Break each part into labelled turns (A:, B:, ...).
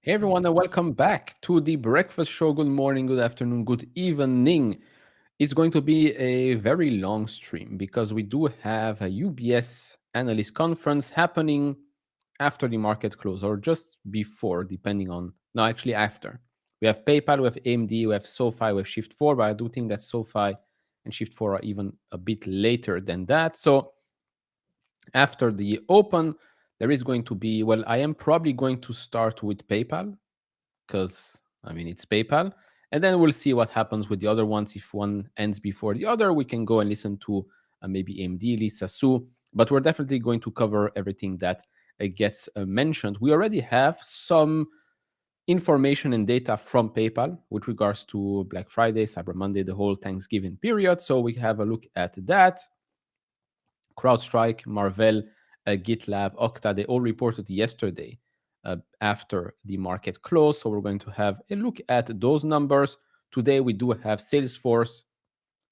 A: Hey everyone, and welcome back to the breakfast show. Good morning, good afternoon, good evening. It's going to be a very long stream because we do have a UBS analyst conference happening after the market close or just before, depending on, no, actually after. We have PayPal, we have AMD, we have SoFi, we have Shift4, but I do think that SoFi and Shift4 are even a bit later than that. So after the open, there is going to be, well, I am probably going to start with PayPal because, I mean, it's PayPal. And then we'll see what happens with the other ones. If one ends before the other, we can go and listen to maybe AMD, Lisa Su. But we're definitely going to cover everything that gets mentioned. We already have some information and data from PayPal with regards to Black Friday, Cyber Monday, the whole Thanksgiving period. So we have a look at that. CrowdStrike, Marvell, GitLab, Okta, they all reported yesterday after the market closed. So we're going to have a look at those numbers. Today we do have Salesforce,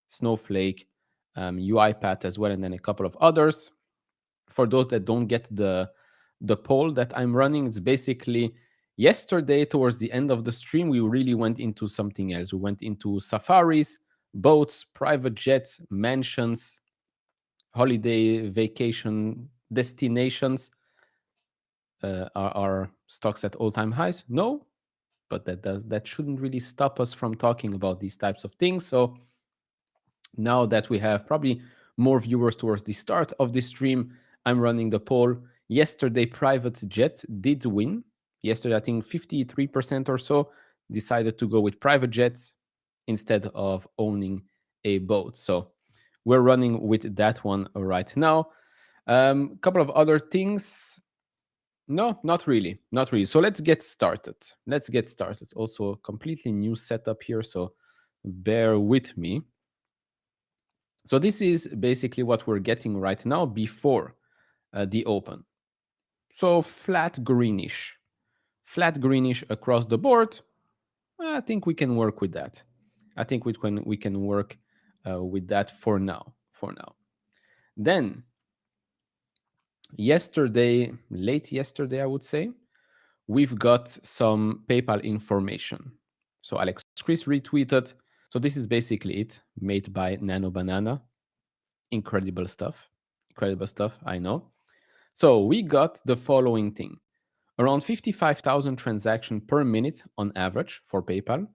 A: Snowflake, UiPath as well, and then a couple of others. For those that don't get the poll that I'm running, it's basically yesterday towards the end of the stream, we really went into something else. We went into safaris, boats, private jets, mansions, holiday vacation destinations. Are stocks at all-time highs? No, but that shouldn't really stop us from talking about these types of things. So now that we have probably more viewers towards the start of the stream, I'm running the poll. Yesterday, private jet did win. Yesterday, I think 53% or so decided to go with private jets instead of owning a boat. So we're running with that one right now. A couple of other things. No, not really. Not really. So let's get started. Also, a completely new setup here, so bear with me. So this is basically what we're getting right now before the open. So flat greenish across the board. I think we can work with that. I think we can work with that for now. Then late yesterday, I would say, we've got some PayPal information. So Alex Chris retweeted. So this is basically it, made by Nano Banana. Incredible stuff, I know. So we got the following thing. Around 55,000 transactions per minute on average for PayPal.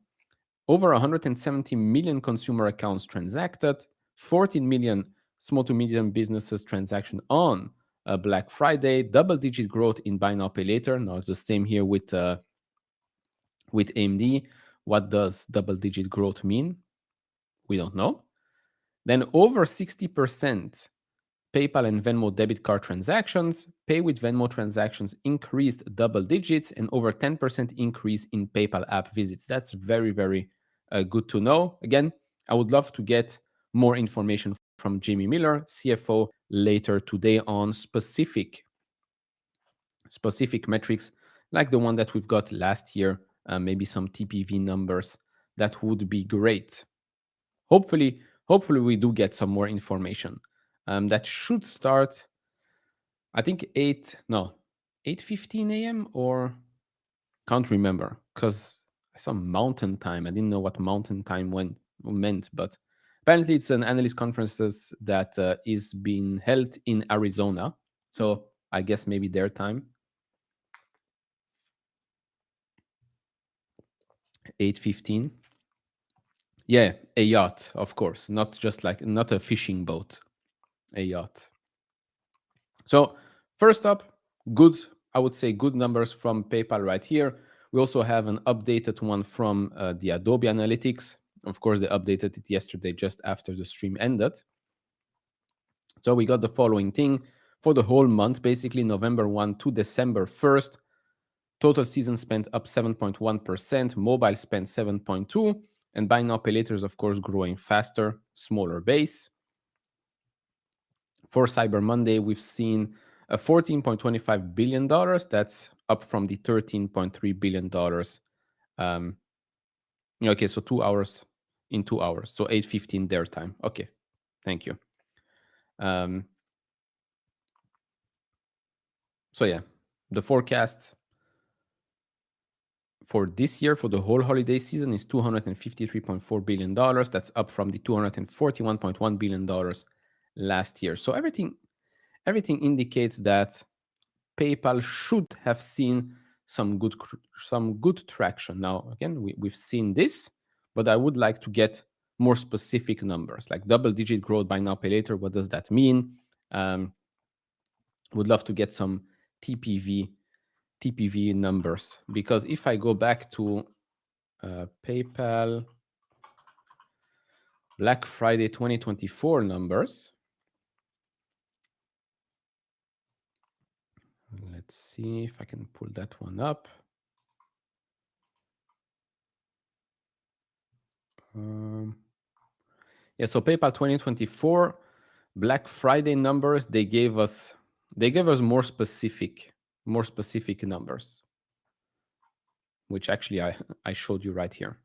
A: Over 170 million consumer accounts transacted. 14 million small to medium businesses transaction on Black Friday. Double-digit growth in buy now, pay later. Now it's the same here with With AMD, what does double-digit growth mean? We don't know. Then over 60% PayPal and Venmo debit card transactions, Pay with Venmo transactions increased double digits, and over 10% increase in PayPal app visits. That's very, very good to know. Again, I would love to get more information from Jamie Miller, CFO, later today on specific metrics like the one that we've got last year, maybe some TPV numbers. That would be great. Hopefully we do get some more information. That should start, I think 8:15 a.m. or can't remember because I saw mountain time. I didn't know what mountain time meant, but apparently it's an analyst conferences that is being held in Arizona. So I guess maybe their time. 8:15. Yeah, a yacht, of course, not a fishing boat, a yacht. So first up, good, I would say good numbers from PayPal right here. We also have an updated one from the Adobe Analytics. Of course, they updated it yesterday just after the stream ended. So we got the following thing for the whole month, basically November 1 to December 1st. Total season spent up 7.1%, mobile spent 7.2%, and buy now pay later is of course growing faster, smaller base. For Cyber Monday, we've seen a $14.25 billion. That's up from the $13.3 billion. Okay, so 2 hours in 2 hours. So 8:15 their time. Okay, thank you. So yeah, the forecast for this year for the whole holiday season is $253.4 billion. That's up from the $241.1 billion last year. So everything indicates that PayPal should have seen some good traction. Now, again, we've seen this, but I would like to get more specific numbers, like double-digit growth buy now pay later. What does that mean? Would love to get some TPV numbers, because if I go back to PayPal Black Friday 2024 numbers, let's see if I can pull that one up. Yeah, so PayPal 2024 Black Friday numbers, they gave us more specific numbers, which actually I showed you right here.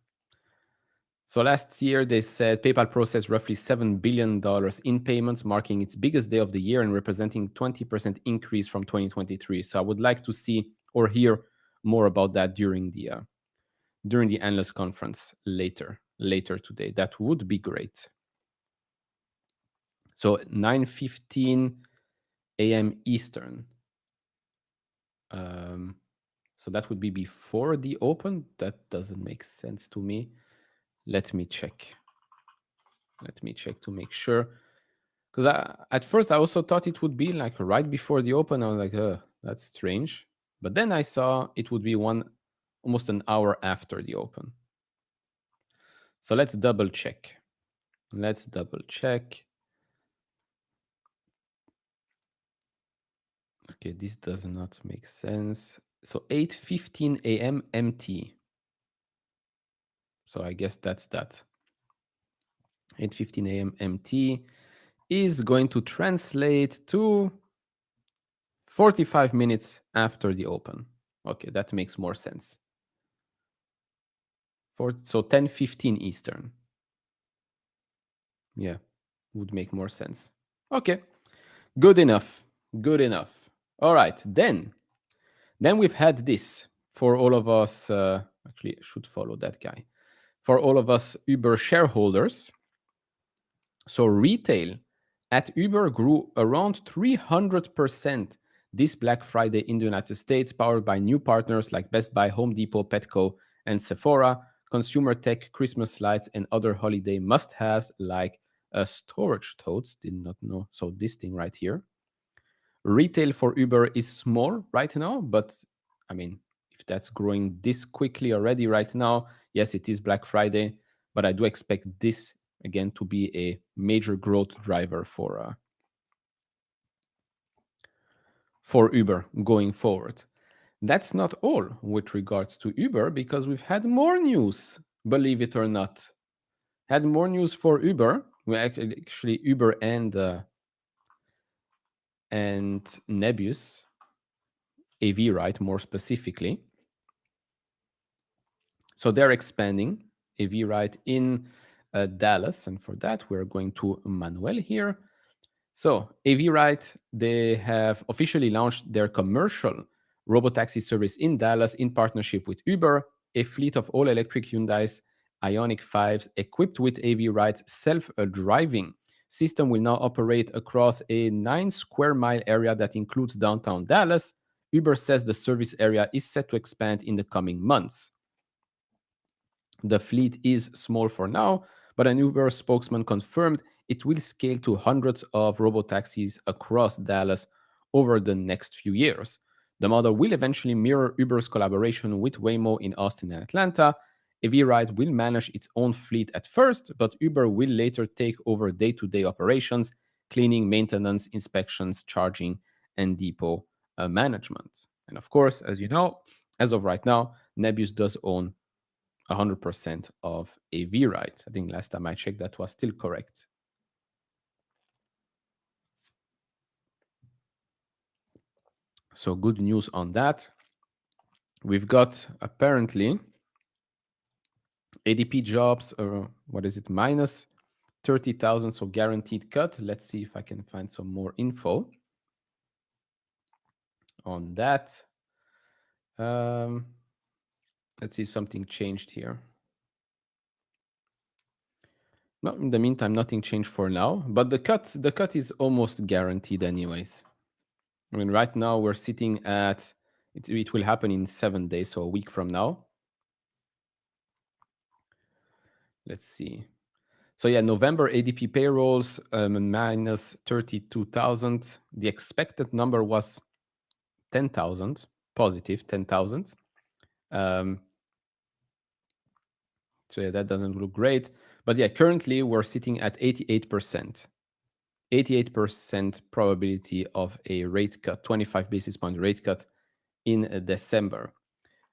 A: So last year they said PayPal processed roughly $7 billion in payments, marking its biggest day of the year and representing 20% increase from 2023. So I would like to see or hear more about that during the analyst conference later today. That would be great. So 9:15 a.m. Eastern. So that would be before the open. That doesn't make sense to me. Let me check to make sure. Because at first I also thought it would be like right before the open. I was like, that's strange. But then I saw it would be almost an hour after the open. So let's double check. Okay, this does not make sense. So 8:15 a.m. MT. So I guess that's that. 8:15 a.m. MT is going to translate to 45 minutes after the open. Okay, that makes more sense. So 10:15 Eastern. Yeah, would make more sense. Okay, good enough. All right, then we've had this for all of us. Actually, I should follow that guy. For all of us Uber shareholders. So retail at Uber grew around 300% this Black Friday in the United States, powered by new partners like Best Buy, Home Depot, Petco, and Sephora, consumer tech, Christmas lights, and other holiday must-haves like storage totes. Did not know. So this thing right here. Retail for Uber is small right now, but I mean, if that's growing this quickly already right now. Yes, it is Black Friday, but I do expect this again to be a major growth driver for Uber going forward. That's not all with regards to Uber, because we've had more news, believe it or not. Had more news for Uber. We actually Uber and Nebius, AV, right, more specifically. So they're expanding AV, right, in Dallas. And for that, we're going to Manuel here. So AV, right, they have officially launched their commercial robotaxi service in Dallas in partnership with Uber, a fleet of all-electric Hyundai's Ioniq 5s equipped with AV Ride's self-driving system will now operate across a 9 square mile area that includes downtown Dallas. Uber says the service area is set to expand in the coming months. The fleet is small for now, but an Uber spokesman confirmed it will scale to hundreds of robotaxis across Dallas over the next few years. The model will eventually mirror Uber's collaboration with Waymo in Austin and Atlanta. AV-Ride will manage its own fleet at first, but Uber will later take over day-to-day operations, cleaning, maintenance, inspections, charging, and depot management. And of course, as you know, as of right now, Nebius does own 100% of AV Ride. I think last time I checked that was still correct. So good news on that. We've got apparently ADP jobs, what is it, minus 30,000, so guaranteed cut. Let's see if I can find some more info on that. Let's see if something changed here. No, in the meantime, nothing changed for now, but the cut is almost guaranteed anyways. I mean, right now we're sitting at, it will happen in 7 days, so a week from now. Let's see. So yeah, November ADP payrolls minus 32,000. The expected number was 10,000, positive 10,000. So yeah, that doesn't look great. But yeah, currently we're sitting at 88%. 88% probability of a rate cut, 25 basis point rate cut in December.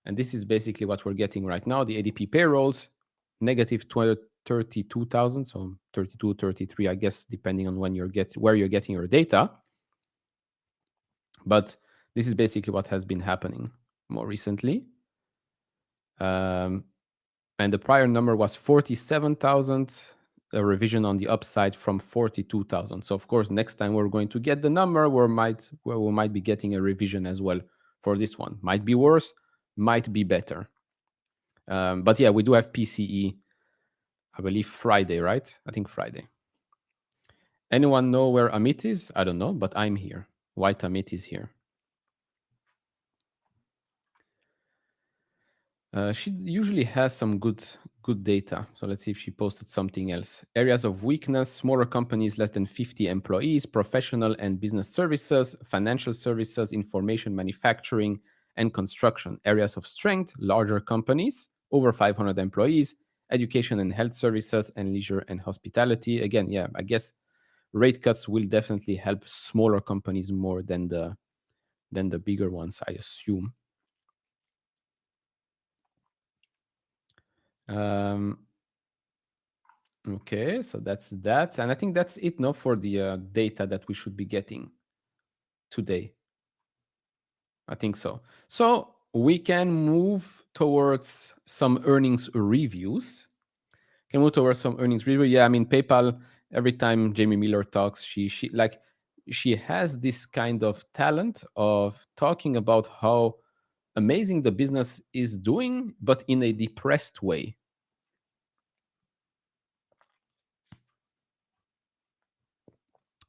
A: And this is basically what we're getting right now. The ADP payrolls, negative 32,000, so 32, 33, I guess, depending on when where you're getting your data. But this is basically what has been happening more recently. And the prior number was 47,000, a revision on the upside from 42,000. So of course, next time we're going to get the number, we might be getting a revision as well for this one. Might be worse, might be better. But yeah, we do have PCE, I believe Friday, right? I think Friday. Anyone know where Amit is? I don't know, but I'm here. White Amit is here. She usually has some good data. So let's see if she posted something else. Areas of weakness: smaller companies, less than 50 employees, professional and business services, financial services, information manufacturing, and construction. Areas of strength: larger companies, over 500 employees, education and health services, and leisure and hospitality. Again, yeah, I guess rate cuts will definitely help smaller companies more than the bigger ones, I assume. Okay, so that's that. And I think that's it now for the data that we should be getting today. I think so. So we can move towards some earnings reviews. Yeah, I mean, PayPal, every time Jamie Miller talks, she has this kind of talent of talking about how amazing the business is doing, but in a depressed way.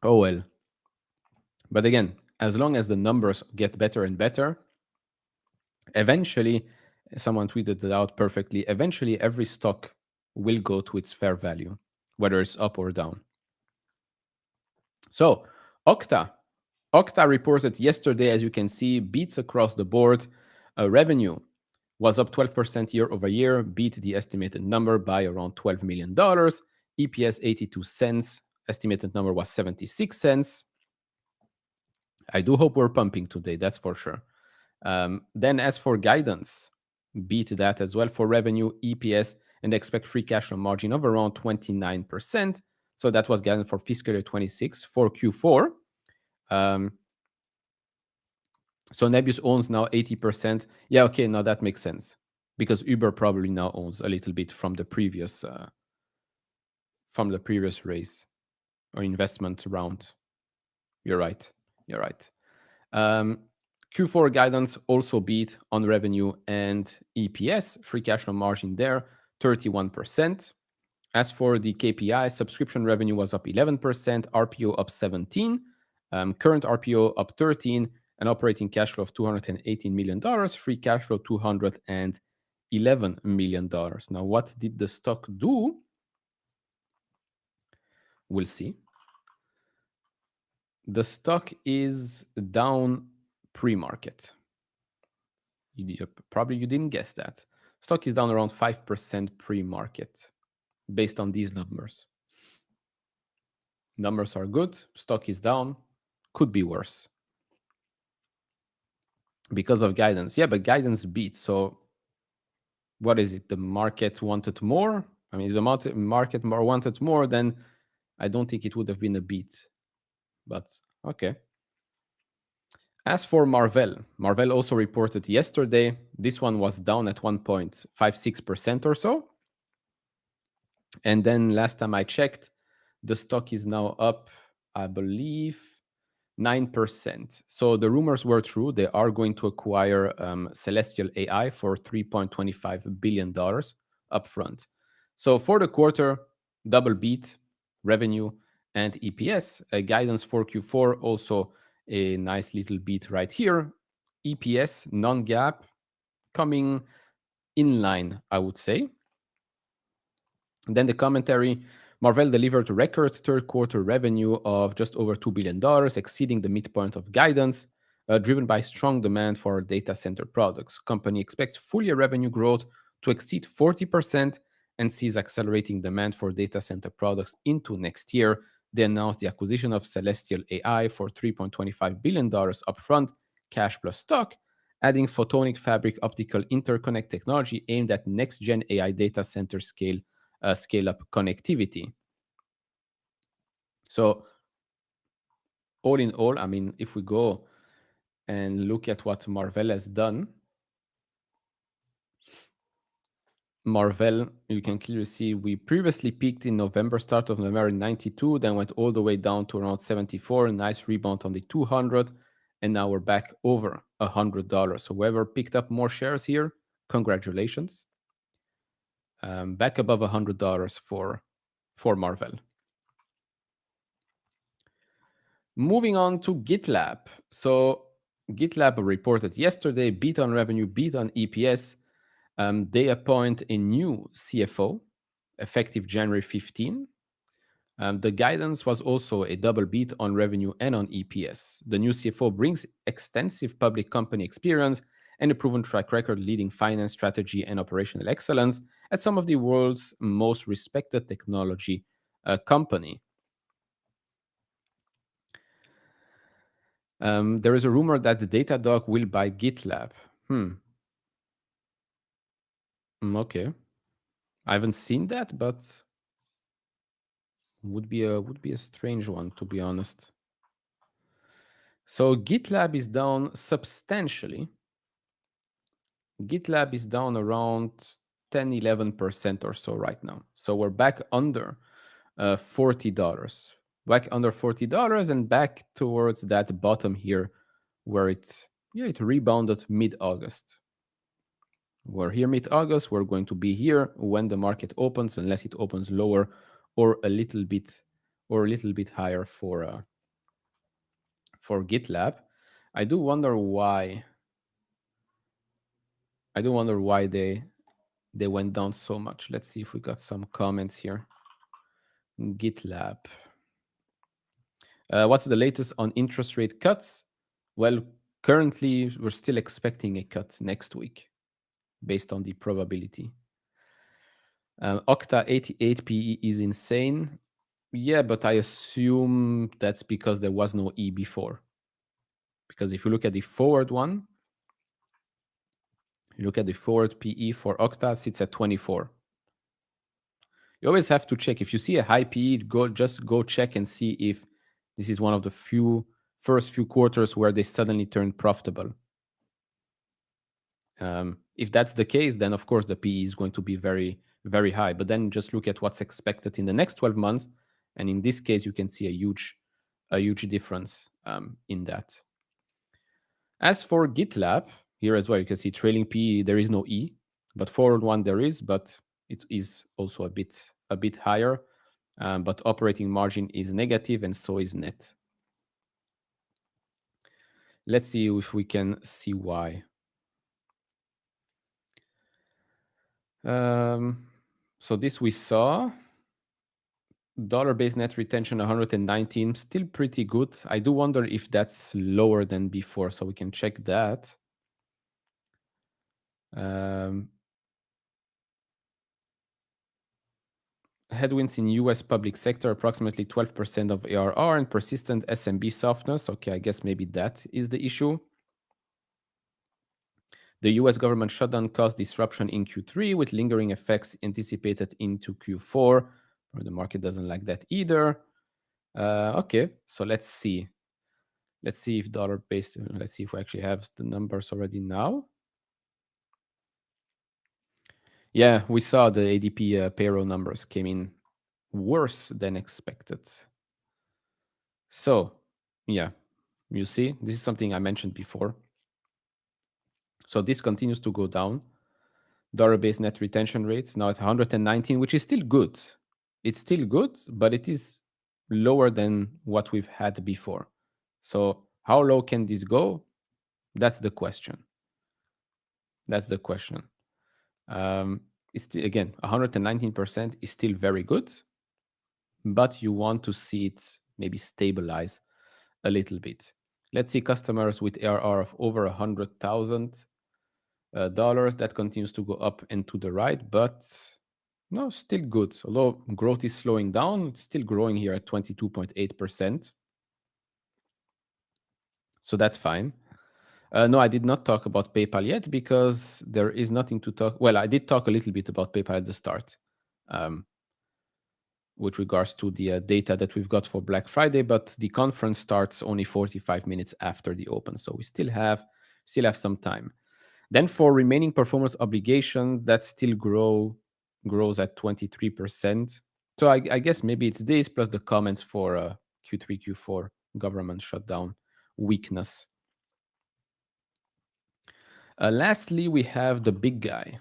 A: Oh well. But again, as long as the numbers get better and better, eventually, someone tweeted it out perfectly, eventually every stock will go to its fair value, whether it's up or down. So Okta reported yesterday, as you can see, beats across the board. Revenue was up 12% year over year, beat the estimated number by around $12 million. EPS 82 cents, estimated number was 76 cents. I do hope we're pumping today, that's for sure. Then as for guidance, beat that as well for revenue, EPS, and expect free cash flow margin of around 29%. So that was guidance for fiscal year 26 for Q4. So Nebius owns now 80%. Yeah, okay, now that makes sense because Uber probably now owns a little bit from the previous raise or investment round. You're right. You're right. Q4 guidance also beat on revenue and EPS, free cash flow margin there, 31%. As for the KPI, subscription revenue was up 11%, RPO up 17%, current RPO up 13%, and operating cash flow of $218 million, free cash flow $211 million. Now, what did the stock do? We'll see. The stock is down pre-market. Probably you didn't guess that. Stock is down around 5% pre-market based on these numbers. Numbers are good. Stock is down. Could be worse because of guidance. Yeah, but guidance beats. So what is it? The market wanted more. I mean, if the market wanted more, then I don't think it would have been a beat. But okay. As for Marvell, Marvell also reported yesterday. This one was down at 1.56% or so. And then last time I checked, the stock is now up, I believe, 9%. So the rumors were true. They are going to acquire Celestial AI for $3.25 billion upfront. So for the quarter, double beat, revenue and EPS. Guidance for Q4, also a nice little beat right here. EPS, non-GAAP, coming in line, I would say. And then the commentary, Marvell delivered a record third quarter revenue of just over $2 billion, exceeding the midpoint of guidance, driven by strong demand for data center products. Company expects full year revenue growth to exceed 40% and sees accelerating demand for data center products into next year. They announced the acquisition of Celestial AI for $3.25 billion upfront, cash plus stock, adding photonic fabric optical interconnect technology aimed at next-gen AI data center scale-up connectivity. So all in all, I mean, if we go and look at what Marvell has done, Marvell, you can clearly see we previously peaked in November, start of November 92, then went all the way down to around 74, a nice rebound on the 200, and now we're back over $100. So whoever picked up more shares here, congratulations. Back above $100 for Marvell. Moving on to GitLab. So GitLab reported yesterday, beat on revenue, beat on EPS. They appoint a new CFO effective January 15. The guidance was also a double beat on revenue and on EPS. The new CFO brings extensive public company experience and a proven track record leading finance strategy and operational excellence at some of the world's most respected technology company. There is a rumor that the Datadog will buy GitLab. Okay. I haven't seen that, but would be a strange one, to be honest. So GitLab is down substantially. GitLab is down around 10-11% or so right now. So we're back under $40. Back under $40 and back towards that bottom here where it rebounded mid-August. We're here mid-August. We're going to be here when the market opens, unless it opens lower or a little bit higher for GitLab. I do wonder why they went down so much. Let's see if we got some comments here. GitLab. What's the latest on interest rate cuts? Well, Currently, we're still expecting a cut next week based on the probability. Okta 88 PE is insane. Yeah, but I assume that's because there was no E before. Because if you look at the forward one, you look at the forward PE for Okta, sits at 24. You always have to check. If you see a high PE, just go check and see if this is one of the first few quarters where they suddenly turned profitable. If that's the case, then of course the PE is going to be very, very high. But then just look at what's expected in the next 12 months, and in this case, you can see a huge difference in that. As for GitLab, here as well, you can see trailing PE, there is no E, but forward one there is, but it is also a bit higher. But operating margin is negative, and so is net. Let's see if we can see why. So this we saw. Dollar-based net retention 119, still pretty good. I do wonder if that's lower than before, so we can check that. Headwinds in US public sector, approximately 12% of ARR, and persistent SMB softness. Okay, I guess maybe that is the issue. The US government shutdown caused disruption in Q3 with lingering effects anticipated into Q4. The market doesn't like that either. Okay, so let's see. Let's see if dollar-based, let's see if we actually have the numbers already now. Yeah, we saw the ADP payroll numbers came in worse than expected. So, yeah, you see, this is something I mentioned before. So this continues to go down. Dollar-based net retention rates now at 119, which is still good. It's still good, but it is lower than what we've had before. So how low can this go? That's the question. That's the question. It's still, again, 119% is still very good, but you want to see it maybe stabilize a little bit. Let's see customers with ARR of over $100,000. That continues to go up and to the right, but no, still good. Although growth is slowing down, it's still growing here at 22.8%. So that's fine. No, I did not talk about PayPal yet because there is nothing to talk. Well, I did talk a little bit about PayPal at the start with regards to the data that we've got for Black Friday, but the conference starts only 45 minutes after the open. So we still have some time. Then for remaining performance obligation, that still grows at 23%. So I guess maybe it's this plus the comments for Q3, Q4 government shutdown weakness. Lastly, we have the big guy,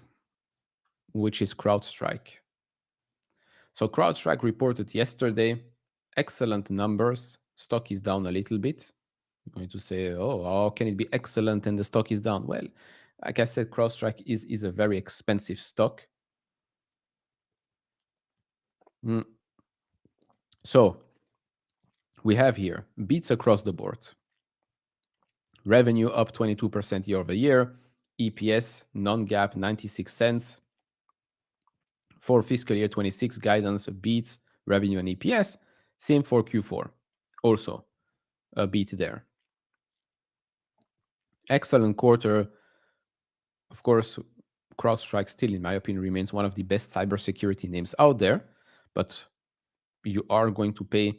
A: which is CrowdStrike. So CrowdStrike reported yesterday, excellent numbers. Stock is down a little bit. You're going to say, oh, how can it be excellent and the stock is down? Well, like I said, CrowdStrike is a very expensive stock. So we have here beats across the board. Revenue up 22% year over year. EPS non-GAAP 96 cents. For fiscal year 26 guidance beats revenue and EPS. Same for Q4. Also a beat there. Excellent quarter. Of course, CrowdStrike still, in my opinion, remains one of the best cybersecurity names out there, but you are going to pay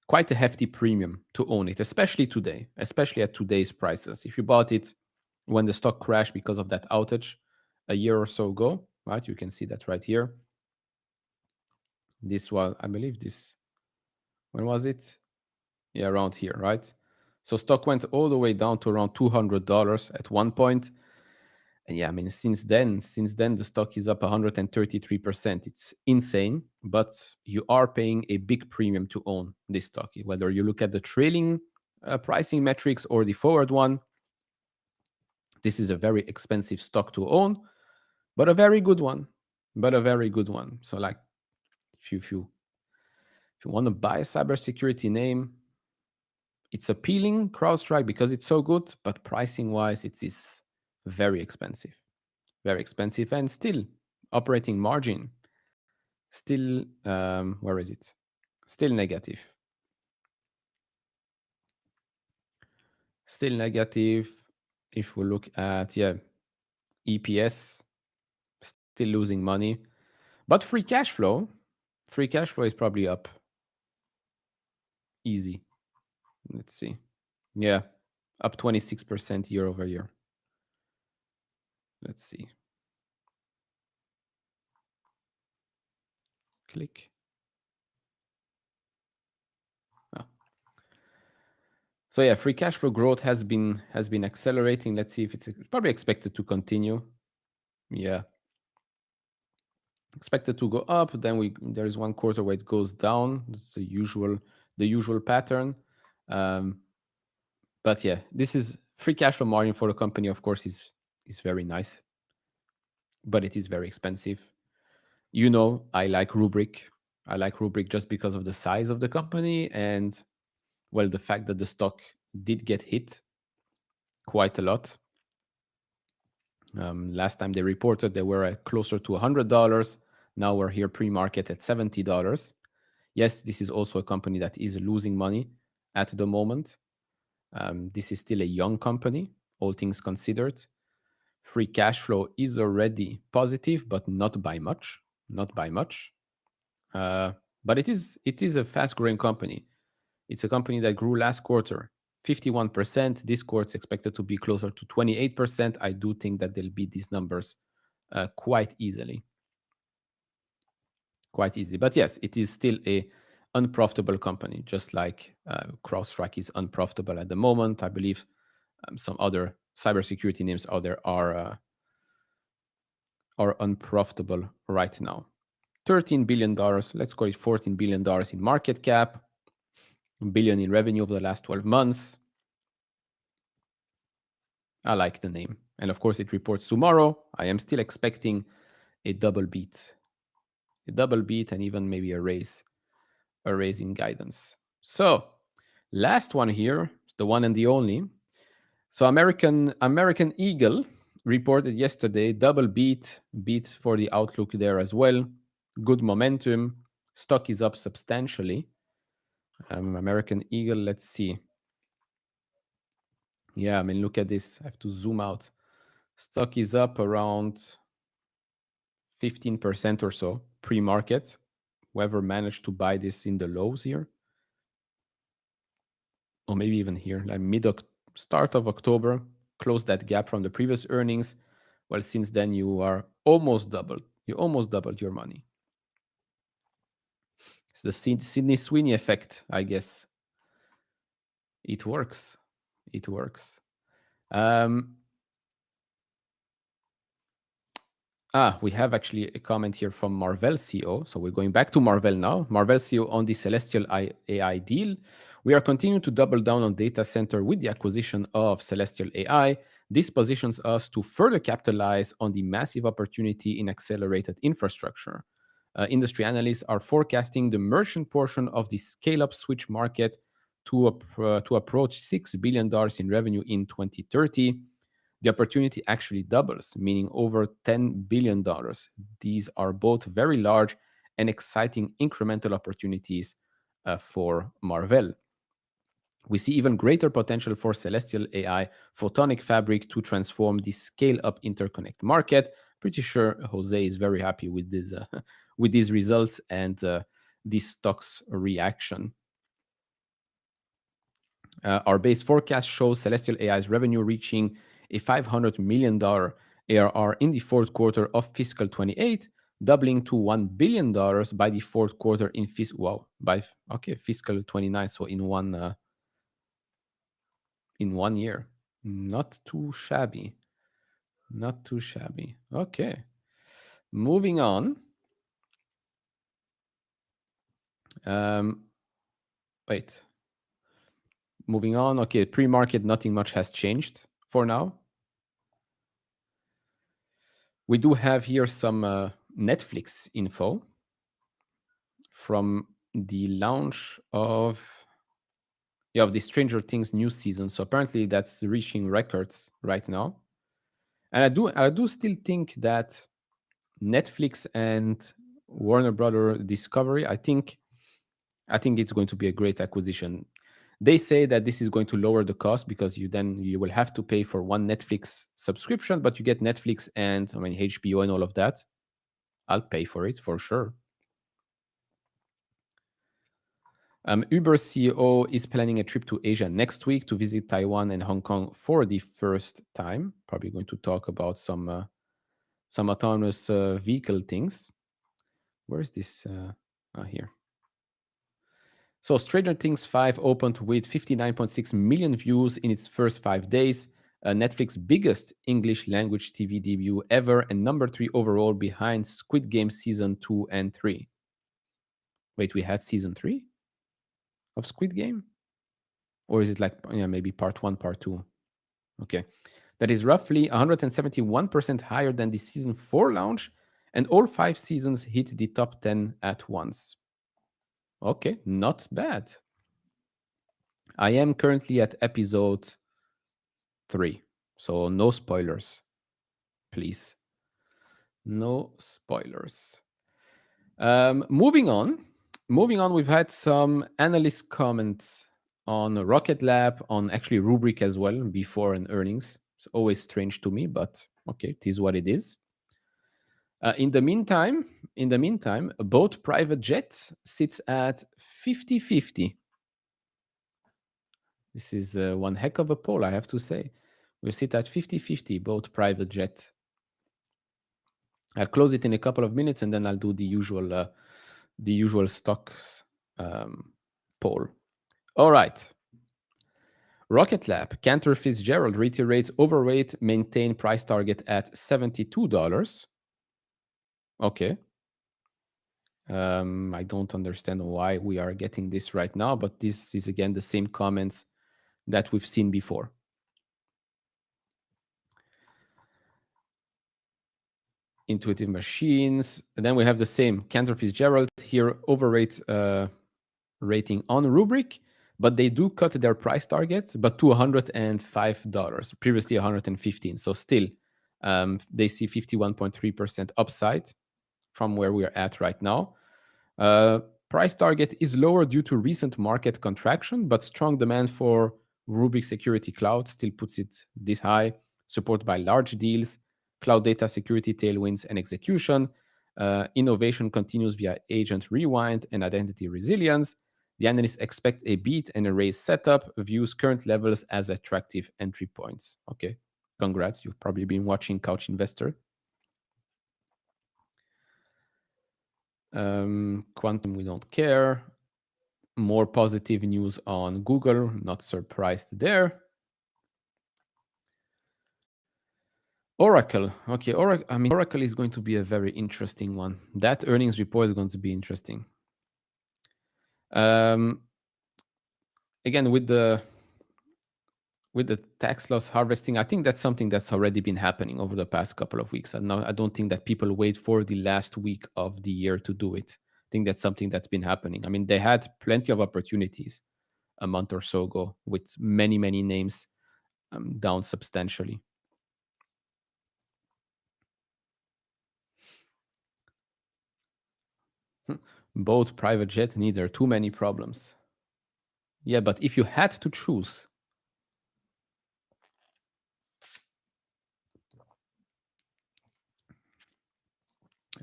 A: quite a hefty premium to own it, especially today, especially at today's prices. If you bought it when the stock crashed because of that outage a year or so ago, right? You can see that right here. This was, I believe this, when was it? Yeah, around here, right? So stock went all the way down to around $200 at one point. And yeah, I mean, since then, the stock is up 133%. It's insane, but you are paying a big premium to own this stock. Whether you look at the trailing pricing metrics or the forward one, this is a very expensive stock to own, but a very good one. So like, if you want to buy a cybersecurity name, It's appealing, CrowdStrike, because it's so good, but pricing wise, it is very expensive. Very expensive, and still operating margin, still, where is it? Still negative. Still negative. If we look at, EPS, still losing money. But free cash flow is probably up. Easy. Let's see. Yeah, up 26% year over year. Let's see. Click. Ah. So yeah, free cash flow growth has been accelerating. Let's see if it's probably expected to continue. Yeah. Expected to go up. Then there is one quarter where it goes down. It's the usual pattern. But yeah, this is free cash flow margin for a company, of course, is very nice, but it is very expensive. You know, I like Rubrik. I like Rubrik just because of the size of the company and, well, the fact that the stock did get hit quite a lot. Last time they reported, they were at closer to $100. Now we're here pre-market at $70. Yes, this is also a company that is losing money at the moment. This is still a young company, all things considered. Free cash flow is already positive, but not by much. Not by much. But it is a fast-growing company. It's a company that grew last quarter 51%. This quarter is expected to be closer to 28%. I do think that they'll beat these numbers quite easily. Quite easily. But yes, it is still a unprofitable company, just like CrowdStrike is unprofitable at the moment. I believe some other cybersecurity names out there are unprofitable right now. $13 billion, let's call it $14 billion in market cap, $1 billion in revenue over the last 12 months. I like the name. And of course, it reports tomorrow. I am still expecting a double beat. A double beat and even maybe a raise in guidance. So, last one here, the one and the only. So American Eagle reported yesterday, double beat for the outlook there as well. Good momentum. Stock is up substantially. American Eagle, let's see. Yeah, I mean, look at this. I have to zoom out. Stock is up around 15% or so pre-market. Whoever managed to buy this in the lows here, or maybe even here, like start of October, close that gap from the previous earnings. Well, since then you are almost doubled. You almost doubled your money. It's the Sydney Sweeney effect, I guess. It works. It works. We have actually a comment here from Marvell CEO. So we're going back to Marvell now. Marvell CEO on the Celestial AI deal. We are continuing to double down on data center with the acquisition of Celestial AI. This positions us to further capitalize on the massive opportunity in accelerated infrastructure. Industry analysts are forecasting the merchant portion of the scale-up switch market to approach $6 billion in revenue in 2030. The opportunity actually doubles, meaning over $10 billion. These are both very large and exciting incremental opportunities for Marvell. We see even greater potential for Celestial AI photonic fabric to transform the scale-up interconnect market. Pretty sure Jose is very happy with this, with these results and this stock's reaction. Our base forecast shows Celestial AI's revenue reaching a $500 million ARR in the fourth quarter of fiscal 28, doubling to $1 billion by the fourth quarter in fiscal 29. So in one year. Not too shabby. Not too shabby. Okay. Moving on. Wait. Moving on. Okay, pre-market, nothing much has changed for now. We do have here some Netflix info from the launch of of the Stranger Things new season. So apparently that's reaching records right now. And I do still think that Netflix and Warner Brother Discovery, I think it's going to be a great acquisition. They say that this is going to lower the cost because you will have to pay for one Netflix subscription, but you get Netflix and HBO and all of that. I'll pay for it for sure. Uber CEO is planning a trip to Asia next week to visit Taiwan and Hong Kong for the first time. Probably going to talk about some autonomous vehicle things. Where is this? Here. So Stranger Things 5 opened with 59.6 million views in its first 5 days, Netflix's biggest English language TV debut ever, and number 3 overall behind Squid Game Season 2 and 3. Wait, we had Season 3 of Squid Game? Or is it like maybe part 1, part 2? Okay. That is roughly 171% higher than the Season 4 launch, and all 5 seasons hit the top 10 at once. Okay, not bad. I am currently at episode 3, so no spoilers, please. No spoilers. Moving on, we've had some analyst comments on Rocket Lab, on actually Rubrik as well before an earnings. It's always strange to me, but okay, it is what it is. In the meantime, both private jets sits at 50-50. This is one heck of a poll, I have to say. We sit at 50-50, both private jet. I'll close it in a couple of minutes, and then I'll do the usual stocks poll. All right. Rocket Lab, Cantor Fitzgerald reiterates overweight, maintain price target at $72. Okay. I don't understand why we are getting this right now, but this is again the same comments that we've seen before. Intuitive Machines. And then we have the same Cantor Fitzgerald here, overweight rating on Rubrik, but they do cut their price target, but to $105, previously $115. So still, they see 51.3% upside from where we are at right now. Price target is lower due to recent market contraction, but strong demand for Rubrik Security Cloud still puts it this high, supported by large deals, cloud data security tailwinds, and execution. Innovation continues via agent rewind and identity resilience. The analysts expect a beat and a raise setup, views current levels as attractive entry points. Okay, congrats. You've probably been watching Couch Investor. Quantum, we don't care. More positive news on Google, not surprised there. Oracle. Okay, Oracle is going to be a very interesting one. That earnings report is going to be interesting. Again, with the tax loss harvesting, I think that's something that's already been happening over the past couple of weeks. And now I don't think that people wait for the last week of the year to do it. I think that's something that's been happening. I mean, they had plenty of opportunities a month or so ago with many, many names down substantially. Both private jet, neither. Too many problems. Yeah, but if you had to choose,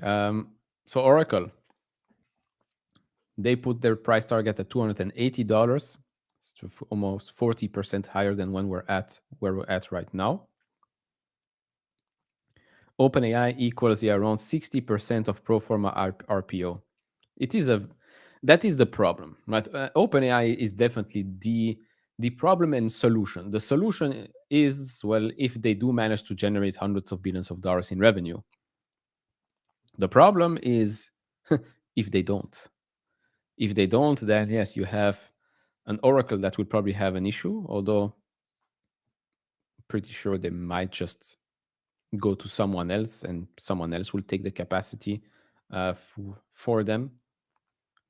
A: so Oracle, they put their price target at $280. It's almost 40% higher than where we're at right now. OpenAI equals around 60% of pro forma RPO. That is the problem, right? OpenAI is definitely the problem and solution. The solution is, well, if they do manage to generate hundreds of billions of dollars in revenue. The problem is if they don't. If they don't, then yes, you have an Oracle that will probably have an issue, although pretty sure they might just go to someone else and someone else will take the capacity for them.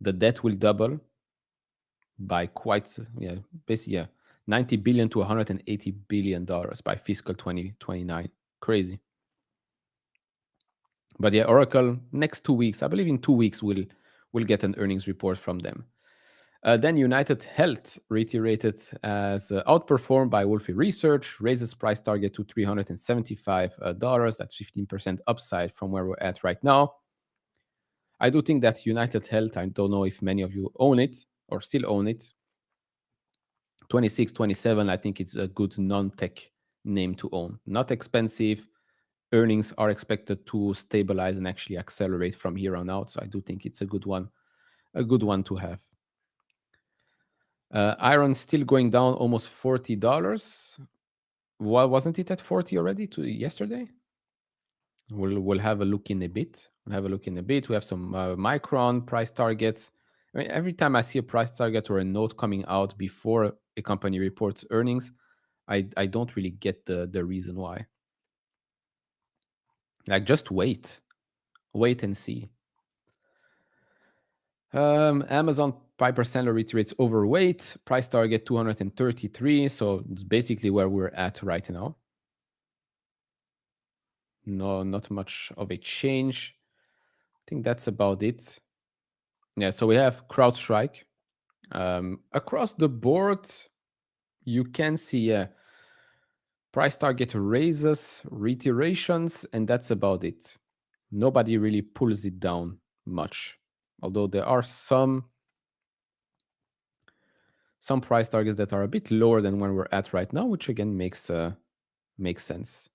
A: The debt will double. by quite, basically, $90 billion to $180 billion by fiscal 2029. Crazy. But yeah, Oracle, next 2 weeks, I believe in 2 weeks, we'll get an earnings report from them. Then United Health reiterated as outperformed by Wolfe Research, raises price target to $375. That's 15% upside from where we're at right now. I do think that United Health, I don't know if many of you own it or still own it. 26, 27, I think it's a good non-tech name to own. Not expensive. Earnings are expected to stabilize and actually accelerate from here on out. So I do think it's a good one to have. Iron still going down almost $40. Well, wasn't it at 40 already yesterday? We'll have a look in a bit. We have some Micron price targets. I mean, every time I see a price target or a note coming out before a company reports earnings, I don't really get the reason why. Like, just wait and see. Amazon Piper Sandler reiterates overweight, price target 233. So it's basically where we're at right now. No, not much of a change. I think that's about it. Yeah, so we have CrowdStrike. Across the board, you can see price target raises, reiterations, and that's about it. Nobody really pulls it down much. Although there are some price targets that are a bit lower than where we're at right now, which again makes sense.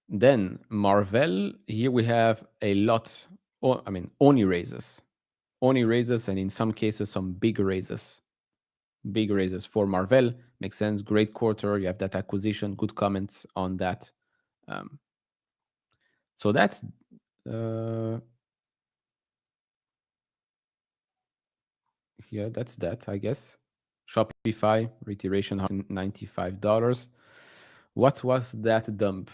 A: Then Marvell, here we have a lot, only raises, and in some cases some big raises. Big raises for Marvell makes sense. Great quarter. You have that acquisition. Good comments on that. So that's that's that, I guess. Shopify reiteration $195. What was that dump?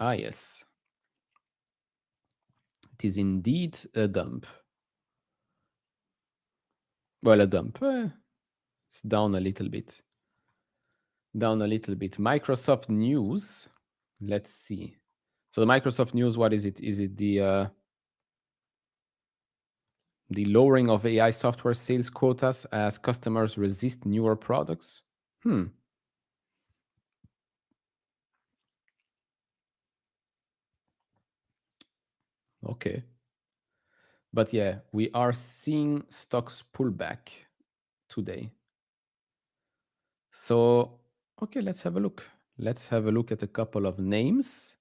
A: Yes. It is indeed a dump. Well, a dump. It's down a little bit. Microsoft news. Let's see. So the Microsoft news, what is it? Is it the lowering of AI software sales quotas as customers resist newer products? Okay. But yeah, we are seeing stocks pull back today. So, okay, let's have a look. Let's have a look at a couple of names.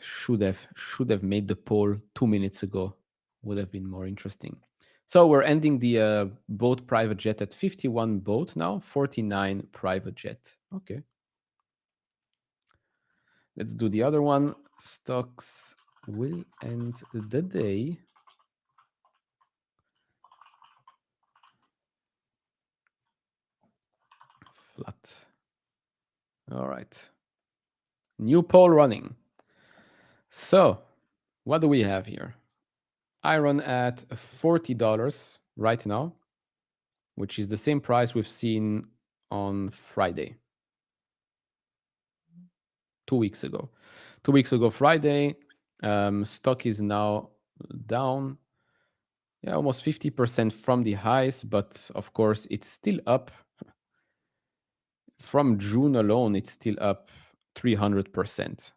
A: Should have made the poll 2 minutes ago. Would have been more interesting. So we're ending the boat private jet at 51 boat now, 49 private jet. Okay. Let's do the other one. Stocks will end the day. Flat. All right. New poll running. So, what do we have here? Iron at $40 right now, which is the same price we've seen on Friday. 2 weeks ago. 2 weeks ago, Friday, stock is now down, almost 50% from the highs, but of course, it's still up. From June alone, it's still up 300%.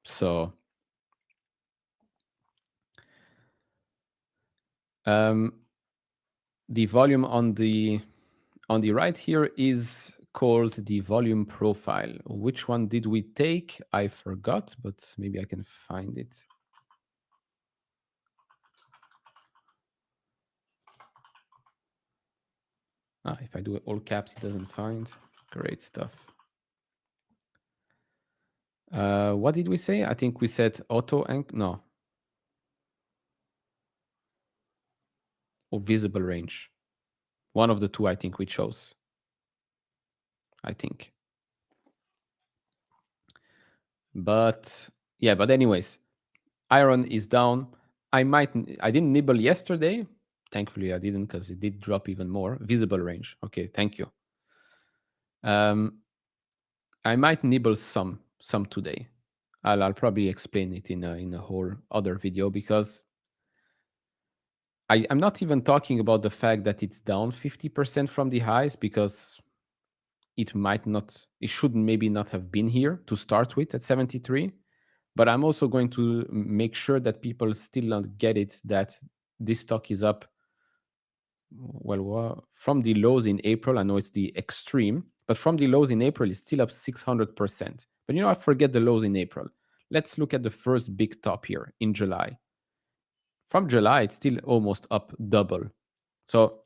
A: So, the volume on the right here is called the volume profile. Which one did we take? I forgot, but maybe I can find it. If I do all caps, it doesn't find. Great stuff. What did we say? I think we said auto and no. Or visible range. One of the two I think we chose. I think. But anyways, Iron is down. I didn't nibble yesterday. Thankfully, I didn't because it did drop even more. Visible range. Okay, thank you. I might nibble some today. I'll probably explain it in a whole other video because I'm not even talking about the fact that it's down 50% from the highs because it should maybe not have been here to start with at 73. But I'm also going to make sure that people still don't get it that this stock is up, from the lows in April. I know it's the extreme, but from the lows in April, it's still up 600%. But I forget the lows in April. Let's look at the first big top here in July. From July, it's still almost up double. So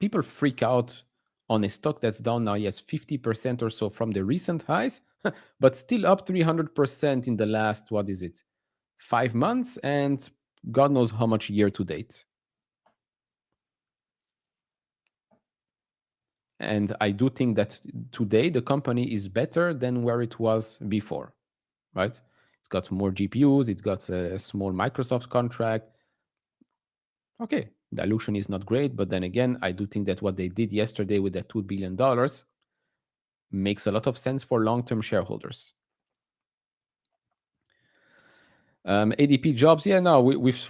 A: people freak out on a stock that's down now, yes, 50% or so from the recent highs, but still up 300% in the last, 5 months, and God knows how much year to date. And I do think that today the company is better than where it was before, right? It's got more GPUs, it got a small Microsoft contract. Okay, dilution is not great, but then again, I do think that what they did yesterday with that $2 billion makes a lot of sense for long-term shareholders. ADP jobs,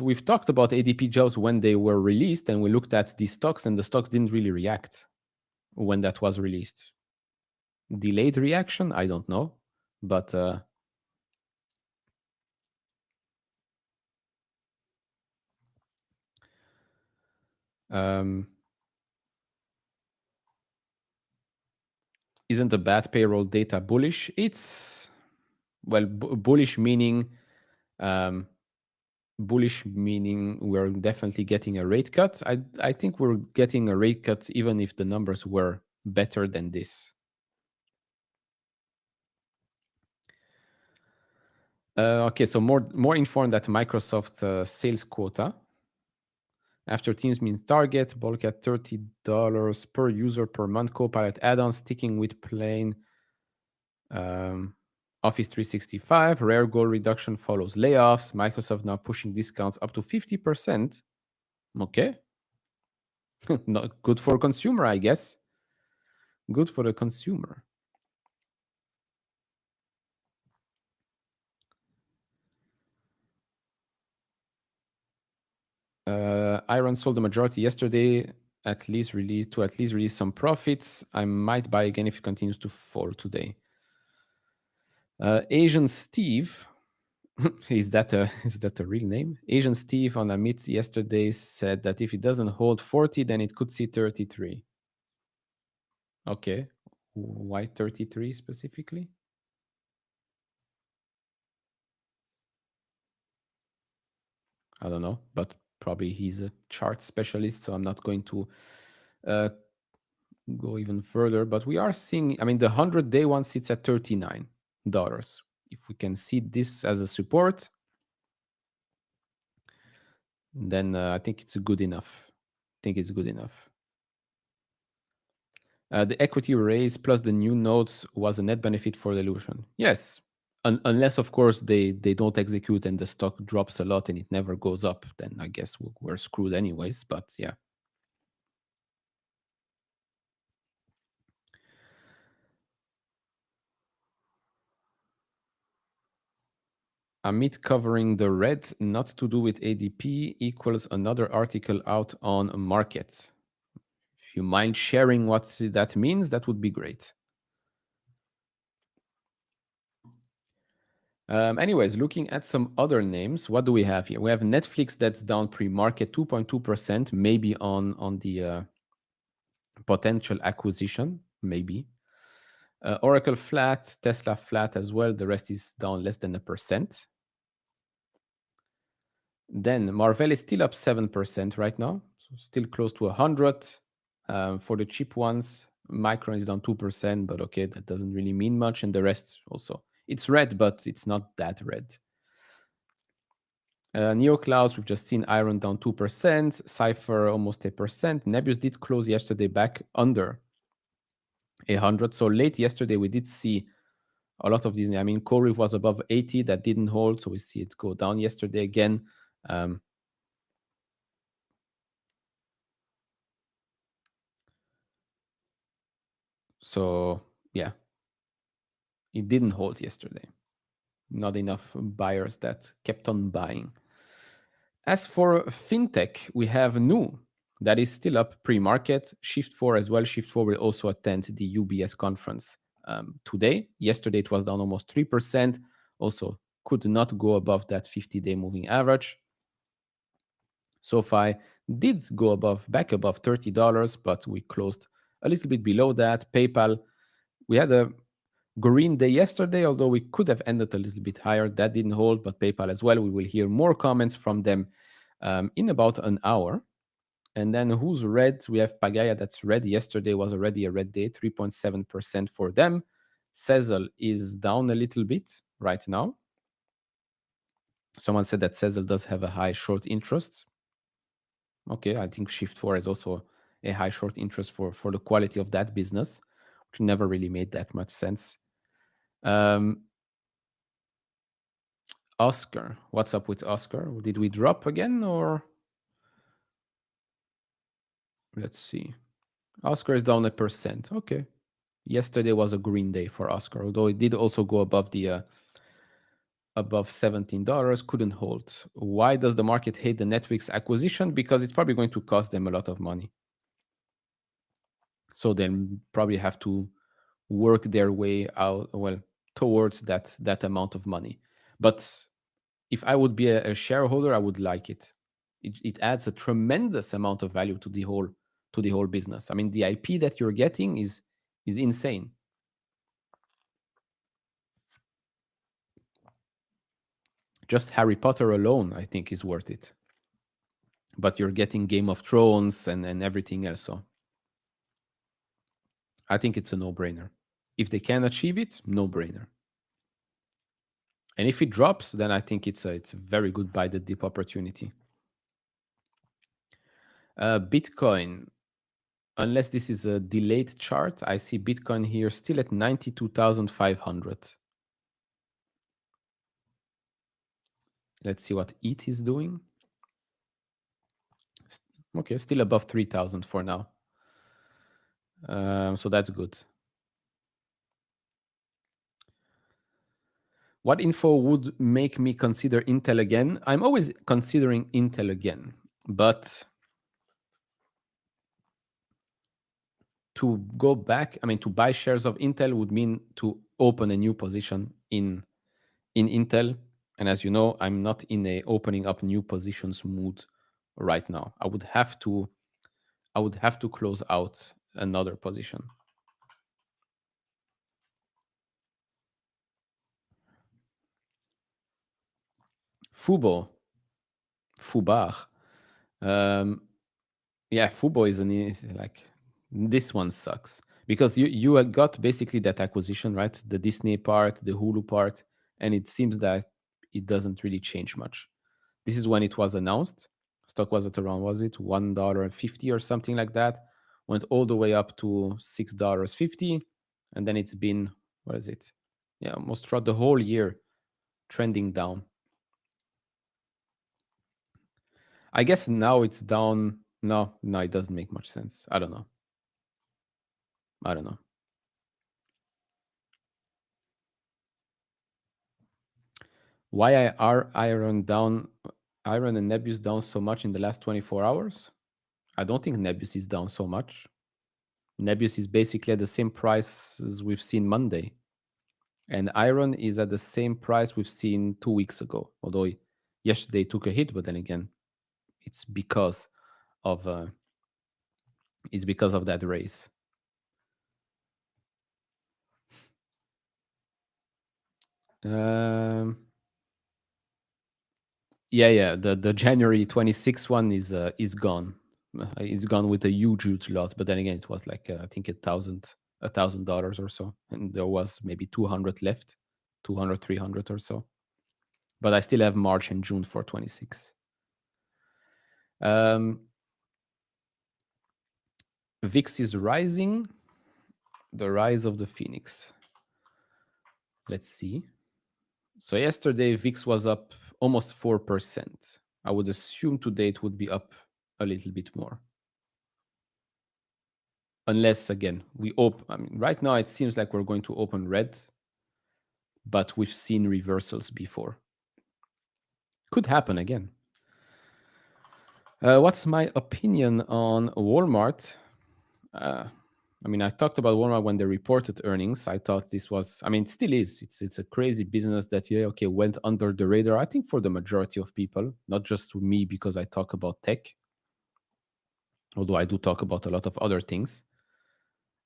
A: we've talked about ADP jobs when they were released, and we looked at the stocks, and the stocks didn't really react when that was released. Delayed reaction, I don't know, but isn't the bad payroll data bullish? It's bullish meaning we're definitely getting a rate cut. I think we're getting a rate cut even if the numbers were better than this. Okay, so more informed that Microsoft sales quota after Teams means target, bulk at $30 per user per month, Copilot add-on, sticking with plain Office 365, rare goal reduction follows layoffs, Microsoft now pushing discounts up to 50%. Okay. Not good for consumer, I guess. Good for the consumer. Iron sold the majority yesterday, at least release some profits. I might buy again if it continues to fall today. Asian Steve, is that a real name? Asian Steve on Amit yesterday said that if it doesn't hold 40, then it could see 33. Okay, why 33 specifically? I don't know, but probably he's a chart specialist, so I'm not going to go even further. But we are seeing, the 100-day one sits at $39. If we can see this as a support, then I think it's good enough. The equity raise plus the new notes was a net benefit for dilution. Yes, unless of course they don't execute and the stock drops a lot and it never goes up, then I guess we're screwed anyways. But yeah. Amit covering the red, not to do with ADP, equals another article out on market. If you mind sharing what that means, that would be great. Anyways, looking at some other names, what do we have here? We have Netflix that's down pre-market 2.2%, maybe on the potential acquisition, maybe. Oracle flat, Tesla flat as well. The rest is down less than 1%. Then Marvell is still up 7% right now, so still close to 100. For the cheap ones, Micron is down 2%, but okay, that doesn't really mean much. And the rest also, it's red, but it's not that red. NeoClouds, we've just seen Iron down 2%, Cypher almost 1%. Nebius did close yesterday back under 100. So late yesterday, we did see a lot of these. I mean, Core was above 80, that didn't hold, so we see it go down yesterday again. So yeah, it didn't hold yesterday. Not enough buyers that kept on buying. As for Fintech, we have Nu that is still up pre-market. Shift4 as well. Shift4 will also attend the UBS conference today. Yesterday it was down almost 3%. Also could not go above that 50-day moving average. SoFi did go back above $30, but we closed a little bit below that. PayPal, we had a green day yesterday, although we could have ended a little bit higher. That didn't hold, but PayPal as well. We will hear more comments from them in about an hour. And then who's red? We have Pagaya that's red. Yesterday was already a red day, 3.7% for them. Sezzle is down a little bit right now. Someone said that Sezzle does have a high short interest. Okay, I think Shift4 is also a high short interest for the quality of that business, which never really made that much sense. Oscar, what's up with Oscar? Did we drop again or? Let's see. Oscar is down 1%. Okay. Yesterday was a green day for Oscar, although it did also go above the above $17, couldn't hold. Why does the market hate the Netflix acquisition? Because it's probably going to cost them a lot of money. So they'll probably have to work their way out, well, towards that amount of money. But if I would be a shareholder, I would like it. It adds a tremendous amount of value to the whole business. I mean, the IP that you're getting is insane. Just Harry Potter alone, I think, is worth it. But you're getting Game of Thrones and everything else. So I think it's a no-brainer. If they can achieve it, no-brainer. And if it drops, then I think it's a very good buy the dip opportunity. Bitcoin, unless this is a delayed chart, I see Bitcoin here still at 92,500. Let's see what ETH is doing. Okay, still above 3,000 for now. So that's good. What info would make me consider Intel again? I'm always considering Intel again, but to go back, I mean, to buy shares of Intel would mean to open a new position in Intel. And as you know, I'm not in a opening up new positions mood right now. I would have to close out another position. Fubar. Yeah, Fubo is like, this one sucks because you got basically that acquisition, right? The Disney part, the Hulu part, and it seems that it doesn't really change much. This is when it was announced. Stock was at around, was it $1.50 or something like that? Went all the way up to $6.50, and then it's been, what is it? Yeah, almost throughout the whole year trending down. I guess now it's down. No, it doesn't make much sense. I don't know. Why are Iron and Nebius down so much in the last 24 hours? I don't think Nebius is down so much. Nebius is basically at the same price as we've seen Monday. And Iron is at the same price we've seen 2 weeks ago. Although yesterday took a hit, but then again, it's because of that race. Yeah. The January 26th one is gone. It's gone with a huge loss. But then again, it was like I think $1,000 or so, and there was maybe 200 left, 200, 300 or so. But I still have March and June for 26. VIX is rising. The rise of the Phoenix. Let's see. So yesterday VIX was up almost 4%. I would assume today it would be up a little bit more. Unless again, I mean, right now it seems like we're going to open red, but we've seen reversals before. Could happen again. What's my opinion on Walmart? I mean, I talked about Walmart when they reported earnings. I thought this was, I mean, it still is. It's a crazy business that, yeah, okay, went under the radar. I think for the majority of people, not just to me because I talk about tech, although I do talk about a lot of other things.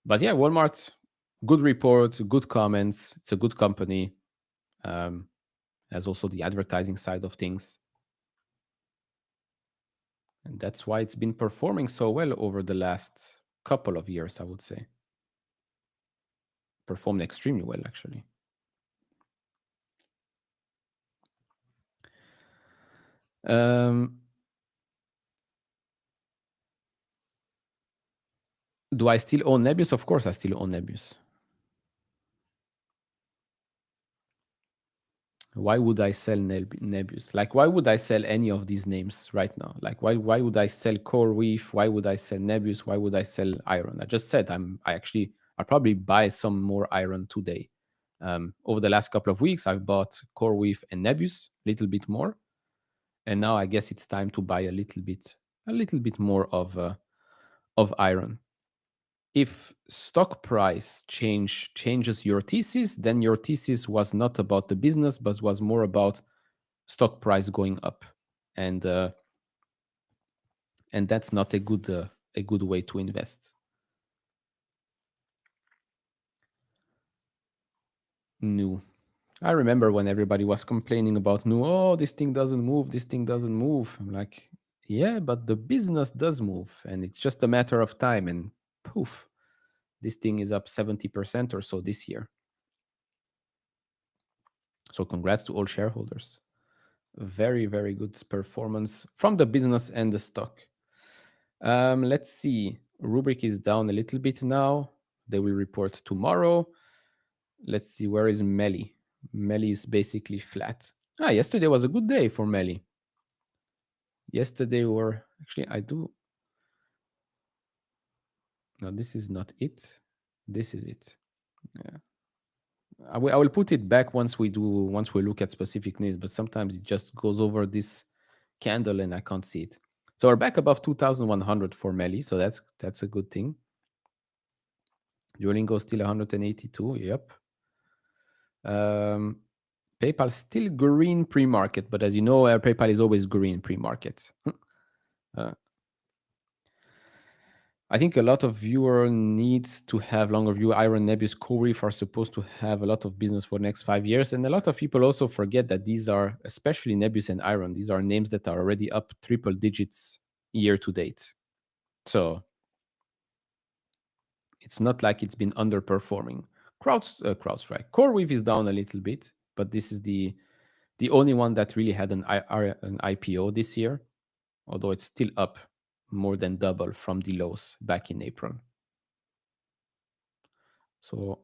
A: But yeah, Walmart, good report, good comments. It's a good company. Has also the advertising side of things. And that's why it's been performing so well over the last couple of years, I would say. Performed extremely well, actually. Do I still own Nebius? Of course, I still own Nebius. Why would I sell Nebius? Like, why would I sell any of these names right now? Like, why would I sell CoreWeave? Why would I sell Nebius? Why would I sell Iron? I just said I'll probably buy some more Iron today. Over the last couple of weeks, I've bought CoreWeave and Nebius a little bit more, and now I guess it's time to buy a little bit more of Iron. If stock price changes your thesis, then your thesis was not about the business, but was more about stock price going up, and that's not a good way to invest. Nu. I remember when everybody was complaining about Nu. Oh, this thing doesn't move. This thing doesn't move. I'm like, yeah, but the business does move, and it's just a matter of time. And poof, this thing is up 70% or so this year. So congrats to all shareholders. Very, very good performance from the business and the stock. Let's see. Rubrik is down a little bit now. They will report tomorrow. Let's see. Where is Melly? Melly is basically flat. Yesterday was a good day for Melly. Yesterday were actually No, this is not it. This is it. Yeah. I will put it back once we look at specific needs, but sometimes it just goes over this candle and I can't see it. So we're back above 2,100 for Melly, so that's a good thing. Duolingo still 182. Yep. PayPal still green pre-market, but as you know, PayPal is always green pre-market. I think a lot of viewer needs to have longer view. Iron, Nebius, CoreWeave are supposed to have a lot of business for the next 5 years. And a lot of people also forget that these are, especially Nebius and Iron, these are names that are already up triple digits year to date. So it's not like it's been underperforming. CrowdStrike. CoreWeave is down a little bit, but this is the only one that really had an IPO this year, although it's still up more than double from the lows back in April. So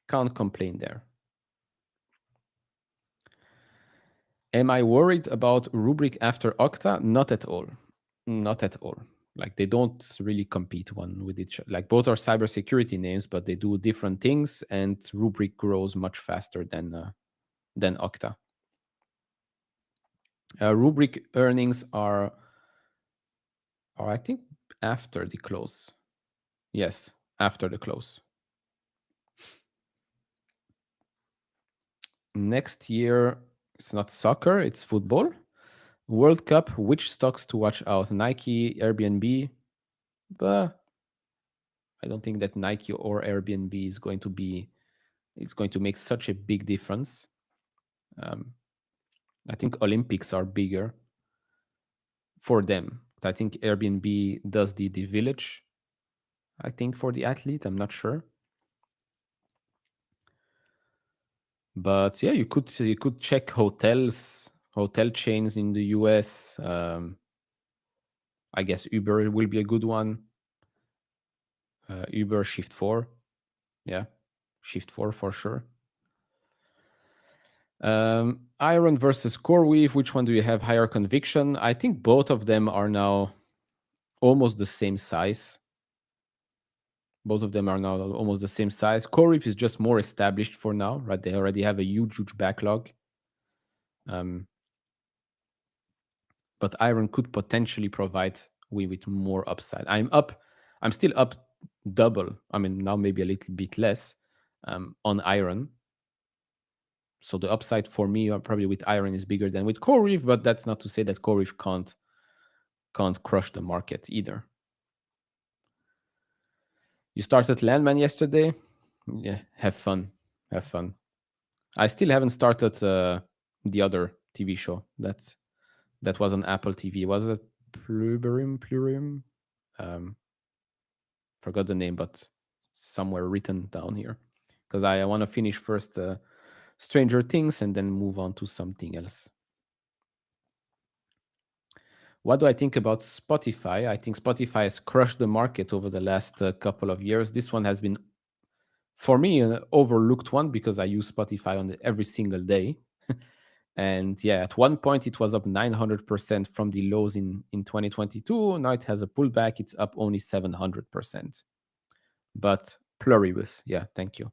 A: can't complain there. Am I worried about Rubrik after Okta? Not at all. Not at all. Like they don't really compete one with each other. Like both are cybersecurity names, but they do different things, and Rubrik grows much faster than Okta. Rubrik earnings are I think after the close. Yes, after the close. Next year, it's not soccer, it's football. World Cup, which stocks to watch out? Nike, Airbnb. But I don't think that Nike or Airbnb is going to make such a big difference. I think Olympics are bigger for them. I think Airbnb does the village. I think for the athlete, I'm not sure. But yeah, you could check hotel chains in the US. I guess Uber will be a good one. Uber Shift4. Yeah. Shift 4 for sure. Iron versus CoreWeave, which one do you have higher conviction? I think both of them are now almost the same size. Both of them are now almost the same size. CoreWeave is just more established for now, right? They already have a huge backlog. But Iron could potentially provide with more upside. I'm still up double. I mean, now maybe a little bit less on Iron. So the upside for me probably with Iron is bigger than with CoreWeave, but that's not to say that CoreWeave can't crush the market either. You started Landman yesterday? Yeah, have fun. Have fun. I still haven't started the other TV show that was on Apple TV. Was it Plurium? Forgot the name, but somewhere written down here. Because I want to finish first Stranger Things and then move on to something else. What do I think about Spotify? I think Spotify has crushed the market over the last couple of years. This one has been, for me, an overlooked one because I use Spotify on every single day. And yeah, at one point it was up 900% from the lows in 2022. Now it has a pullback. It's up only 700%. But pluribus, yeah, thank you.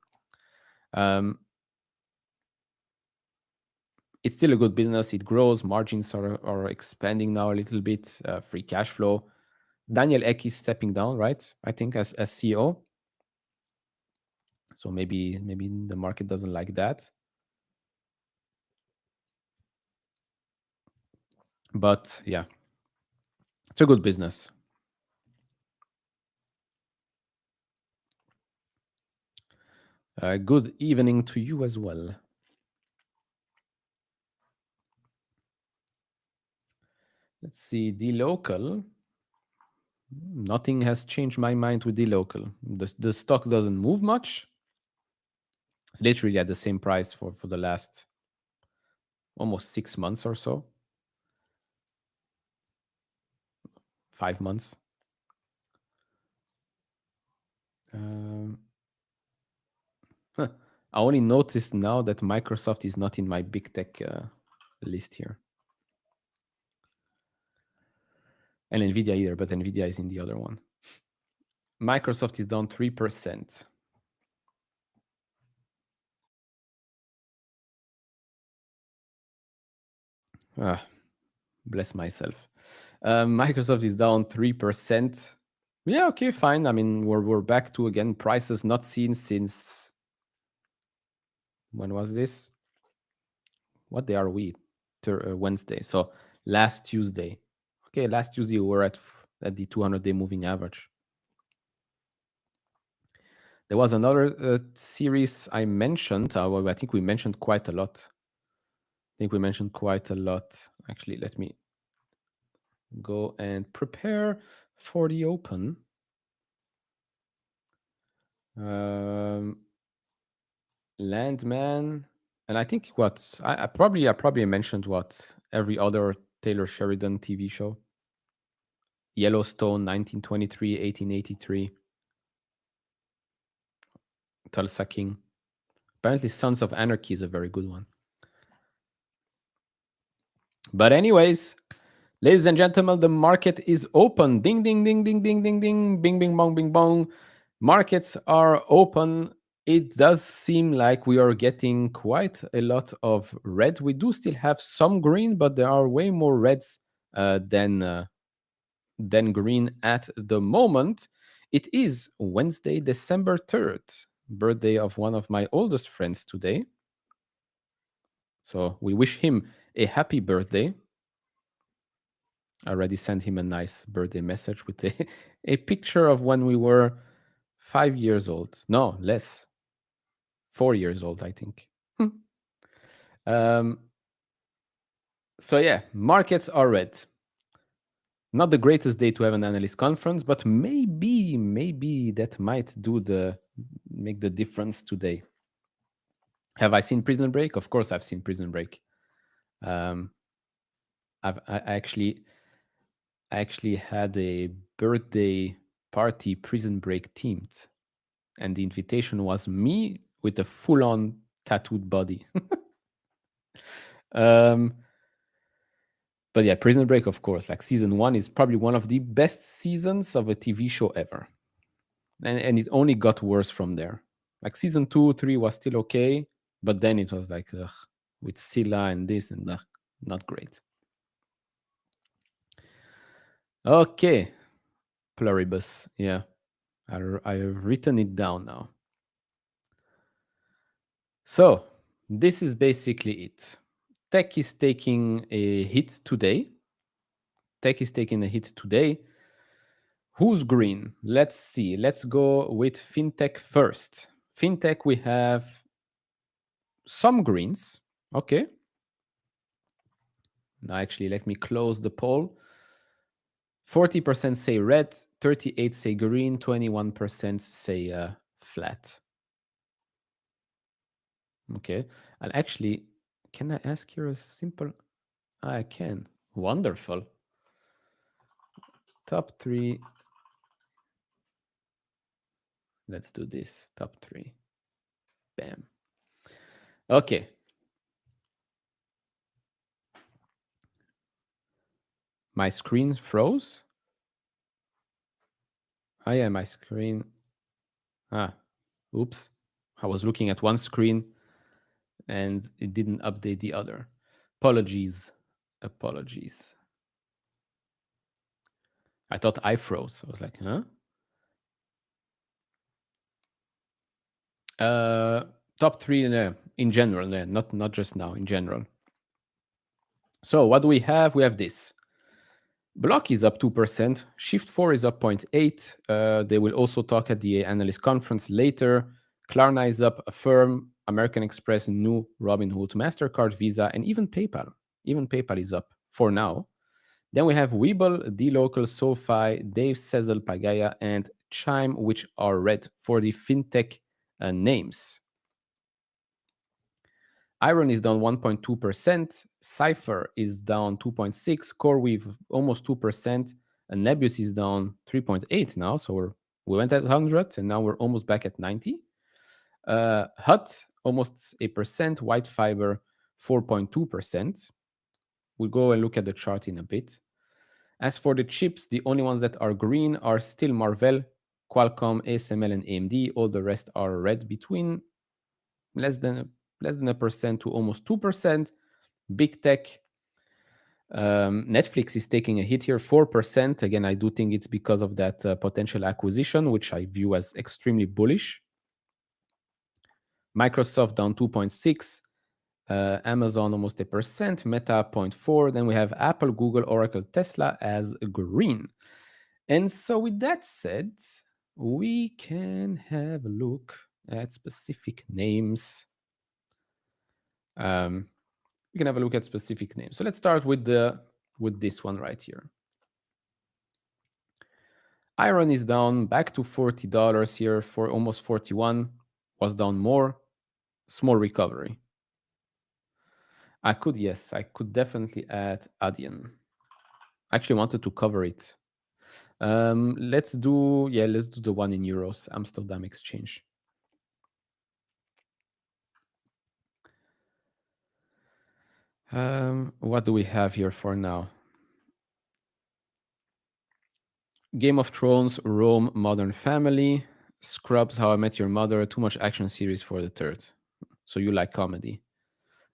A: It's still a good business. It grows. Margins are expanding now a little bit. Free cash flow. Daniel Ek is stepping down, right? I think as CEO. So maybe the market doesn't like that. But yeah, it's a good business. Good evening to you as well. Let's see, dLocal. Nothing has changed my mind with dLocal. The stock doesn't move much. It's literally at the same price for the last almost 6 months or so. 5 months. I only noticed now that Microsoft is not in my big tech list here. And NVIDIA either, but NVIDIA is in the other one. Microsoft is down 3%. Bless myself. Microsoft is down 3%. Yeah, okay, fine. I mean, we're back to, again, prices not seen since... When was this? What day are we? Wednesday. So last Tuesday. Okay, last Tuesday we were at the 200-day moving average. There was another series I mentioned. I think we mentioned quite a lot. Actually, let me go and prepare for the open. Landman. And I think I probably mentioned every other Taylor Sheridan TV show. Yellowstone, 1923, 1883. Tulsa King. Apparently Sons of Anarchy is a very good one. But anyways, ladies and gentlemen, the market is open. Ding, ding, ding, ding, ding, ding, ding, bing, bing, bong, bing, bong. Markets are open. It does seem like we are getting quite a lot of red. We do still have some green, but there are way more reds than green at the moment. It is Wednesday, December 3rd, birthday of one of my oldest friends today. So we wish him a happy birthday. I already sent him a nice birthday message with a picture of when we were 5 years old. No, less. 4 years old, I think. So yeah, markets are red. Not the greatest day to have an analyst conference, but maybe that might make the difference today. Have I seen Prison Break? Of course, I've seen Prison Break. I actually had a birthday party Prison Break themed, and the invitation was me, with a full-on tattooed body. But yeah, Prison Break, of course, like season 1 is probably one of the best seasons of a TV show ever. And it only got worse from there. Like season 2, 3 was still okay, but then it was like, ugh, with Scylla and this and that, not great. Okay, Pluribus, yeah. I've written it down now. So, this is basically it. Tech is taking a hit today. Who's green? Let's see. Let's go with Fintech first. Fintech, we have some greens. Okay. Now, actually, let me close the poll. 40% say red, 38% say green, 21% say flat. Okay. And actually, can I ask here a simple? I can. Wonderful. Top 3. Let's do this. Top 3. Bam. Okay. My screen froze. Oh yeah, my screen. Oops. I was looking at one screen and it didn't update the other. Apologies. I thought I froze. I was like, huh? Top 3 in general, not just now, in general. So what do we have? We have this. Block is up 2%. Shift4 is up 0.8. They will also talk at the analyst conference later. Klarna is up, Affirm, American Express, Nu, Robinhood, MasterCard, Visa, and even PayPal. Even PayPal is up for now. Then we have Webull, dLocal, SoFi, Dave, Sezzle, Pagaya, and Chime, which are red for the fintech names. Iron is down 1.2%. Cypher is down 2.6%. CoreWeave almost 2%. And Nebius is down 3.8 now. So we went at 100 and now we're almost back at 90. Hut almost 8%. White Fiber 4.2%. We'll go and look at the chart in a bit. As for the chips, the only ones that are green are still Marvell, Qualcomm, ASML, and AMD. All the rest are red between less than a percent to almost 2%. Big tech, Netflix is taking a hit here, 4%. Again, I do think it's because of that potential acquisition, which I view as extremely bullish. Microsoft down 2.6%. Amazon almost 1%, Meta 0.4%. Then we have Apple, Google, Oracle, Tesla as green. And so with that said, we can have a look at specific names. We can have a look at specific names. So let's start with this one right here. Iron is down back to $40 here for almost 41. Was down more. Small recovery. I could definitely add Adyen. I actually wanted to cover it. Let's do the one in euros, Amsterdam Exchange. What do we have here for now? Game of Thrones, Rome, Modern Family, Scrubs, How I Met Your Mother, Too Much Action series for the third. So you like comedy.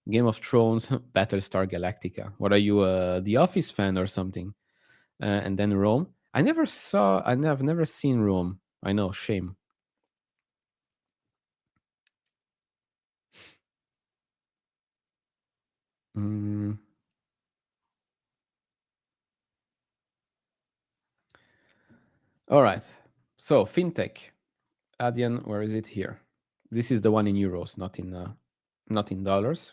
A: Game of Thrones, Battlestar Galactica. What are you, The Office fan or something? And then Rome. I've never seen Rome. I know, shame. All right. So fintech. Adyen, where is it here? This is the one in euros, not in dollars.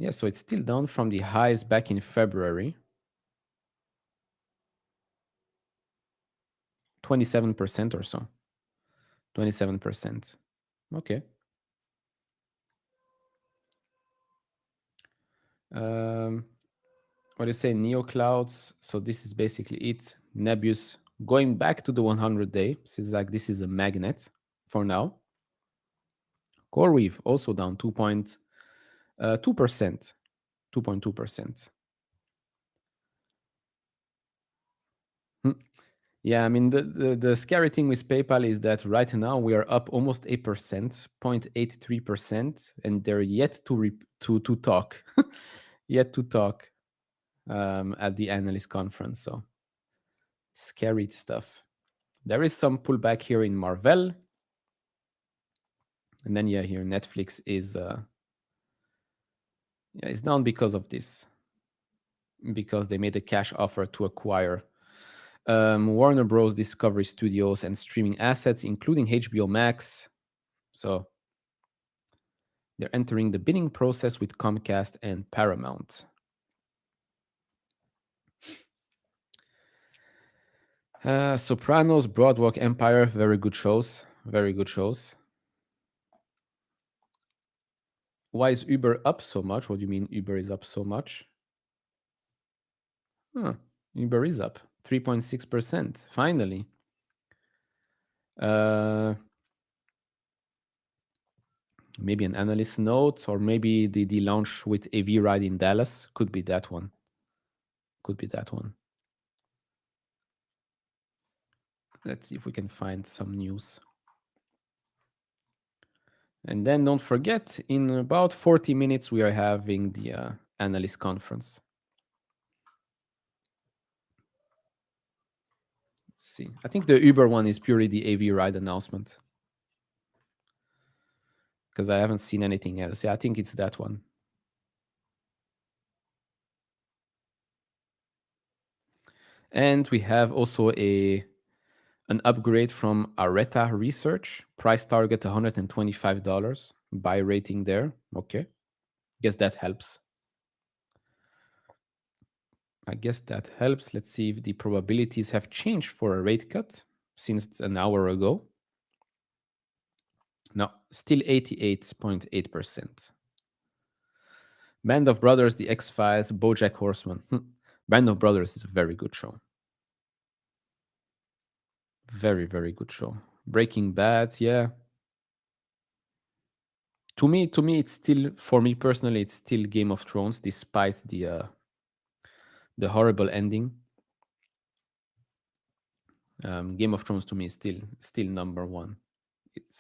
A: Yeah, so it's still down from the highs back in February. 27% or so. 27%. Okay. What do you say? Neo clouds. So this is basically it. Nebius Going back to the 100-day, this is a magnet for now. CoreWeave also down 2%. 2.2%. Yeah, I mean, the scary thing with PayPal is that right now we are up almost 8%, 0.83%, and they're yet to talk, yet to talk at the analyst conference. So scary stuff. There is some pullback here in Marvell, and then yeah, here Netflix is it's down because of this, because they made a cash offer to acquire Warner Bros. Discovery Studios and streaming assets, including HBO Max. So they're entering the bidding process with Comcast and Paramount. Sopranos, Broadwalk Empire, very good shows. Very good shows. Why is Uber up so much? What do you mean Uber is up so much? Uber is up 3.6%. Finally. Maybe an analyst note, or maybe the launch with AV Ride in Dallas. Could be that one. Could be that one. Let's see if we can find some news. And then don't forget, in about 40 minutes, we are having the analyst conference. Let's see. I think the Uber one is purely the AV Ride announcement, because I haven't seen anything else. Yeah, I think it's that one. And we have also an upgrade from Areta Research. Price target $125. Buy rating there. Okay. Guess that helps. I guess that helps. Let's see if the probabilities have changed for a rate cut since an hour ago. No, still 88.8%. Band of Brothers, The X-Files, BoJack Horseman. Band of Brothers is a very good show. Very, very good show. Breaking Bad, yeah. To me, it's still, for me personally, it's still Game of Thrones, despite the horrible ending. Game of Thrones to me is still number one.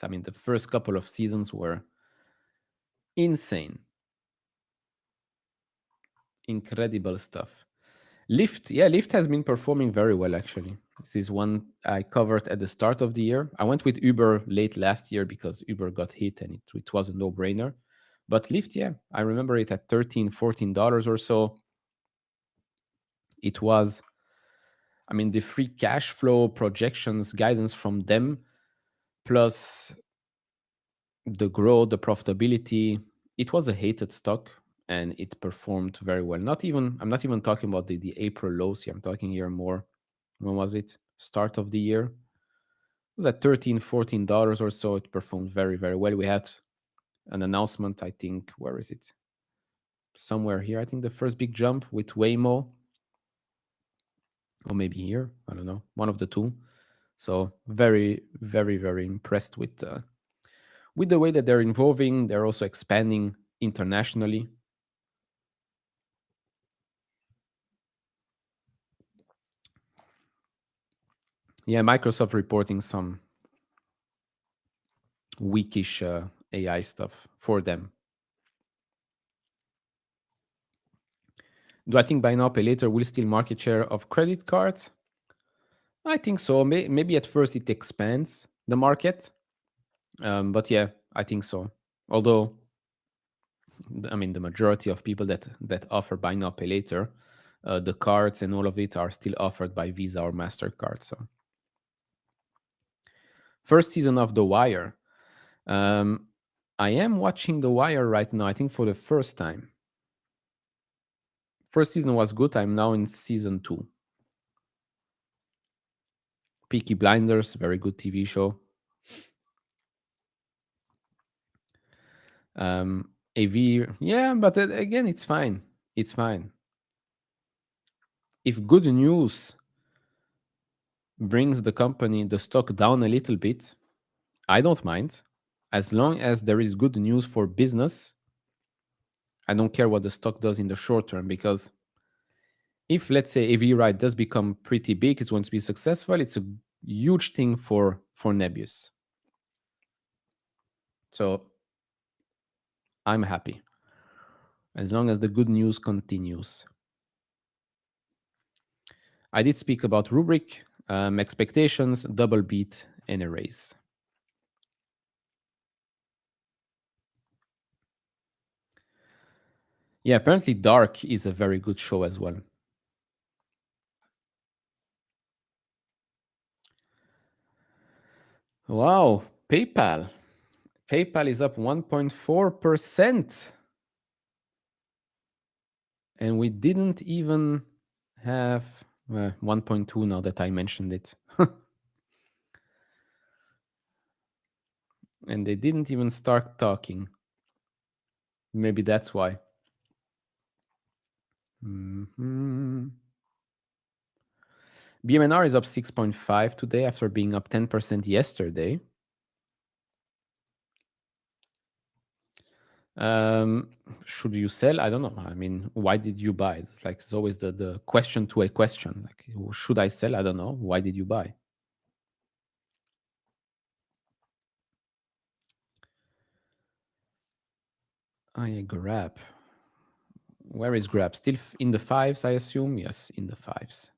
A: I mean, the first couple of seasons were insane. Incredible stuff. Lyft has been performing very well, actually. This is one I covered at the start of the year. I went with Uber late last year because Uber got hit and it was a no-brainer. But Lyft, yeah, I remember it at $13, $14 or so. It was, I mean, the free cash flow projections guidance from them, plus the growth, the profitability, it was a hated stock and it performed very well. I'm not even talking about the April lows here. I'm talking here more, when was it? Start of the year. It was at $13, $14 or so. It performed very, very well. We had an announcement, I think, where is it? Somewhere here. I think the first big jump with Waymo, or maybe here. I don't know. One of the two. So very, very, very impressed with the way that they're evolving. They're also expanding internationally. Yeah, Microsoft reporting some weakish AI stuff for them. Do I think buy now, pay later will steal market share of credit cards? I think so. Maybe at first it expands the market. But yeah, I think so. Although, I mean, the majority of people that offer buy now, pay later, the cards and all of it are still offered by Visa or MasterCard. So, first season of The Wire. I am watching The Wire right now, I think for the first time. First season was good. I'm now in season 2. Peaky Blinders, very good TV show. AV, yeah, but again, it's fine. It's fine. If good news brings the company, the stock down a little bit, I don't mind. As long as there is good news for business, I don't care what the stock does in the short term, because if, let's say, AV Ride does become pretty big, it's going to be successful, it's a huge thing for Nebius. So I'm happy as long as the good news continues. I did speak about Rubrik, expectations, double beat, and a raise. Yeah, apparently Dark is a very good show as well. Wow, PayPal. PayPal is up 1.4%. And we didn't even have 1.2 now that I mentioned it. And they didn't even start talking. Maybe that's why. Mm-hmm. BMNR is up 6.5 today after being up 10% yesterday. Should you sell? I don't know. I mean, why did you buy? It's always the question to a question. Like, should I sell? I don't know. Why did you buy? Grab. Where is Grab? Still in the fives, I assume? Yes, in the fives.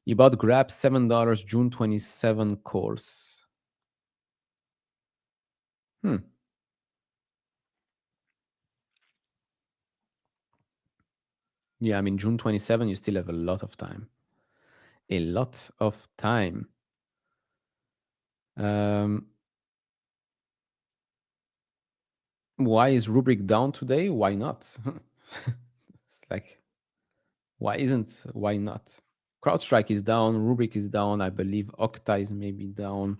A: You bought Grab $7, June 27 calls. Yeah, I mean, June 27, you still have a lot of time. A lot of time. Why is Rubrik down today? Why not? It's like, why not? CrowdStrike is down, Rubrik is down, I believe Okta is maybe down.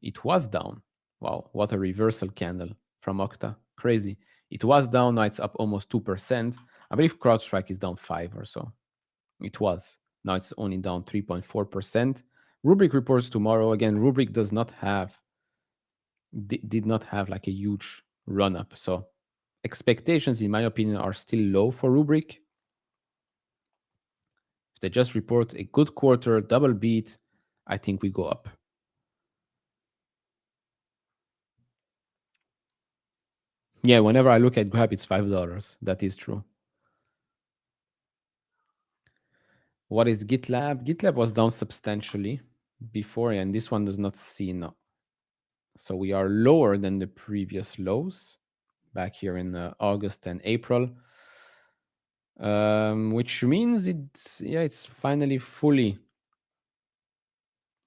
A: It was down. Wow, what a reversal candle from Okta. Crazy. It was down, now it's up almost 2%. I believe CrowdStrike is down 5 or so. It was. Now it's only down 3.4%. Rubrik reports tomorrow. Again, Rubrik did not have like a huge run up. So expectations, in my opinion, are still low for Rubrik. If they just report a good quarter, double beat, I think we go up. Yeah, whenever I look at Grab, it's $5. That is true. What is GitLab? GitLab was down substantially before, and this one does not see now. So we are lower than the previous lows back here in August and April, which means it's finally fully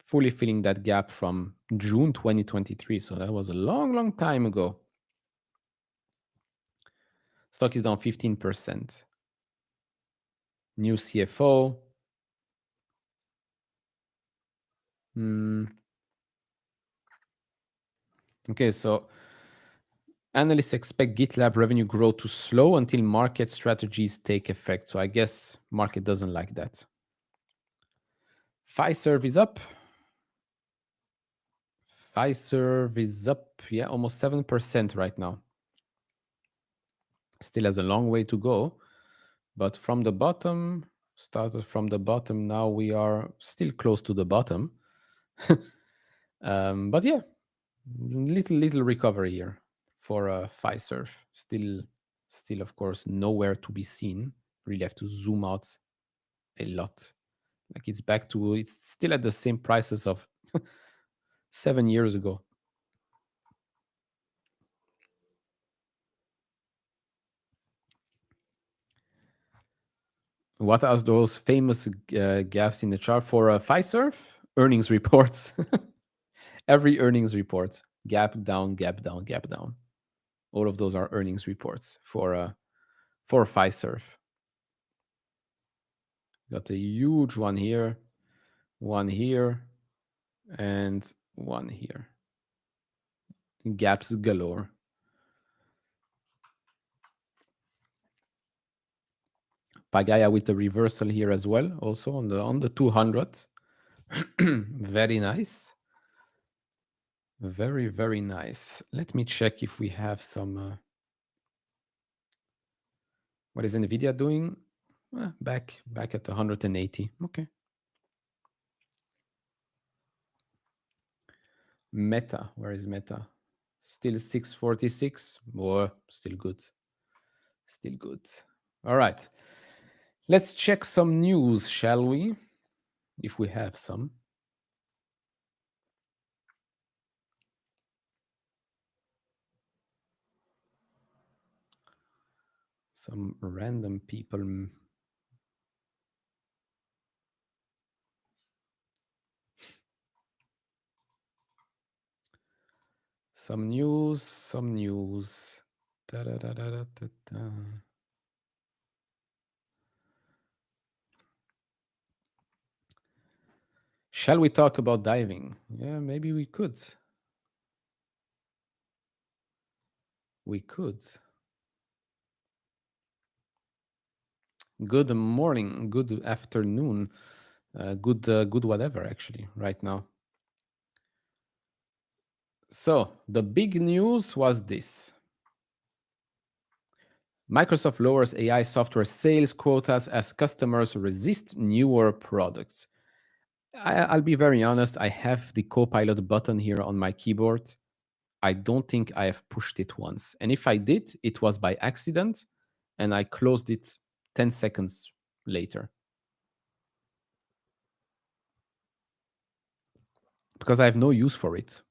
A: filling that gap from June 2023. So that was a long time ago. Stock is down 15%. New CFO. Okay, so analysts expect GitLab revenue growth to slow until market strategies take effect. So I guess market doesn't like that. Fiserv is up. Fiserv is up, yeah, almost 7% right now. Still has a long way to go, but from the bottom, started from the bottom, now we are still close to the bottom. But yeah, little recovery here for Fiserv. Still, of course, nowhere to be seen. Really have to zoom out a lot. Like it's still at the same prices of 7 years ago. What are those famous gaps in the chart for Fiserv? Earnings reports. Every earnings report, gap down, gap down, gap down. All of those are earnings reports for Fiserv. Got a huge one here, and one here. Gaps galore. Pagaya with the reversal here as well, also on the 200. Very nice. Very, very nice. Let me check if we have some. What is Nvidia doing? Back at 180. Okay. Meta, where is Meta? Still 646. Or still good. Still good. All right. Let's check some news, shall we? If we have some. Some random people. Some news. Da-da-da-da-da-da-da. Shall we talk about diving? Yeah, maybe we could. We could. Good morning, good afternoon, good whatever, actually, right now. So the big news was this. Microsoft lowers AI software sales quotas as customers resist newer products. I'll be very honest, I have the Copilot button here on my keyboard. I don't think I have pushed it once. And if I did, it was by accident, and I closed it 10 seconds later. Because I have no use for it.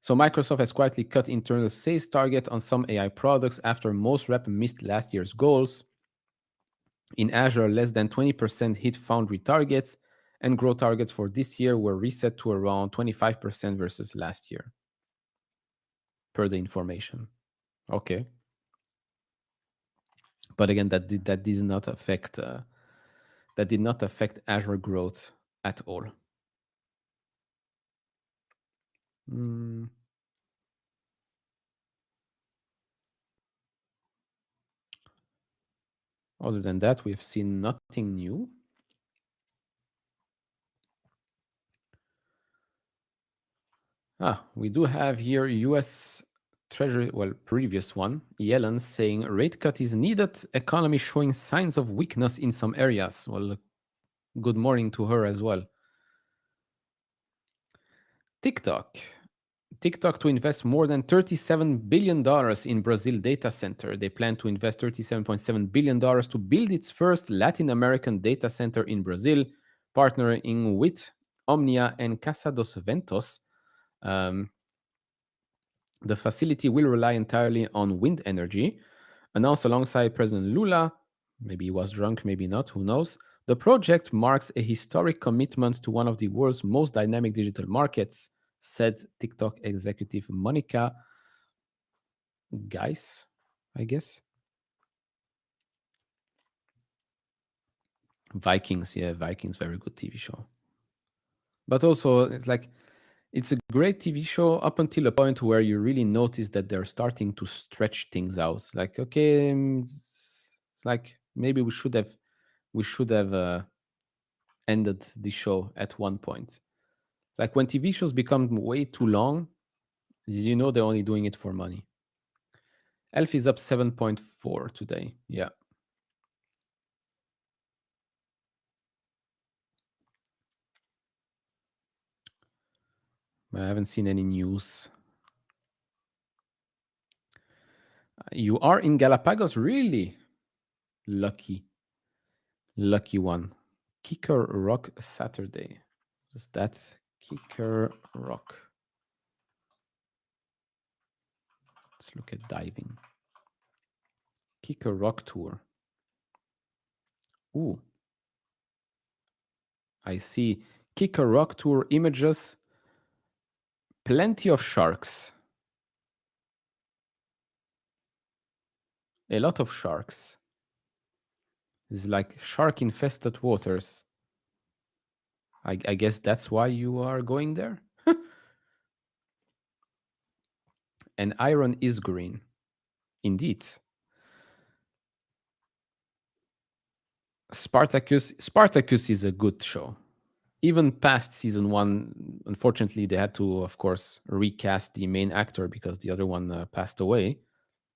A: So Microsoft has quietly cut internal sales target on some AI products after most reps missed last year's goals. In Azure, less than 20% hit Foundry targets, and growth targets for this year were reset to around 25% versus last year, per the information. Okay. But again, that did not affect Azure growth at all. Other than that, we've seen nothing new. We do have here US Treasury, well, previous one, Yellen saying rate cut is needed, economy showing signs of weakness in some areas. Well, good morning to her as well. TikTok to invest more than $37 billion in Brazil data center. They plan to invest $37.7 billion to build its first Latin American data center in Brazil, partnering with Omnia and Casa dos Ventos. The facility will rely entirely on wind energy. Announced alongside President Lula, maybe he was drunk, maybe not, who knows. The project marks a historic commitment to one of the world's most dynamic digital markets, said TikTok executive Monica Geis, I guess. Vikings, very good TV show. But also, it's a great TV show up until a point where you really notice that they're starting to stretch things out. Like, okay, it's like maybe we should have ended the show at one point. Like when TV shows become way too long, you know they're only doing it for money. Elf is up 7.4 today. Yeah. I haven't seen any news. You are in Galapagos? Really? Lucky one. Kicker Rock Saturday. Is that Kicker Rock? Let's look at diving. Kicker Rock Tour. Ooh. I see Kicker Rock Tour images. Plenty of sharks. A lot of sharks. It's like shark-infested waters. I guess that's why you are going there. And iron is green. Indeed. Spartacus is a good show. Even past season one, unfortunately, they had to, of course, recast the main actor because the other one passed away.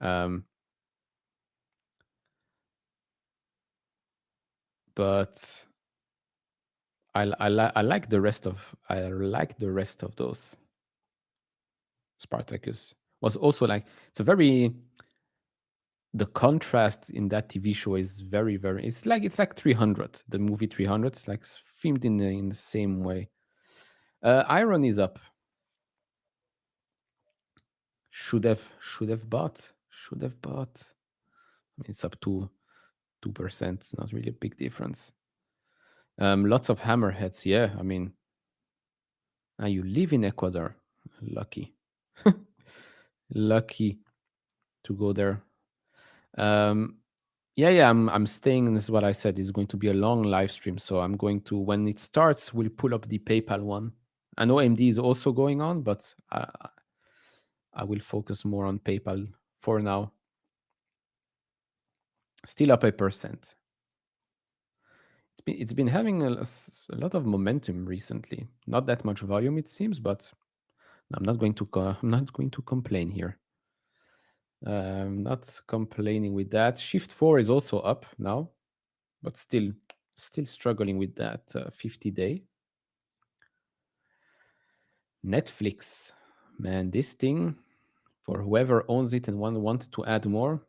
A: Um, but I like the rest of those. Spartacus was also like, it's a very, the contrast in that TV show is very, very, it's like 300, the movie 300. It's like filmed in the same way. Iron is up. Should have bought. I mean, it's up to 2%. It's not really a big difference. Lots of hammerheads. Yeah, I mean, you live in Ecuador. Lucky. Lucky to go there. Yeah, I'm staying. This is what I said. It's going to be a long live stream, so I'm going to, when it starts, we'll pull up the PayPal one. I know AMD is also going on, but I will focus more on PayPal for now. Still up 1%. It's been having a lot of momentum recently. Not that much volume, it seems, but I'm not going to complain here. I'm not complaining with that. Shift 4 is also up now, but still struggling with that 50-day. Netflix, man, this thing, for whoever owns it and wanted to add more,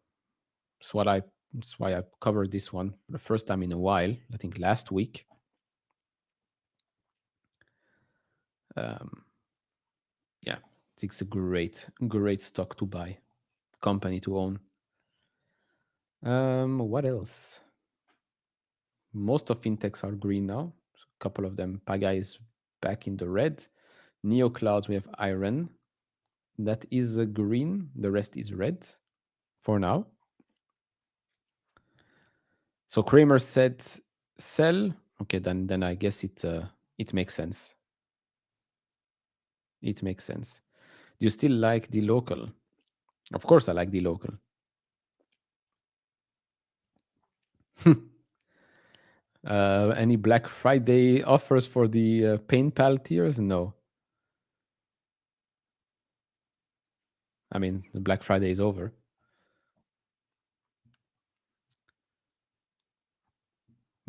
A: that's why I covered this one for the first time in a while. I think last week. Yeah, it's a great stock to buy, company to own. What else? Most of fintechs are green now. So a couple of them. Paga is back in the red. Neo Clouds, we have Iron. That is green. The rest is red for now. So Kramer said sell. Okay, then I guess it makes sense. It makes sense. Do you still like the local? Of course I like the local. Any Black Friday offers for the PayPal tiers? No. I mean, the Black Friday is over.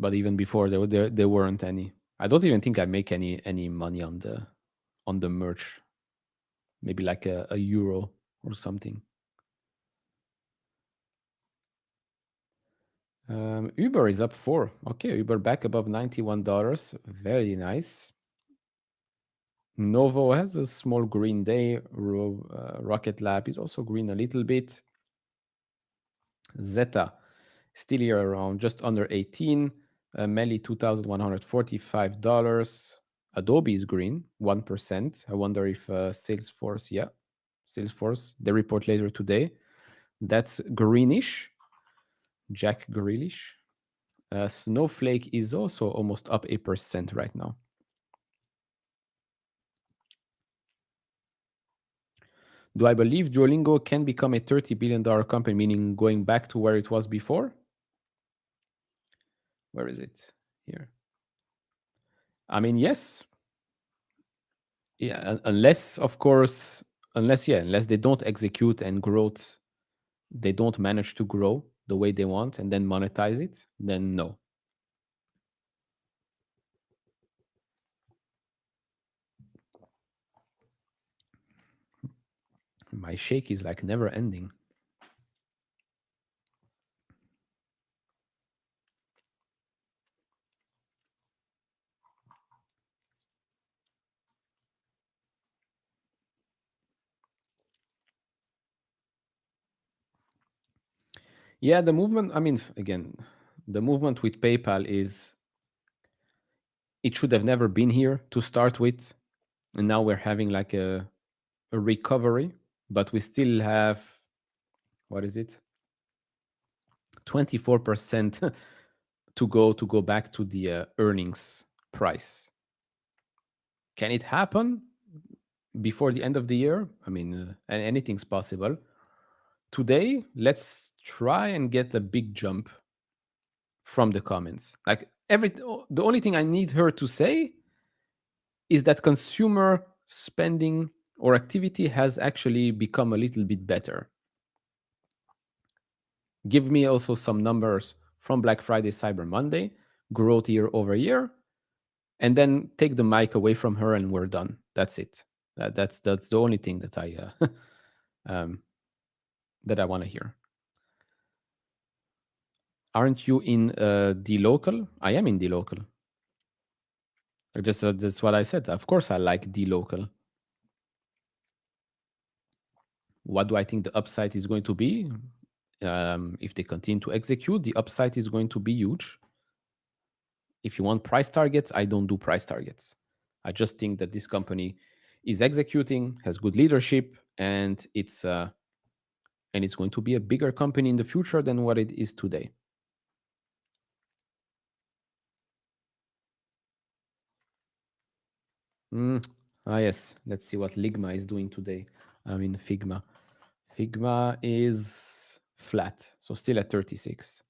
A: But even before, there weren't any. I don't even think I make any money on the merch. Maybe like a euro or something. Uber is up 4. Okay, Uber back above $91. Very nice. Novo has a small green day. Rocket Lab is also green a little bit. Zeta still here around just under 18. Meli $2,145. Adobe is green, 1%. I wonder if Salesforce, they report later today. That's greenish. Jack Grealish. Snowflake is also almost up 8% right now. Do I believe Duolingo can become a $30 billion company, meaning going back to where it was before? Where is it? Here. I mean, yes. Yeah, unless they don't execute and they don't manage to grow the way they want and then monetize it, then no. My shake is like never ending. Yeah, the movement, I mean, again, the movement with PayPal is, it should have never been here to start with. And now we're having like a recovery, but we still have, what is it? 24% to go back to the earnings price. Can it happen before the end of the year? I mean, anything's possible. Today, let's try and get a big jump from the comments. Like the only thing I need her to say is that consumer spending or activity has actually become a little bit better. Give me also some numbers from Black Friday, Cyber Monday, growth year over year, and then take the mic away from her and we're done. That's it. That's the only thing that um, that I want to hear. Aren't you in the local? I am in the local. Just that's what I said. Of course, I like the local. What do I think the upside is going to be? If they continue to execute, the upside is going to be huge. If you want price targets, I don't do price targets. I just think that this company is executing, has good leadership, and it's going to be a bigger company in the future than what it is today. Yes. Let's see what Ligma is doing today. I mean, Figma. Figma is flat, so still at 36.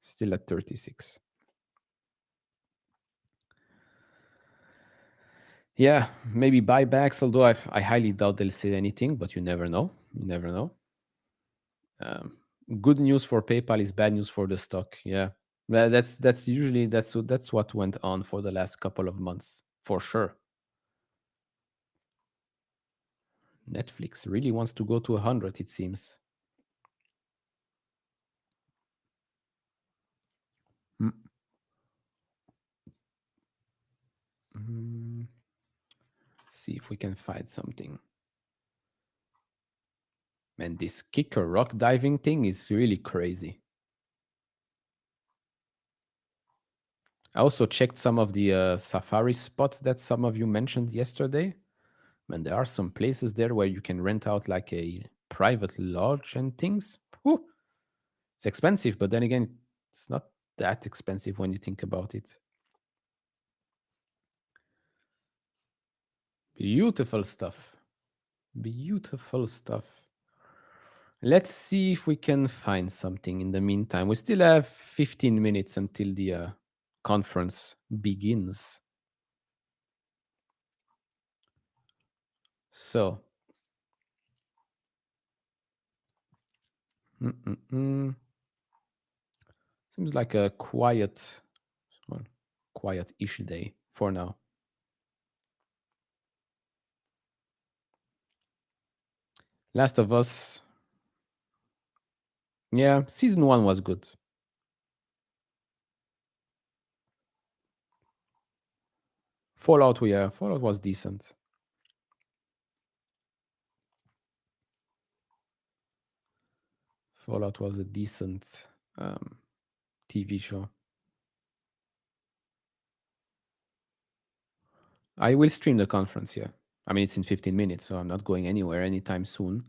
A: Still at 36. Yeah, maybe buybacks, although I highly doubt they'll say anything, but you never know. You never know. Good news for PayPal is bad news for the stock. Yeah. Well, that's usually that's what went on for the last couple of months, for sure. Netflix really wants to go to 100, it seems. Mm. Let's see if we can find something. Man, this kicker rock diving thing is really crazy. I also checked some of the safari spots that some of you mentioned yesterday. Man, there are some places there where you can rent out like a private lodge and things. Whew. It's expensive, but then again, it's not that expensive when you think about it. Beautiful stuff. Beautiful stuff. Let's see if we can find something in the meantime. We still have 15 minutes until the conference begins. So, seems like a quiet, well, quiet-ish day for now. Last of Us. Yeah, season 1 was good. Fallout was decent. Fallout was a decent TV show. I will stream the conference, yeah. I mean, it's in 15 minutes, so I'm not going anywhere anytime soon.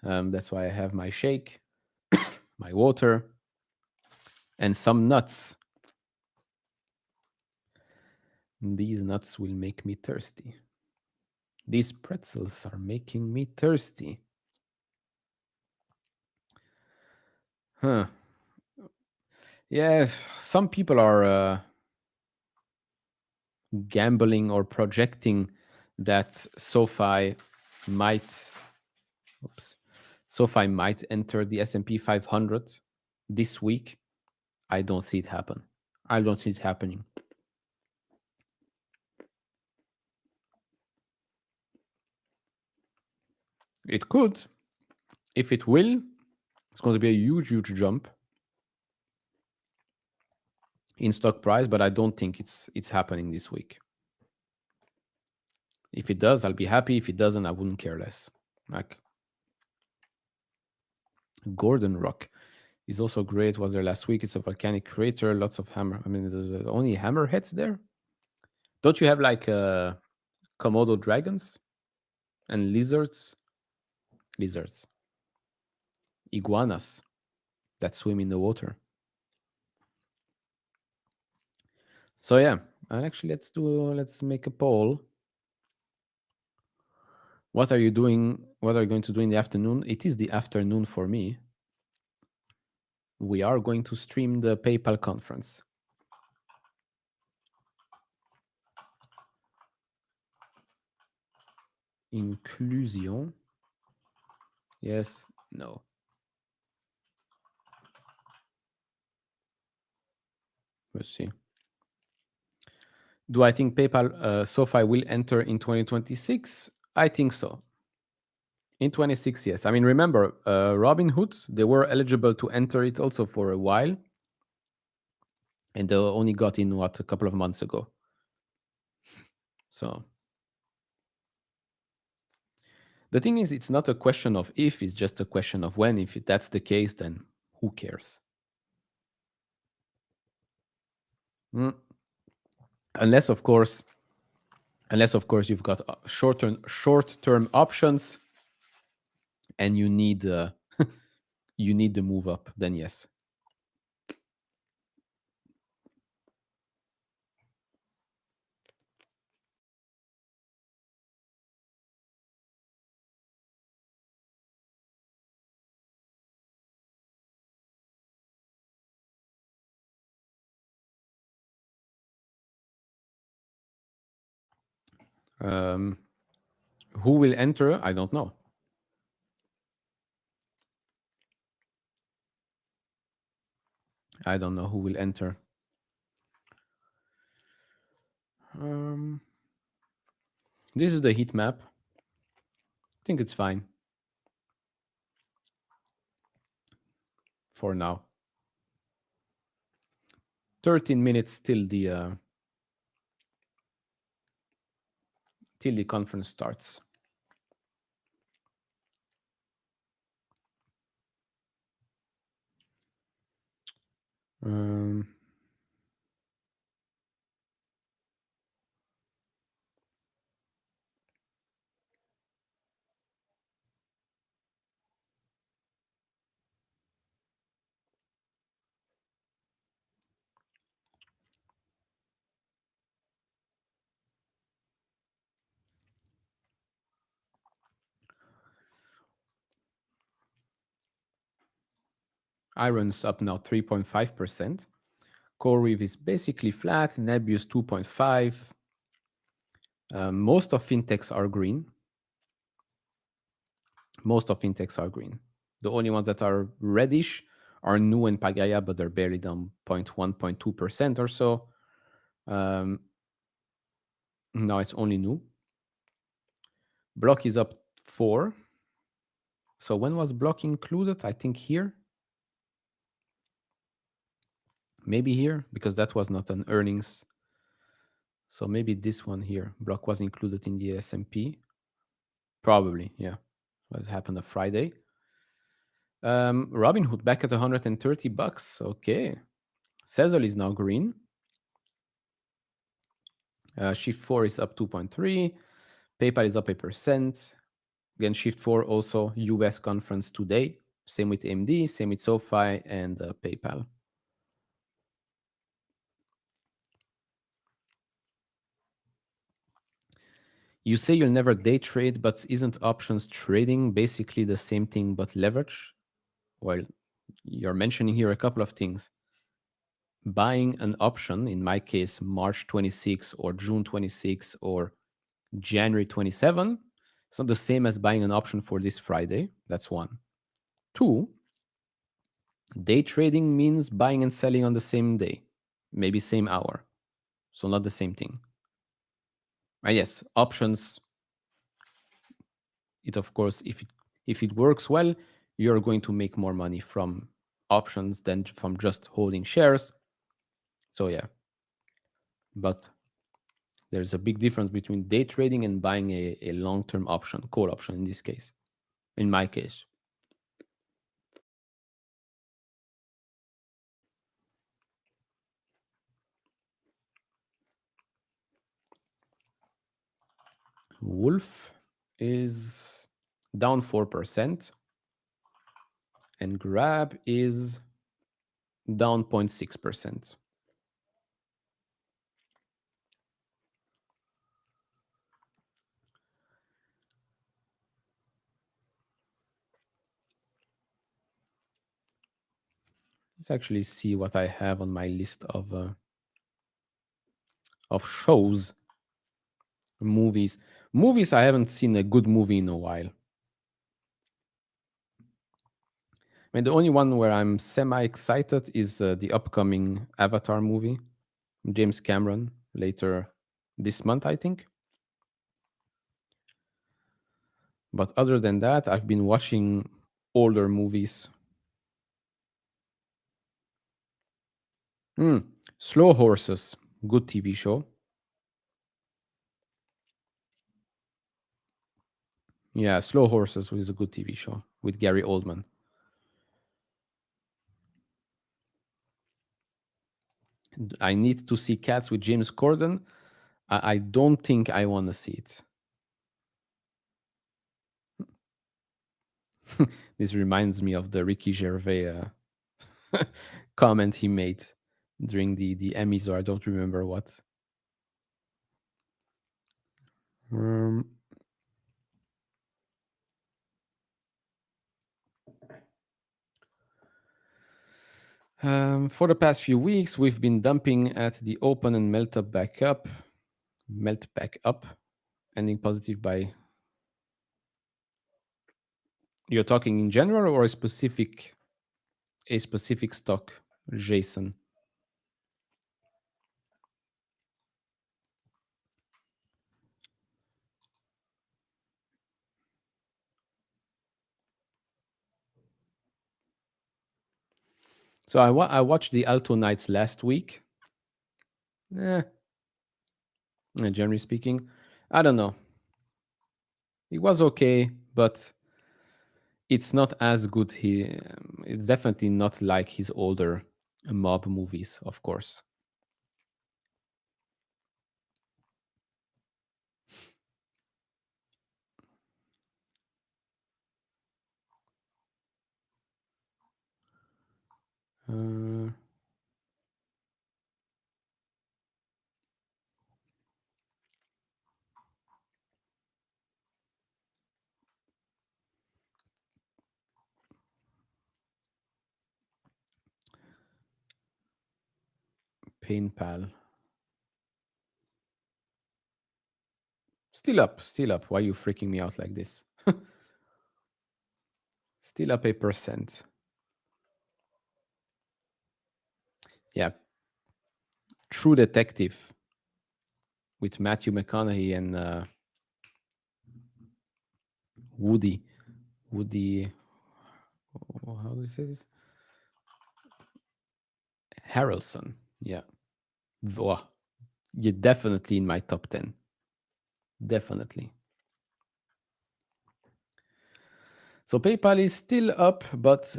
A: That's why I have my shake, my water, and some nuts. These nuts will make me thirsty. These pretzels are making me thirsty. Huh. Yeah, some people are gambling or projecting that SoFi might enter the S&P 500 this week. I don't see it happen. I don't see it happening. It could. If it will, it's going to be a huge, huge jump in stock price, but I don't think it's happening this week. If it does, I'll be happy. If it doesn't, I wouldn't care less. Like Gordon Rock is also great. Was there last week? It's a volcanic crater. Lots of hammer. I mean, there's only hammerheads there. Don't you have like Komodo dragons and lizards? Lizards, iguanas that swim in the water. So yeah, and actually, let's make a poll. What are you doing? What are you going to do in the afternoon? It is the afternoon for me. we are going to stream the PayPal conference. Inclusion. Yes, no. Let's see. Do I think PayPal SoFi will enter in 2026? I think so. In 26, yes. I mean, remember, Robinhood, they were eligible to enter it also for a while. And they only got in, a couple of months ago. So the thing is, it's not a question of if, it's just a question of when. If that's the case, then who cares? Mm. Unless, of course, you've got short-term options and you need you need the move up, then yes. Who will enter? I don't know. I don't know who will enter. This is the heat map. I think it's fine for now. 13 minutes till the conference starts. Iron's up now 3.5%. CoreWeave is basically flat. Nebius 2.5. Most of fintechs are green. The only ones that are reddish are Nu and Pagaya, but they're barely down 0.1, 0.2% or so. Now it's only Nu. Block is up 4. So when was Block included? I think here. Maybe here, because that was not an earnings. So maybe this one here. Block was included in the S&P. Probably, yeah. What happened on Friday. Robinhood back at $130. Okay. Sezzle is now green. Shift4 is up 2.3. PayPal is up 1%. Again, Shift4 also US conference today. Same with AMD, same with SoFi and PayPal. You say you'll never day trade, but isn't options trading basically the same thing but leverage? Well, you're mentioning here a couple of things. Buying an option, in my case, March 26 or June 26 or January 27, it's not the same as buying an option for this Friday. That's one. Two, day trading means buying and selling on the same day, maybe same hour. So not the same thing. Yes, options, it of course, if it works well, you're going to make more money from options than from just holding shares. So yeah. But there's a big difference between day trading and buying a long-term option, call option in this case, in my case. Wolf is down 4% and Grab is down 0.6%. Let's actually see what I have on my list of shows, movies. Movies, I haven't seen a good movie in a while. I mean, the only one where I'm semi excited is the upcoming Avatar movie, James Cameron, later this month, I think. But other than that, I've been watching older movies. Hmm. Slow Horses, good TV show. Yeah, Slow Horses was a good TV show with Gary Oldman. I need to see Cats with James Corden. I don't think I want to see it. This reminds me of the Ricky Gervais comment he made during the Emmys, or I don't remember what. Um, for the past few weeks, we've been dumping at the open and melt back up, ending positive by. You're talking in general or a specific stock, Jason? So I watched the Alto Nights last week. Eh, generally speaking, I don't know. It was okay, but it's not as good. It's definitely not like his older mob movies, of course. Uh, Pain Pal. Still up, still up. Why are you freaking me out like this? Still up 8%. Yeah. True Detective with Matthew McConaughey and Woody. Woody. How do you say this? Harrelson. Yeah. Wow. You're definitely in my top 10. Definitely. So PayPal is still up, but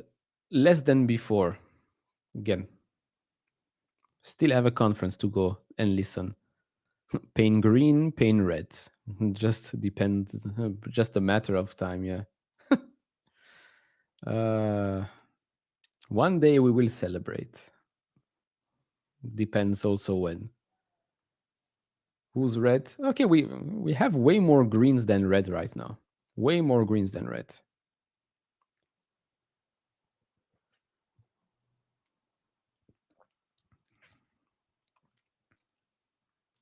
A: less than before. Again, still have a conference to go and listen. Pain green, pain red. Just depends. Just a matter of time. Yeah. One day we will celebrate. Depends also when. Who's red? Okay, we have way more greens than red right now. Way more greens than red.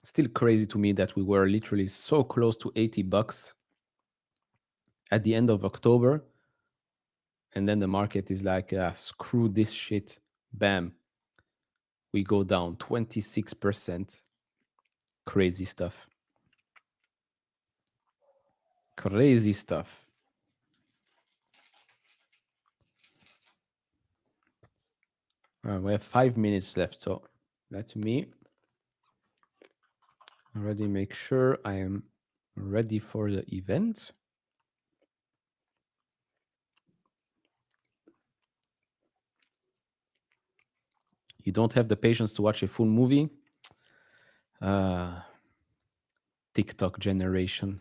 A: Still crazy to me that we were literally so close to $80 at the end of October, and then the market is like, screw this shit. Bam. We go down 26%. Crazy stuff. Crazy stuff. We have 5 minutes left, so let me already make sure I am ready for the event. You don't have the patience to watch a full movie? TikTok generation.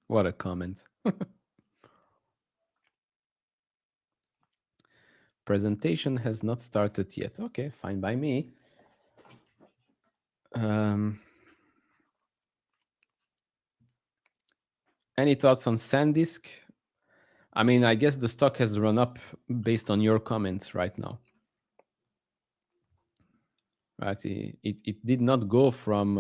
A: What a comment. Presentation has not started yet. Okay, fine by me. Any thoughts on SanDisk? I mean, I guess the stock has run up based on your comments right now. Right? It did not go from,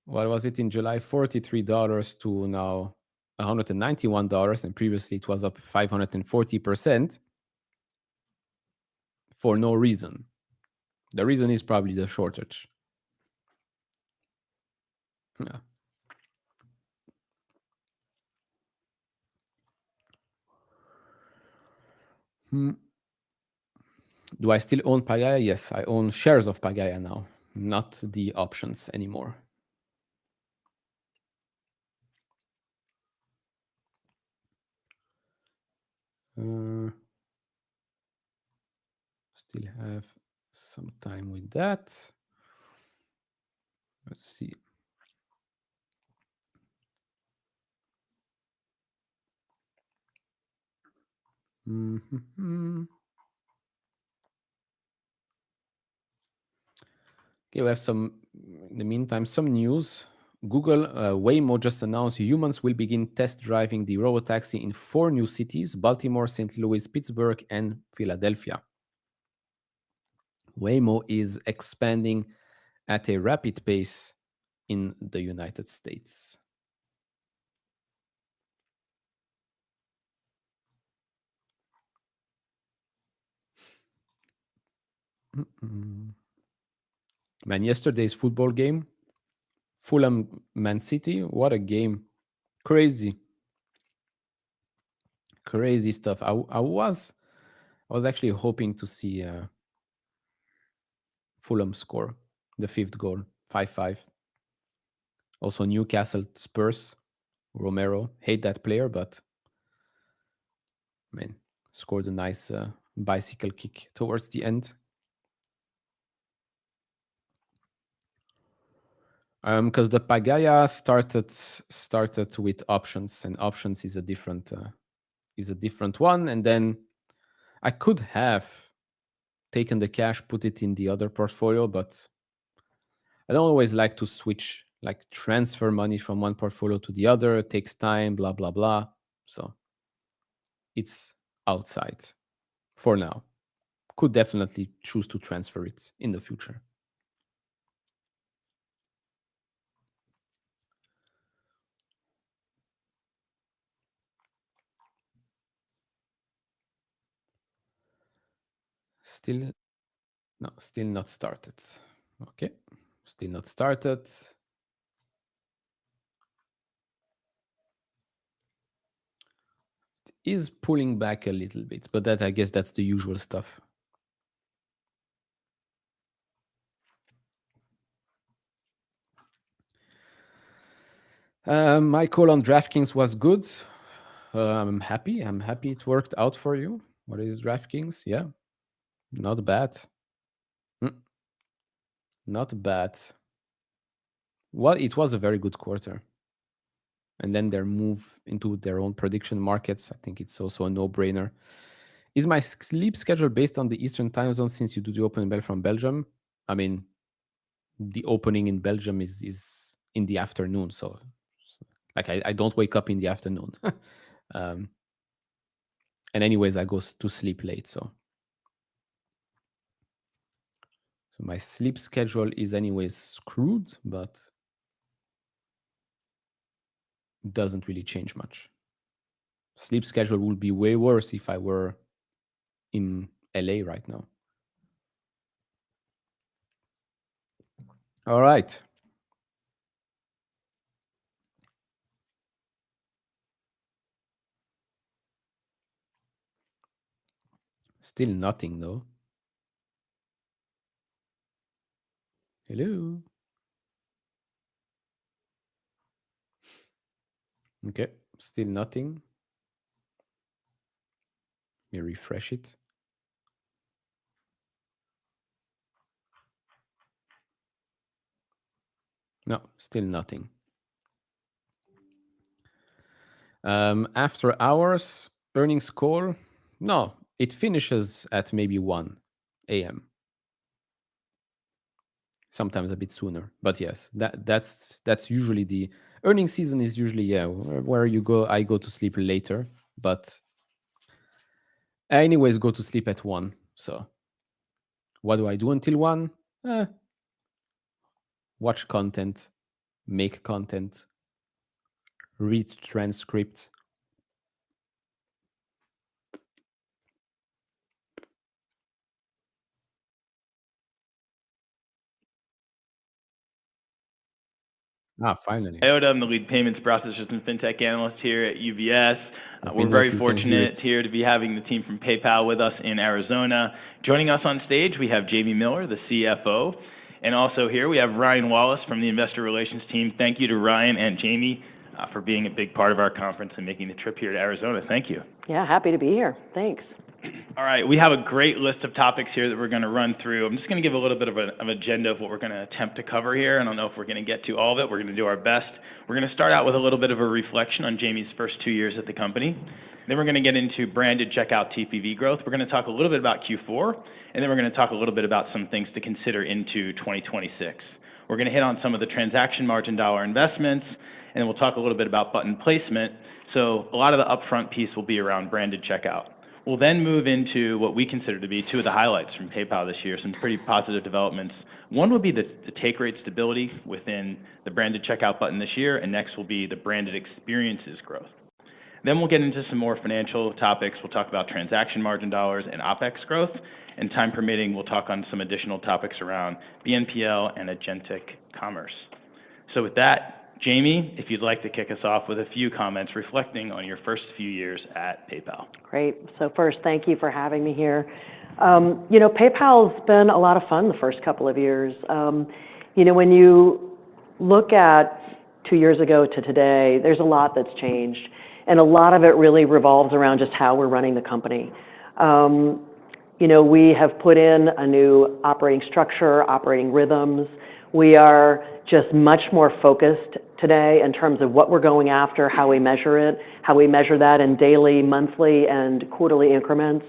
A: what was it in July, $43 to now $191, and previously it was up 540% for no reason. The reason is probably the shortage. Yeah. Do I still own Pagaya? Yes, I own shares of Pagaya now, not the options anymore. Still have some time with that. Let's see. Okay, we have some, in the meantime, some news. Google Waymo just announced humans will begin test driving the robotaxi in 4 new cities: Baltimore, St. Louis, Pittsburgh, and Philadelphia. Waymo is expanding at a rapid pace in the United States. Man, yesterday's football game, Fulham Man City, what a game. Crazy stuff. I was actually hoping to see Fulham score the 5th goal, 5-5. Also Newcastle Spurs, Romero, hate that player, but man, scored a nice bicycle kick towards the end. Because the Pagaya started with options, and options is a different one. And then I could have taken the cash, put it in the other portfolio, but I don't always like to switch, like transfer money from one portfolio to the other. It takes time, blah blah blah. So it's outside for now. Could definitely choose to transfer it in the future. Still not started. Okay, still not started. It is pulling back a little bit, but that, I guess that's the usual stuff. My call on DraftKings was good. I'm happy it worked out for you. What is DraftKings? Yeah, not bad. Not bad. Well, it was a very good quarter. And then their move into their own prediction markets, I think it's also a no-brainer. Is my sleep schedule based on the Eastern time zone since you do the opening bell from Belgium? I mean, the opening in Belgium is in the afternoon, so like I don't wake up in the afternoon. And anyways, I go to sleep late, so my sleep schedule is anyways screwed, but it doesn't really change much. Sleep schedule would be way worse if I were in LA right now. All right. Still nothing though. Hello. Okay, still nothing. Let me refresh it. No, still nothing. After hours, earnings call. No, it finishes at maybe 1 a.m. Sometimes a bit sooner, but yes, that's usually the earning season is usually, yeah, where you go. I go to sleep later, but I anyways go to sleep at 1. So what do I do until 1? Watch content, make content, read transcripts. Finally.
B: Iota, I'm the lead payments processors and Fintech analyst here at UBS.
A: Let me
B: We're
A: know if
B: very
A: you can hear
B: fortunate
A: it.
B: here to be having the team from PayPal with us in Arizona. Joining us on stage, we have Jamie Miller, the CFO. And also here, we have Ryan Wallace from the Investor Relations team. Thank you to Ryan and Jamie for being a big part of our conference and making the trip here to Arizona. Thank you.
C: Yeah, happy to be here. Thanks.
B: All right, we have a great list of topics here that we're going to run through. I'm just going to give a little bit of an agenda of what we're going to attempt to cover here. I don't know if we're going to get to all of it. We're going to do our best. We're going to start out with a little bit of a reflection on Jamie's first 2 years at the company. Then we're going to get into branded checkout TPV growth. We're going to talk a little bit about Q4, and then we're going to talk a little bit about some things to consider into 2026. We're going to hit on some of the transaction margin dollar investments, and then we'll talk a little bit about button placement. So a lot of the upfront piece will be around branded checkout. We'll then move into what we consider to be 2 of the highlights from PayPal this year, some pretty positive developments. One would be the take rate stability within the branded checkout button this year, and next will be the branded experiences growth. Then we'll get into some more financial topics. We'll talk about transaction margin dollars and OpEx growth, and time permitting, we'll talk on some additional topics around BNPL and agentic commerce. So with that, Jamie, if you'd like to kick us off with a few comments reflecting on your first few years at PayPal.
C: Great. So first, thank you for having me here. PayPal's been a lot of fun the first couple of years. When you look at 2 years ago to today, there's a lot that's changed. And a lot of it really revolves around just how we're running the company. We have put in a new operating structure, operating rhythms. We are just much more focused today in terms of what we're going after, how we measure it, how we measure that in daily, monthly, and quarterly increments.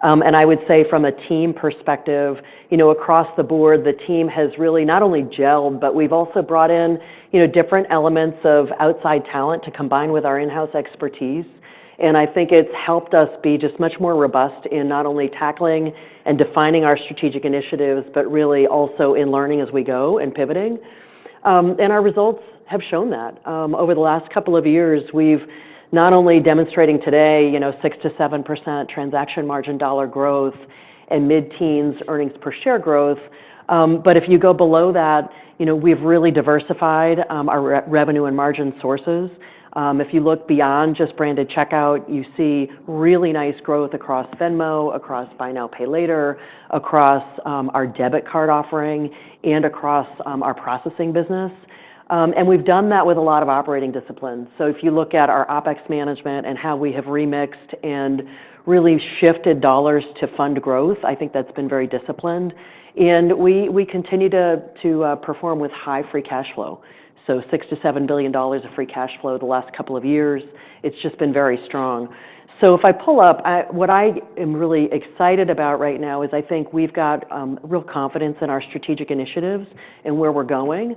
C: And I would say from a team perspective, across the board, the team has really not only gelled, but we've also brought in, different elements of outside talent to combine with our in-house expertise. And I think it's helped us be just much more robust in not only tackling and defining our strategic initiatives, but really also in learning as we go and pivoting. And our results have shown that. Over the last couple of years, we've not only demonstrating today, 6 to 7% transaction margin dollar growth and mid-teens earnings per share growth, but if you go below that, we've really diversified our revenue and margin sources. If you look beyond just branded checkout, you see really nice growth across Venmo, across Buy Now, Pay Later, across our debit card offering, and across our processing business. And we've done that with a lot of operating disciplines. So if you look at our OpEx management and how we have remixed and really shifted dollars to fund growth, I think that's been very disciplined. And we continue to perform with high free cash flow. So $6 to $7 billion of free cash flow the last couple of years. It's just been very strong. So if I pull up, what I am really excited about right now is I think we've got real confidence in our strategic initiatives and where we're going.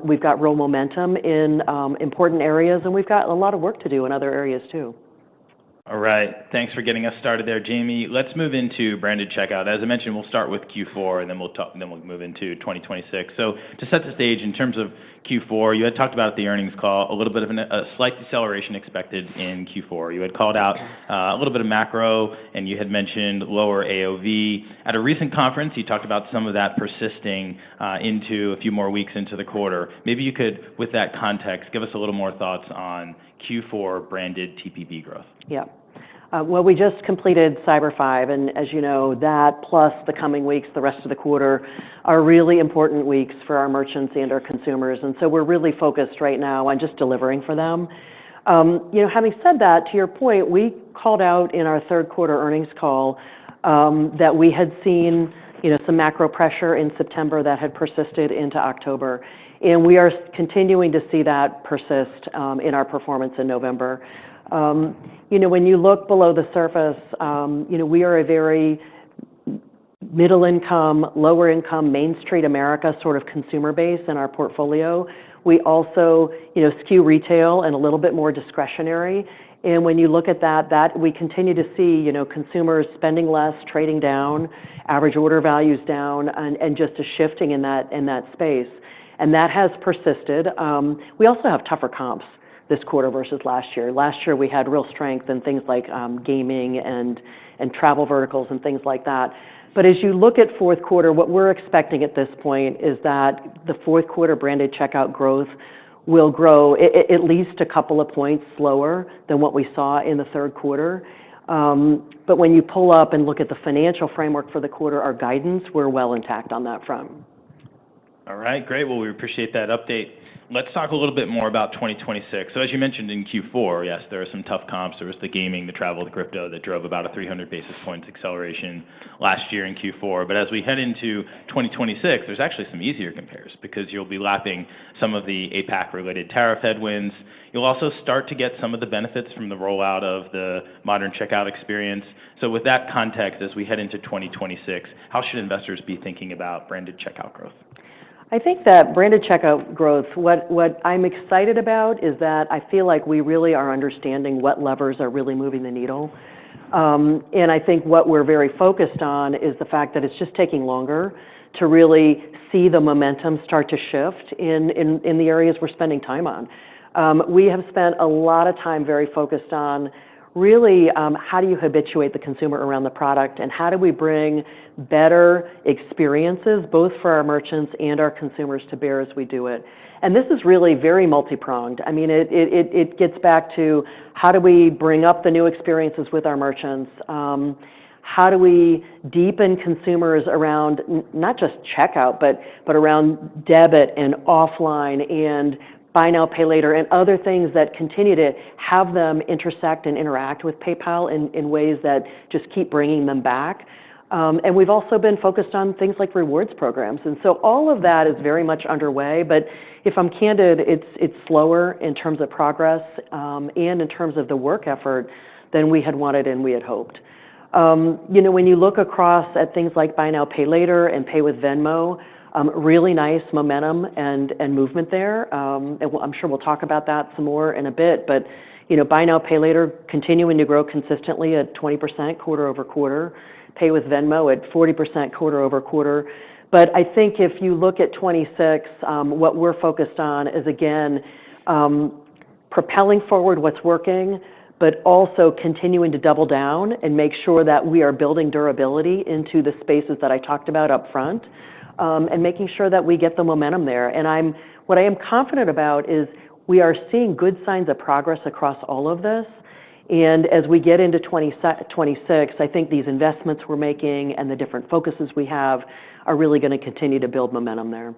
C: We've got real momentum in important areas, and we've got a lot of work to do in other areas too.
B: All right. Thanks for getting us started there, Jamie. Let's move into branded checkout. As I mentioned, we'll start with Q4, and then we'll move into 2026. So to set the stage in terms of Q4, you had talked about at the earnings call a little bit of a slight deceleration expected in Q4. You had called out a little bit of macro, and you had mentioned lower AOV. At a recent conference, you talked about some of that persisting into a few more weeks into the quarter. Maybe you could, with that context, give us a little more thoughts on Q4 branded TPV growth.
C: Yeah. Well, we just completed Cyber 5, and as you know, that plus the coming weeks, the rest of the quarter, are really important weeks for our merchants and our consumers. And so we're really focused right now on just delivering for them. Having said that, to your point, we called out in our third quarter earnings call that we had seen some macro pressure in September that had persisted into October. And we are continuing to see that persist in our performance in November. When you look below the surface, we are a very middle income, lower income, Main Street America sort of consumer base in our portfolio. We also, skew retail and a little bit more discretionary. And when you look at that we continue to see, consumers spending less, trading down, average order values down, and just a shifting in that space. And that has persisted. We also have tougher comps this quarter versus last year. Last year we had real strength in things like gaming and travel verticals and things like that. But as you look at fourth quarter, what we're expecting at this point is that the fourth quarter branded checkout growth will grow at least a couple of points slower than what we saw in the third quarter. But when you pull up and look at the financial framework for the quarter, our guidance, we're well intact on that front.
B: All right, great. Well, we appreciate that update. Let's talk a little bit more about 2026. So as you mentioned in Q4, yes, there are some tough comps. There was the gaming, the travel, the crypto that drove about a 300 basis points acceleration last year in Q4. But as we head into 2026, there's actually some easier compares because you'll be lapping some of the APAC-related tariff headwinds. You'll also start to get some of the benefits from the rollout of the modern checkout experience. So with that context, as we head into 2026, how should investors be thinking about branded checkout growth?
C: I think that branded checkout growth, what I'm excited about is that I feel like we really are understanding what levers are really moving the needle. And I think what we're very focused on is the fact that it's just taking longer to really see the momentum start to shift in the areas we're spending time on. We have spent a lot of time very focused on really how do you habituate the consumer around the product, and how do we bring better experiences both for our merchants and our consumers to bear as we do it. And this is really very multi-pronged. I mean, it gets back to how do we bring up the new experiences with our merchants? How do we deepen consumers around not just checkout, but around debit and offline and buy now, pay later, and other things that continue to have them intersect and interact with PayPal in ways that just keep bringing them back. And we've also been focused on things like rewards programs. And so all of that is very much underway. But if I'm candid, it's slower in terms of progress and in terms of the work effort than we had wanted and we had hoped. When you look across at things like buy now, pay later and pay with Venmo, really nice momentum and movement there. And I'm sure we'll talk about that some more in a bit. But buy now, pay later continuing to grow consistently at 20% quarter over quarter. Pay with Venmo at 40% quarter over quarter. But I think if you look at 26, what we're focused on is, again, propelling forward what's working, but also continuing to double down and make sure that we are building durability into the spaces that I talked about up front, and making sure that we get the momentum there. And what I am confident about is we are seeing good signs of progress across all of this. And as we get into 26, I think these investments we're making and the different focuses we have are really going to continue to build momentum there.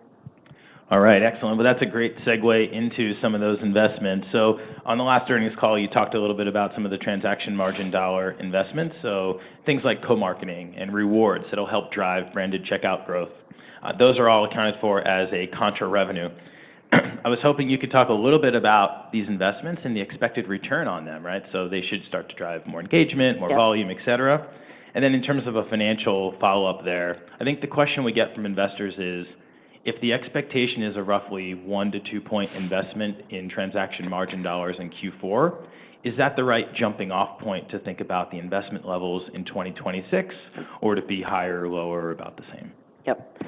B: All right, excellent. Well, that's a great segue into some of those investments. So on the last earnings call, you talked a little bit about some of the transaction margin dollar investments. So things like co-marketing and rewards that'll help drive branded checkout growth. Those are all accounted for as a contra revenue. I was hoping you could talk a little bit about these investments and the expected return on them, right? So they should start to drive more engagement, more volume, et cetera. And then in terms of a financial follow-up there, I think the question we get from investors is, if the expectation is a roughly 1 to 2 point investment in transaction margin dollars in Q4, is that the right jumping off point to think about the investment levels in 2026, or to be higher or lower or about the same?
C: Yep.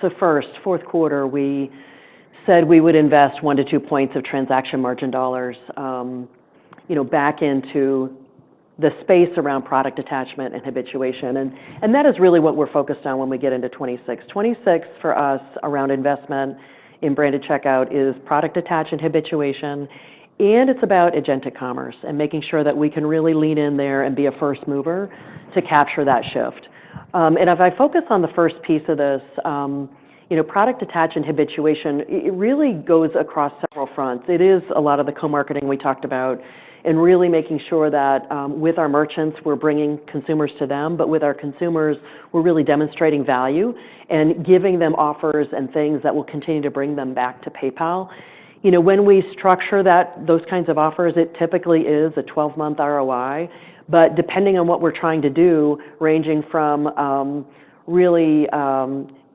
C: So first, fourth quarter, we said we would invest 1 to 2 points of transaction margin dollars, back into the space around product attachment and habituation. And that is really what we're focused on when we get into 26. 26 for us around investment in branded checkout is product attach and habituation. And it's about agentic commerce and making sure that we can really lean in there and be a first mover to capture that shift. And if I focus on the first piece of this, product attach and habituation, it really goes across several fronts. It is a lot of the co-marketing we talked about, and really making sure that with our merchants, we're bringing consumers to them, but with our consumers, we're really demonstrating value and giving them offers and things that will continue to bring them back to PayPal. When we structure those kinds of offers, it typically is a 12-month ROI. But depending on what we're trying to do, ranging from really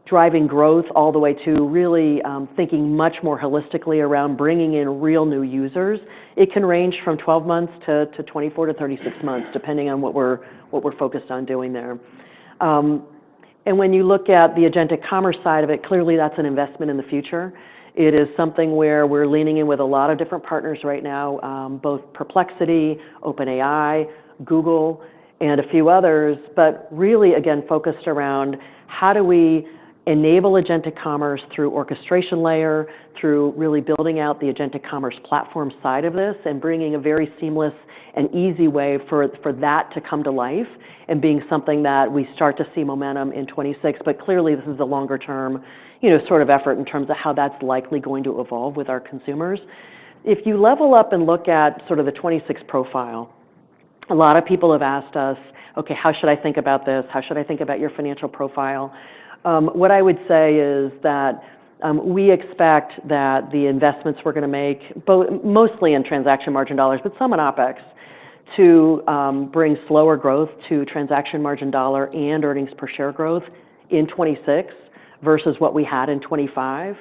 C: driving growth all the way to really thinking much more holistically around bringing in real new users, it can range from 12 months to 24 to 36 months, depending on what we're focused on doing there. And when you look at the agentic commerce side of it, clearly that's an investment in the future. It is something where we're leaning in with a lot of different partners right now, both Perplexity, OpenAI, Google, and a few others, but really, again, focused around how do we enable agentic commerce through orchestration layer, through really building out the agentic commerce platform side of this and bringing a very seamless and easy way for that to come to life and being something that we start to see momentum in 26. But clearly, this is a longer term, sort of effort in terms of how that's likely going to evolve with our consumers. If you level up and look at sort of the 26 profile, a lot of people have asked us, okay, how should I think about this? How should I think about your financial profile? What I would say is that we expect that the investments we're going to make, mostly in transaction margin dollars, but some in OpEx, to bring slower growth to transaction margin dollar and earnings per share growth in 26 versus what we had in 25.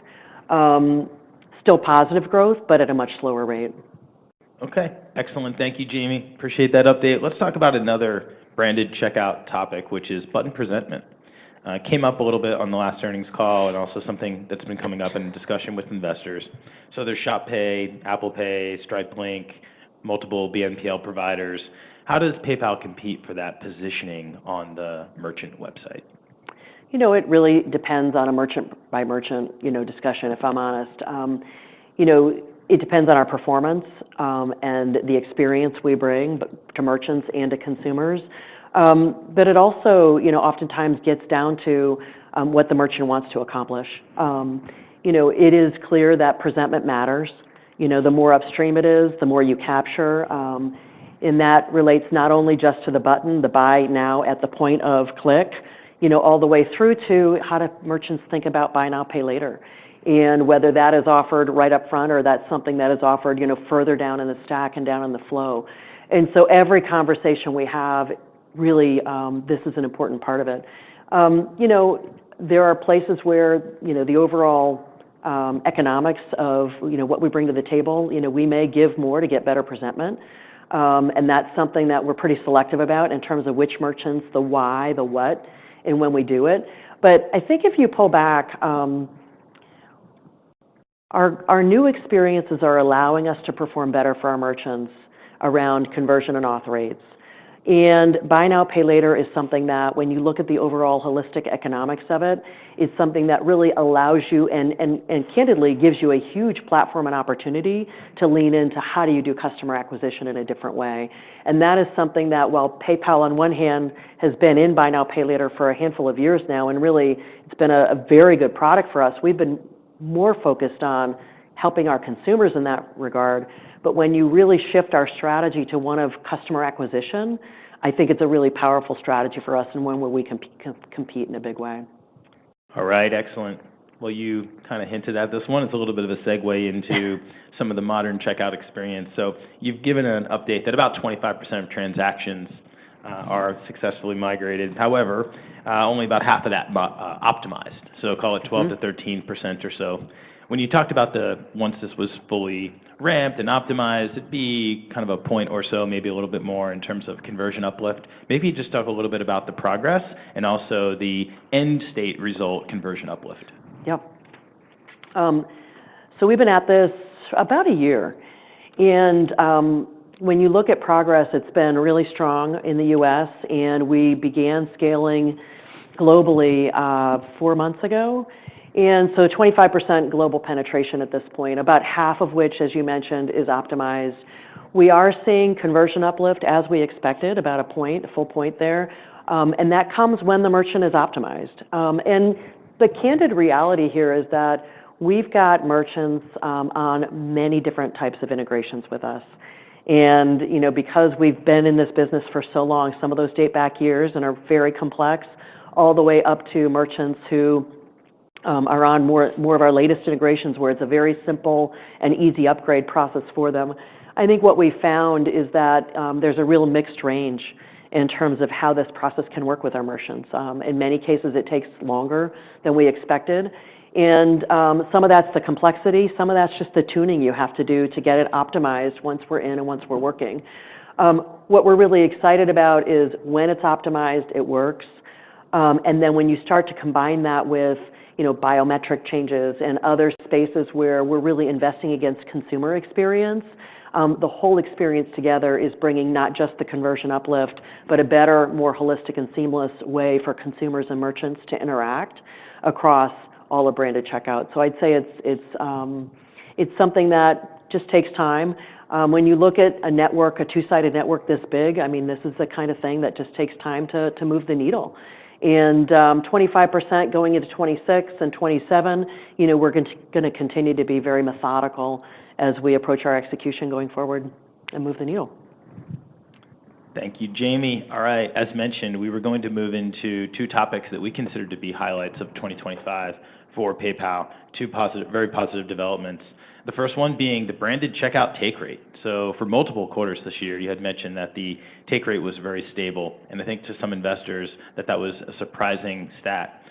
C: Still positive growth, but at a much slower rate.
B: Okay, excellent. Thank you, Jamie. Appreciate that update. Let's talk about another branded checkout topic, which is button presentment. Came up a little bit on the last earnings call and also something that's been coming up in discussion with investors. So there's Shop Pay, Apple Pay, Stripe Link, multiple BNPL providers. How does PayPal compete for that positioning on the merchant website?
C: It really depends on a merchant by merchant, discussion, if I'm honest. It depends on our performance and the experience we bring to merchants and to consumers. But it also, oftentimes gets down to what the merchant wants to accomplish. It is clear that presentment matters. The more upstream it is, the more you capture. And that relates not only just to the button, the buy now at the point of click, all the way through to how do merchants think about buy now, pay later. And whether that is offered right up front or that's something that is offered, further down in the stack and down in the flow. And so every conversation we have, really, this is an important part of it. There are places where, the overall economics of, what we bring to the table, we may give more to get better presentment. And that's something that we're pretty selective about in terms of which merchants, the why, the what, and when we do it. But I think if you pull back, our new experiences are allowing us to perform better for our merchants around conversion and auth rates. And buy now, pay later is something that when you look at the overall holistic economics of it, it's something that really allows you and candidly gives you a huge platform and opportunity to lean into how do you do customer acquisition in a different way. And that is something that while PayPal on one hand has been in buy now, pay later for a handful of years now, and really it's been a very good product for us, we've been more focused on helping our consumers in that regard. But when you really shift our strategy to one of customer acquisition, I think it's a really powerful strategy for us and one where we can compete in a big way.
B: All right, excellent. Well, you kind of hinted at this one. It's a little bit of a segue into some of the modern checkout experience. So you've given an update that about 25% of transactions are successfully migrated. However, only about half of that optimized. So call it 12 to 13% or so. When you talked about once this was fully ramped and optimized, it'd be kind of a point or so, maybe a little bit more in terms of conversion uplift. Maybe just talk a little bit about the progress and also the end state result conversion uplift.
C: Yep. So we've been at this about a year. And when you look at progress, it's been really strong in the US, and we began scaling globally 4 months ago. And so 25% global penetration at this point, about half of which, as you mentioned, is optimized. We are seeing conversion uplift as we expected, about a full point there. And that comes when the merchant is optimized. And the candid reality here is that we've got merchants on many different types of integrations with us. And, because we've been in this business for so long, some of those date back years and are very complex, all the way up to merchants who are on more of our latest integrations where it's a very simple and easy upgrade process for them. I think what we found is that there's a real mixed range in terms of how this process can work with our merchants. In many cases, it takes longer than we expected. And some of that's the complexity. Some of that's just the tuning you have to do to get it optimized once we're in and once we're working. What we're really excited about is when it's optimized, it works. And then when you start to combine that with biometric changes and other spaces where we're really investing against consumer experience, the whole experience together is bringing not just the conversion uplift, but a better, more holistic and seamless way for consumers and merchants to interact across all of branded checkout. So I'd say it's something that just takes time. When you look at a network, a two-sided network this big, I mean, this is the kind of thing that just takes time to move the needle. And 25% going into 26 and 27, we're going to continue to be very methodical as we approach our execution going forward and move the needle.
B: Thank you, Jamie. All right, as mentioned, we were going to move into two topics that we consider to be highlights of 2025 for PayPal, two very positive developments. The first one being the branded checkout take rate. So for multiple quarters this year, you had mentioned that the take rate was very stable, and I think to some investors that was a surprising stat.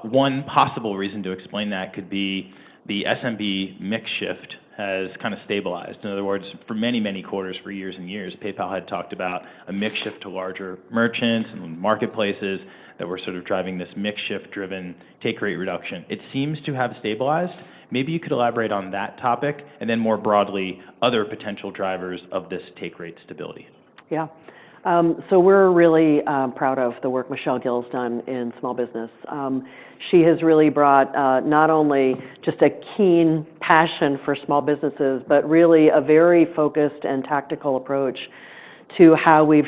B: One possible reason to explain that could be the SMB mix shift has kind of stabilized. In other words, for many, many quarters, for years and years, PayPal had talked about a mix shift to larger merchants and marketplaces that were sort of driving this mix shift-driven take rate reduction. It seems to have stabilized. Maybe you could elaborate on that topic, and then more broadly, other potential drivers of this take rate stability.
C: Yeah. So we're really proud of the work Michelle Gill's done in small business. She has really brought not only just a keen passion for small businesses, but really a very focused and tactical approach to how we've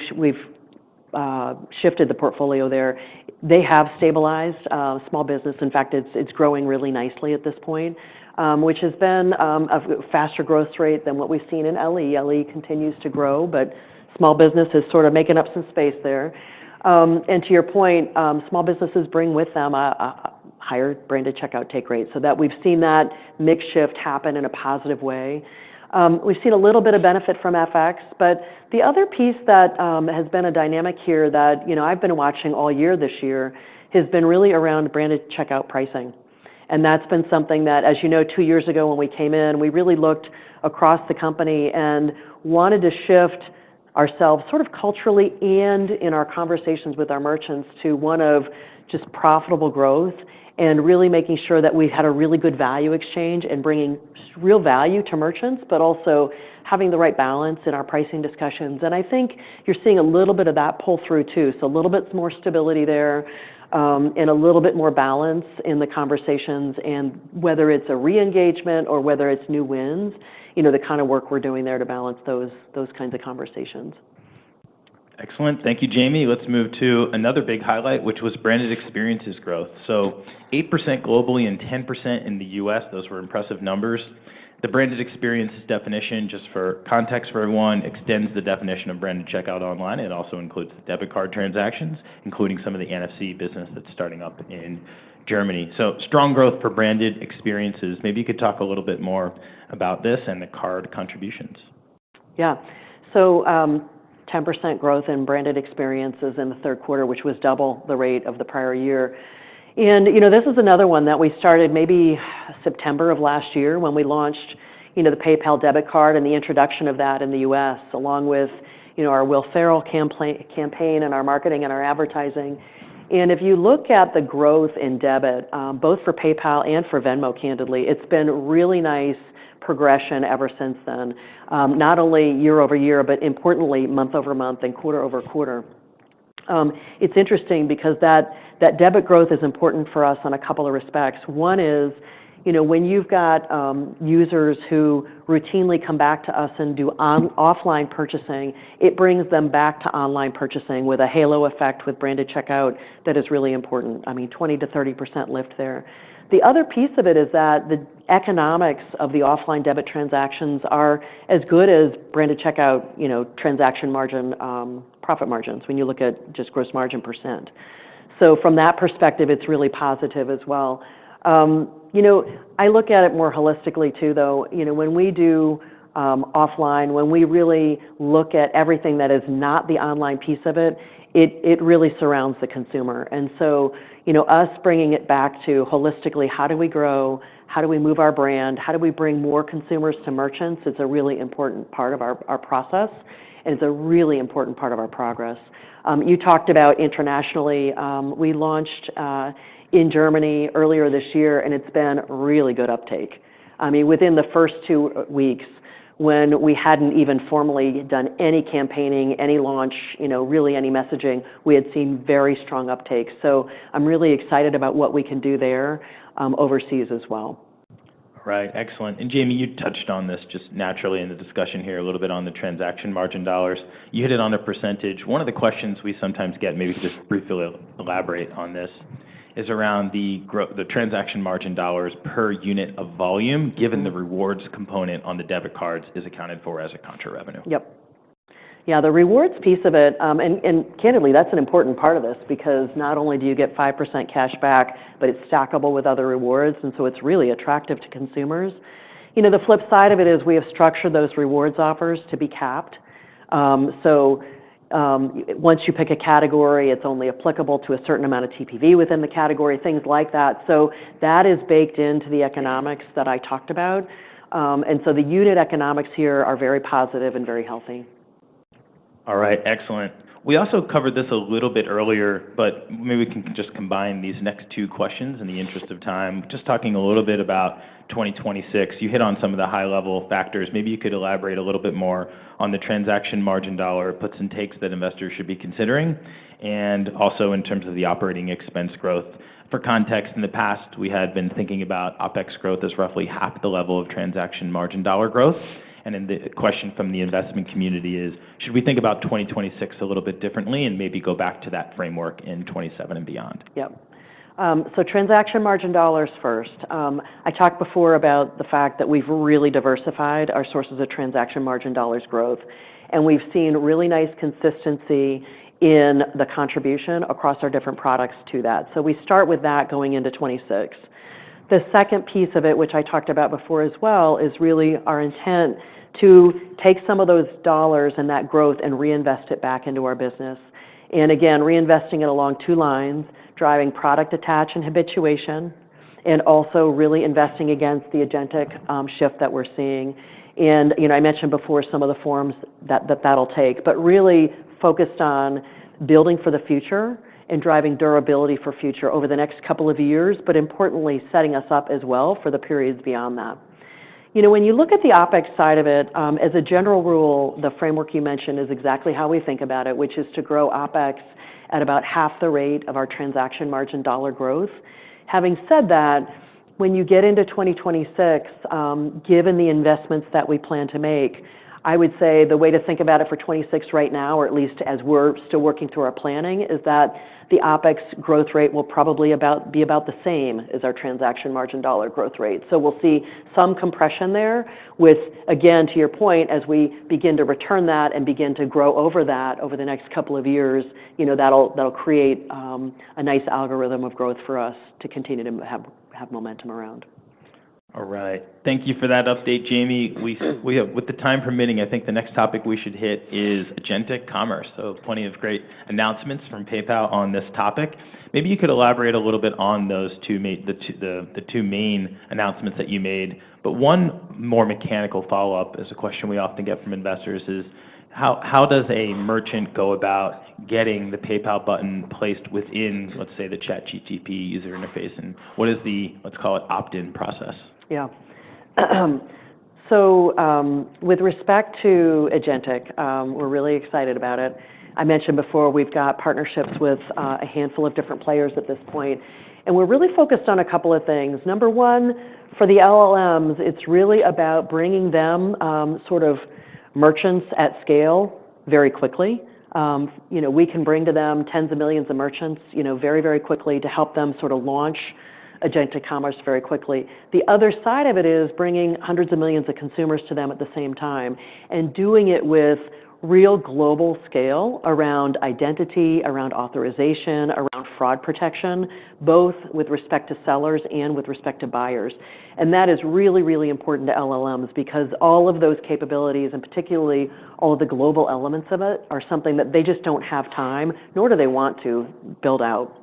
C: shifted the portfolio there. They have stabilized small business. In fact, it's growing really nicely at this point, which has been a faster growth rate than what we've seen in LE. LE continues to grow, but small business is sort of making up some space there. And to your point, small businesses bring with them a higher branded checkout take rate, so that we've seen that mix shift happen in a positive way. We've seen a little bit of benefit from FX, but the other piece that has been a dynamic here that I've been watching all year this year has been really around branded checkout pricing. And that's been something that, as you know, 2 years ago when we came in, we really looked across the company and wanted to shift ourselves sort of culturally and in our conversations with our merchants to one of just profitable growth and really making sure that we had a really good value exchange and bringing real value to merchants, but also having the right balance in our pricing discussions. And I think you're seeing a little bit of that pull through too. So a little bit more stability there and a little bit more balance in the conversations. And whether it's a re-engagement or whether it's new wins, the kind of work we're doing there to balance those kinds of conversations.
B: Excellent. Thank you, Jamie. Let's move to another big highlight, which was branded experiences growth. So 8% globally and 10% in the US. Those were impressive numbers. The branded experiences definition, just for context for everyone, extends the definition of branded checkout online. It also includes the debit card transactions, including some of the NFC business that's starting up in Germany. So strong growth for branded experiences. Maybe you could talk a little bit more about this and the card contributions.
C: Yeah. So 10% growth in branded experiences in the third quarter, which was double the rate of the prior year. And, this is another one that we started maybe September of last year when we launched, the PayPal debit card and the introduction of that in the US, along with, our Will Ferrell campaign and our marketing and our advertising. And if you look at the growth in debit, both for PayPal and for Venmo, candidly, it's been really nice progression ever since then, not only year over year, but importantly, month over month and quarter over quarter. It's interesting because that debit growth is important for us on a couple of respects. One is, when you've got users who routinely come back to us and do offline purchasing, it brings them back to online purchasing with a halo effect with branded checkout that is really important. I mean, 20 to 30% lift there. The other piece of it is that the economics of the offline debit transactions are as good as branded checkout, transaction margin, profit margins when you look at just gross margin percent. So from that perspective, it's really positive as well. I look at it more holistically too, though. When we do offline, when we really look at everything that is not the online piece of it, it really surrounds the consumer. And so, us bringing it back to holistically, how do we grow? How do we move our brand? How do we bring more consumers to merchants? It's a really important part of our process, and it's a really important part of our progress. You talked about internationally. We launched in Germany earlier this year, and it's been really good uptake. I mean, within the first 2 weeks, when we hadn't even formally done any campaigning, any launch, really any messaging, we had seen very strong uptake. So I'm really excited about what we can do there overseas as well.
B: Right, excellent. And Jamie, you touched on this just naturally in the discussion here a little bit on the transaction margin dollars. You hit it on a percentage. One of the questions we sometimes get, maybe just briefly elaborate on this, is around the transaction margin dollars per unit of volume, given the rewards component on the debit cards is accounted for as a contra revenue.
C: Yep. Yeah, the rewards piece of it, and candidly, that's an important part of this because not only do you get 5% cash back, but it's stackable with other rewards, and so it's really attractive to consumers. The flip side of it is we have structured those rewards offers to be capped. Once you pick a category, it's only applicable to a certain amount of TPV within the category, things like that. So that is baked into the economics that I talked about. And so the unit economics here are very positive and very healthy.
B: All right, excellent. We also covered this a little bit earlier, but maybe we can just combine these next 2 questions in the interest of time. Just talking a little bit about 2026, you hit on some of the high-level factors. Maybe you could elaborate a little bit more on the transaction margin dollar puts and takes that investors should be considering, and also in terms of the operating expense growth. For context, in the past, we had been thinking about OpEx growth as roughly half the level of transaction margin dollar growth. And then the question from the investment community is, should we think about 2026 a little bit differently and maybe go back to that framework in 27 and beyond?
C: Yep. So transaction margin dollars first. I talked before about the fact that we've really diversified our sources of transaction margin dollars growth, and we've seen really nice consistency in the contribution across our different products to that. So we start with that going into 26. The second piece of it, which I talked about before as well, is really our intent to take some of those dollars and that growth and reinvest it back into our business. And again, reinvesting it along 2 lines, driving product attach and habituation, and also really investing against the agentic shift that we're seeing. And I mentioned before some of the forms that'll take, but really focused on building for the future and driving durability for future over the next couple of years, but importantly, setting us up as well for the periods beyond that. When you look at the OpEx side of it, as a general rule, the framework you mentioned is exactly how we think about it, which is to grow OpEx at about half the rate of our transaction margin dollar growth. Having said that, when you get into 2026, given the investments that we plan to make, I would say the way to think about it for 26 right now, or at least as we're still working through our planning, is that the OpEx growth rate will probably be about the same as our transaction margin dollar growth rate. So we'll see some compression there with, again, to your point, as we begin to return that and begin to grow over that over the next couple of years, that'll create a nice algorithm of growth for us to continue to have momentum around.
B: All right. Thank you for that update, Jamie. We have, with the time permitting, I think the next topic we should hit is agentic commerce. So plenty of great announcements from PayPal on this topic. Maybe you could elaborate a little bit on those the 2 main announcements that you made. But one more mechanical follow-up is a question we often get from investors is, how does a merchant go about getting the PayPal button placed within, let's say, the ChatGPT user interface, and what is the, let's call it, opt-in process?
C: Yeah. So with respect to agentic, we're really excited about it. I mentioned before we've got partnerships with a handful of different players at this point, and we're really focused on a couple of things. Number one, for the LLMs, it's really about bringing them sort of merchants at scale very quickly. We can bring to them tens of millions of merchants, very, very quickly to help them sort of launch agentic commerce very quickly. The other side of it is bringing hundreds of millions of consumers to them at the same time and doing it with real global scale around identity, around authorization, around fraud protection, both with respect to sellers and with respect to buyers. And that is really, really important to LLMs because all of those capabilities, and particularly all of the global elements of it, are something that they just don't have time, nor do they want to build out.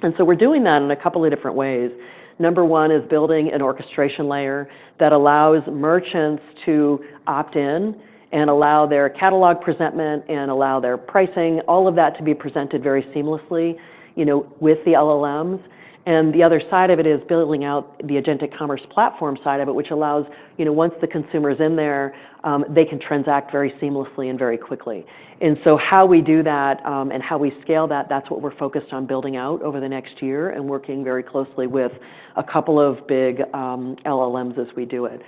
C: And so we're doing that in a couple of different ways. Number one is building an orchestration layer that allows merchants to opt in and allow their catalog presentment and allow their pricing, all of that to be presented very seamlessly, with the LLMs. And the other side of it is building out the agentic commerce platform side of it, which allows, once the consumer's in there, they can transact very seamlessly and very quickly. And so how we do that and how we scale that, that's what we're focused on building out over the next year and working very closely with a couple of big LLMs as we do it.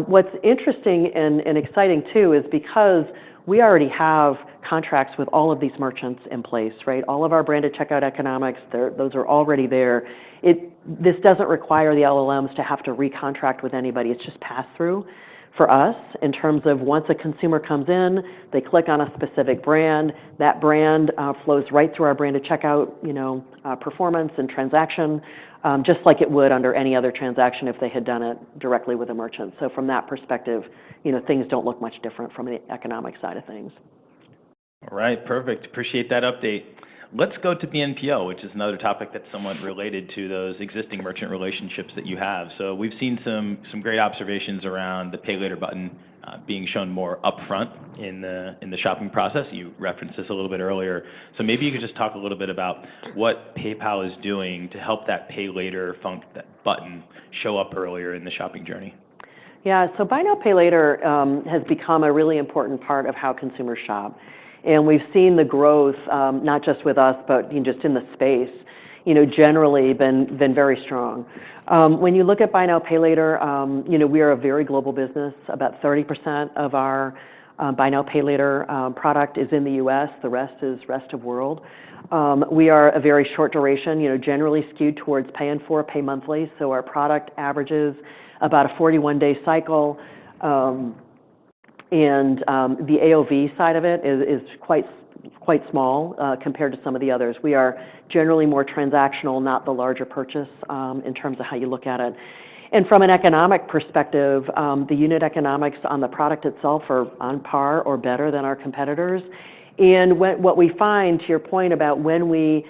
C: What's interesting and exciting too is because we already have contracts with all of these merchants in place, right? All of our branded checkout economics, those are already there. This doesn't require the LLMs to have to recontract with anybody. It's just pass through for us in terms of once a consumer comes in, they click on a specific brand, that brand flows right through our branded checkout, performance and transaction, just like it would under any other transaction if they had done it directly with a merchant. So from that perspective, things don't look much different from the economic side of things.
B: All right, perfect. Appreciate that update. Let's go to BNPL, which is another topic that's somewhat related to those existing merchant relationships that you have. So we've seen some great observations around the Pay Later button being shown more upfront in the shopping process. You referenced this a little bit earlier. So maybe you could just talk a little bit about what PayPal is doing to help that Pay Later that button show up earlier in the shopping journey.
C: Yeah, so Buy Now, Pay Later has become a really important part of how consumers shop. And we've seen the growth, not just with us, but just in the space, generally been very strong. When you look at Buy Now, Pay Later, we are a very global business. About 30% of our Buy Now, Pay Later product is in the US. The rest is rest of world. We are a very short duration, generally skewed towards pay in 4, pay monthly. So our product averages about a 41-day cycle. And the AOV side of it is quite small compared to some of the others. We are generally more transactional, not the larger purchase in terms of how you look at it. And from an economic perspective, the unit economics on the product itself are on par or better than our competitors. And what we find, to your point about when we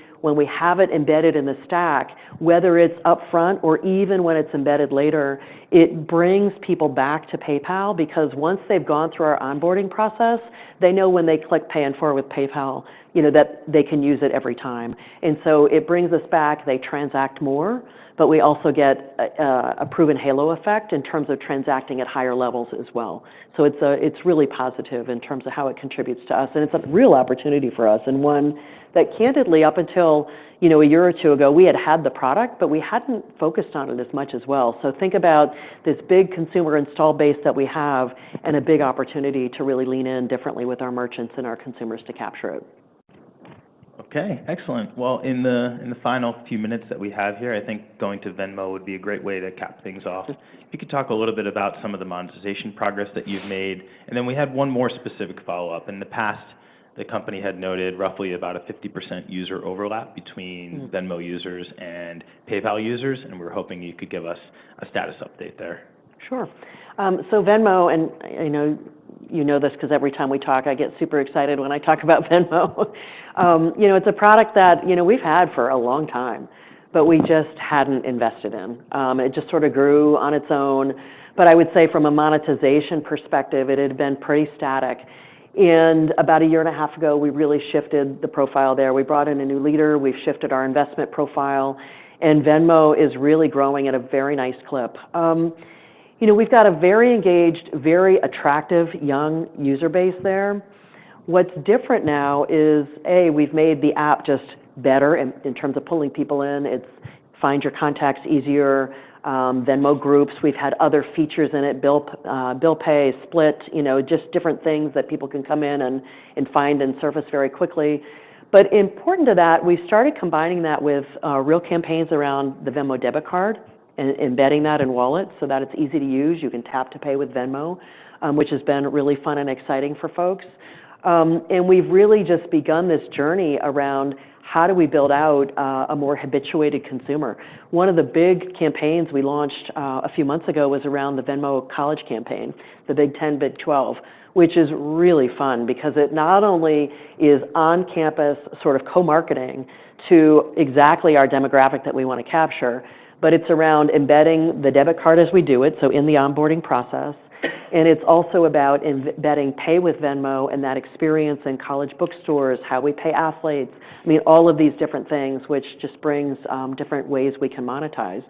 C: have it embedded in the stack, whether it's upfront or even when it's embedded later, it brings people back to PayPal because once they've gone through our onboarding process, they know when they click Pay in 4 with PayPal, that they can use it every time. And so it brings us back. They transact more, but we also get a proven halo effect in terms of transacting at higher levels as well. So it's really positive in terms of how it contributes to us. And it's a real opportunity for us and one that candidly up until a year or two ago, we had the product, but we hadn't focused on it as much as well. So think about this big consumer install base that we have and a big opportunity to really lean in differently with our merchants and our consumers to capture it.
B: Okay, excellent. Well, in the final few minutes that we have here, I think going to Venmo would be a great way to cap things off. If you could talk a little bit about some of the monetization progress that you've made, and then we had one more specific follow-up. In the past, the company had noted roughly about a 50% user overlap between Venmo users and PayPal users, and we were hoping you could give us a status update there.
C: Sure. So Venmo, and you know this because every time we talk, I get super excited when I talk about Venmo. It's a product that we've had for a long time, but we just hadn't invested in. It just sort of grew on its own. But I would say from a monetization perspective, it had been pretty static. And about a year and a half ago, we really shifted the profile there. We brought in a new leader. We've shifted our investment profile. And Venmo is really growing at a very nice clip. We've got a very engaged, very attractive young user base there. What's different now is, we've made the app just better in terms of pulling people in. It's find your contacts easier. Venmo groups, we've had other features in it, bill pay, split, just different things that people can come in and find and surface very quickly. But important to that, we started combining that with real campaigns around the Venmo debit card and embedding that in wallets so that it's easy to use. You can tap to pay with Venmo, which has been really fun and exciting for folks. And we've really just begun this journey around how do we build out a more habituated consumer. One of the big campaigns we launched a few months ago was around the Venmo College campaign, the Big 10, Big 12, which is really fun because it not only is on-campus sort of co-marketing to exactly our demographic that we want to capture, but it's around embedding the debit card as we do it, so in the onboarding process. And it's also about embedding Pay with Venmo and that experience in college bookstores, how we pay athletes. I mean, all of these different things, which just brings different ways we can monetize.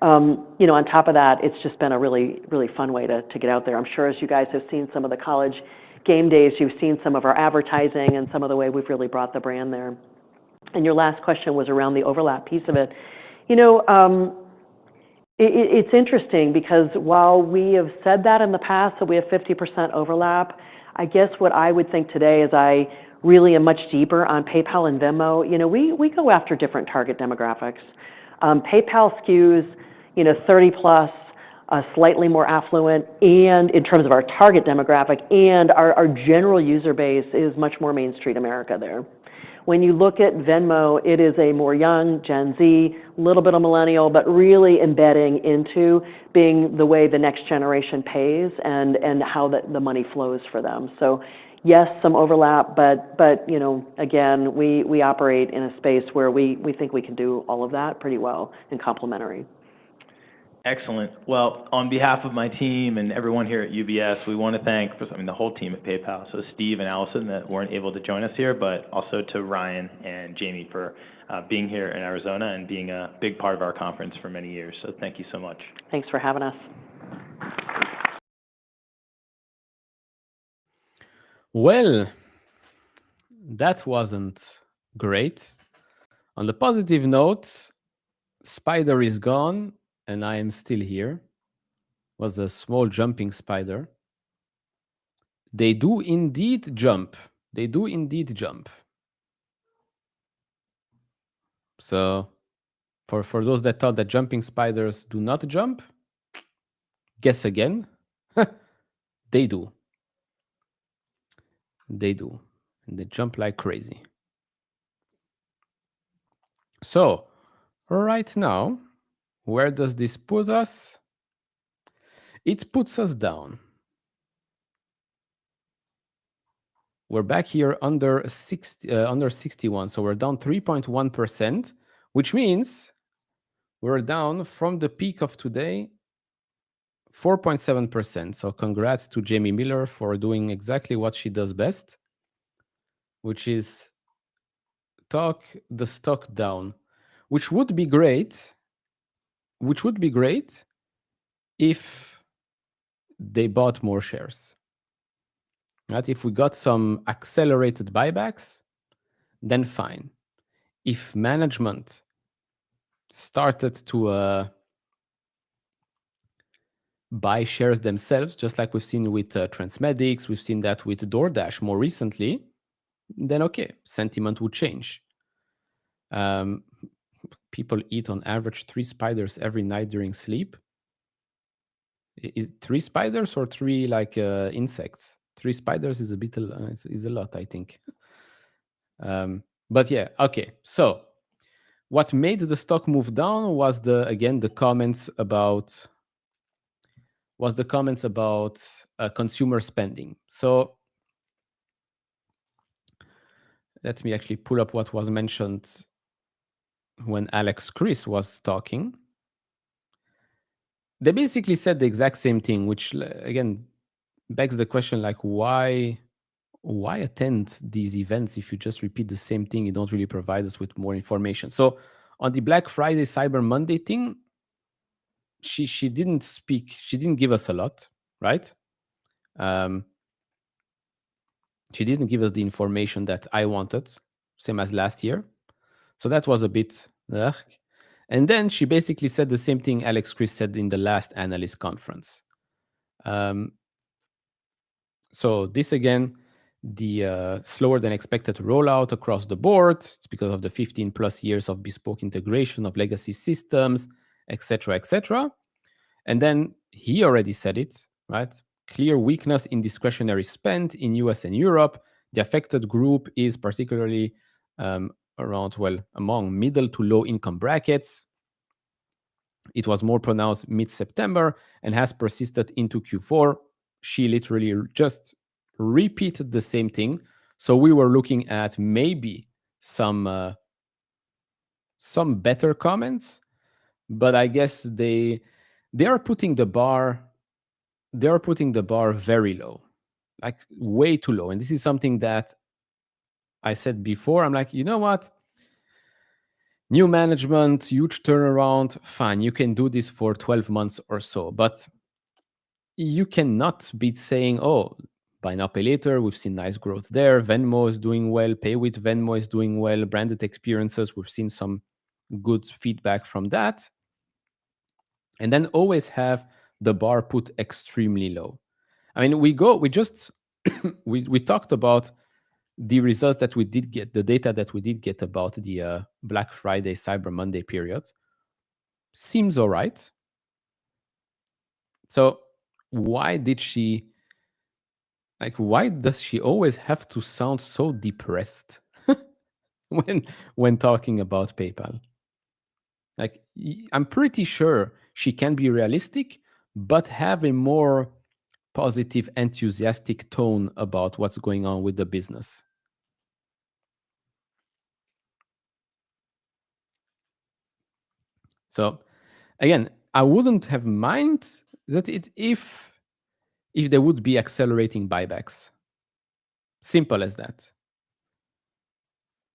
C: On top of that, it's just been a really, really fun way to get out there. I'm sure as you guys have seen some of the college game days, you've seen some of our advertising and some of the way we've really brought the brand there. And your last question was around the overlap piece of it. It's interesting because while we have said that in the past, that we have 50% overlap, I guess what I would think today is I really am much deeper on PayPal and Venmo. We go after different target demographics. PayPal skews 30 plus, slightly more affluent, and in terms of our target demographic, and our general user base is much more Main Street America there. When you look at Venmo, it is a more young Gen Z, a little bit of millennial, but really embedding into being the way the next generation pays and how the money flows for them. So yes, some overlap, but again, we operate in a space where we think we can do all of that pretty well and complementary.
B: Excellent. Well, on behalf of my team and everyone here at UBS, we want to thank the whole team at PayPal, so Steve and Allison that weren't able to join us here, but also to Ryan and Jamie for being here in Arizona and being a big part of our conference for many years. So thank you so much.
C: Thanks for having us.
A: Well, that wasn't great. On the positive note, Spider is gone and I am still here. Was a small jumping spider. They do indeed jump. They do indeed jump. So for those that thought that jumping spiders do not jump, guess again. They do. They do. And they jump like crazy. So right now, where does this put us? It puts us down. We're back here under 61, so we're down 3.1%, which means we're down from the peak of today 4.7%. So congrats to Jamie Miller for doing exactly what she does best, which is talk the stock down, which would be great if they bought more shares. Right? If we got some accelerated buybacks, then fine. If management started to buy shares themselves, just like we've seen with Transmedics, we've seen that with DoorDash more recently, then okay, sentiment would change. People eat on average 3 spiders every night during sleep. Is it 3 spiders or 3 insects? 3 spiders is is a lot, I think. But yeah, okay. So what made the stock move down was the comments about consumer spending. So let me actually pull up what was mentioned when Alex Chris was talking. They basically said the exact same thing, which again begs the question, like, why attend these events if you just repeat the same thing? You don't really provide us with more information. So on the Black Friday Cyber Monday thing, she didn't speak. She didn't give us a lot, right? She didn't give us the information that I wanted, same as last year. So that was a bit ugh. And then she basically said the same thing Alex Chris said in the last analyst conference. So this again, the slower than expected rollout across the board. It's because of the 15 plus years of bespoke integration of legacy systems, etc., etc. And then he already said it, right? Clear weakness in discretionary spend in US and Europe. The affected group is particularly among middle to low income brackets. It was more pronounced mid-September and has persisted into Q4. She literally just repeated the same thing. So we were looking at maybe some better comments, but I guess they are putting the bar very low, like way too low. And this is something that I said before. I'm like, you know what? New management, huge turnaround, fine. You can do this for 12 months or so, but you cannot be saying, oh, buy now, pay later, we've seen nice growth there. Venmo is doing well. Pay with Venmo is doing well. Branded experiences, we've seen some good feedback from that. And then always have the bar put extremely low. I mean, we just, we talked about the results that we did get, the data that we did get about the Black Friday, Cyber Monday period. Seems all right. So why does she always have to sound so depressed when talking about PayPal? Like, I'm pretty sure she can be realistic, but have a more positive, enthusiastic tone about what's going on with the business. So again, I wouldn't have mind that if they would be accelerating buybacks. Simple as that.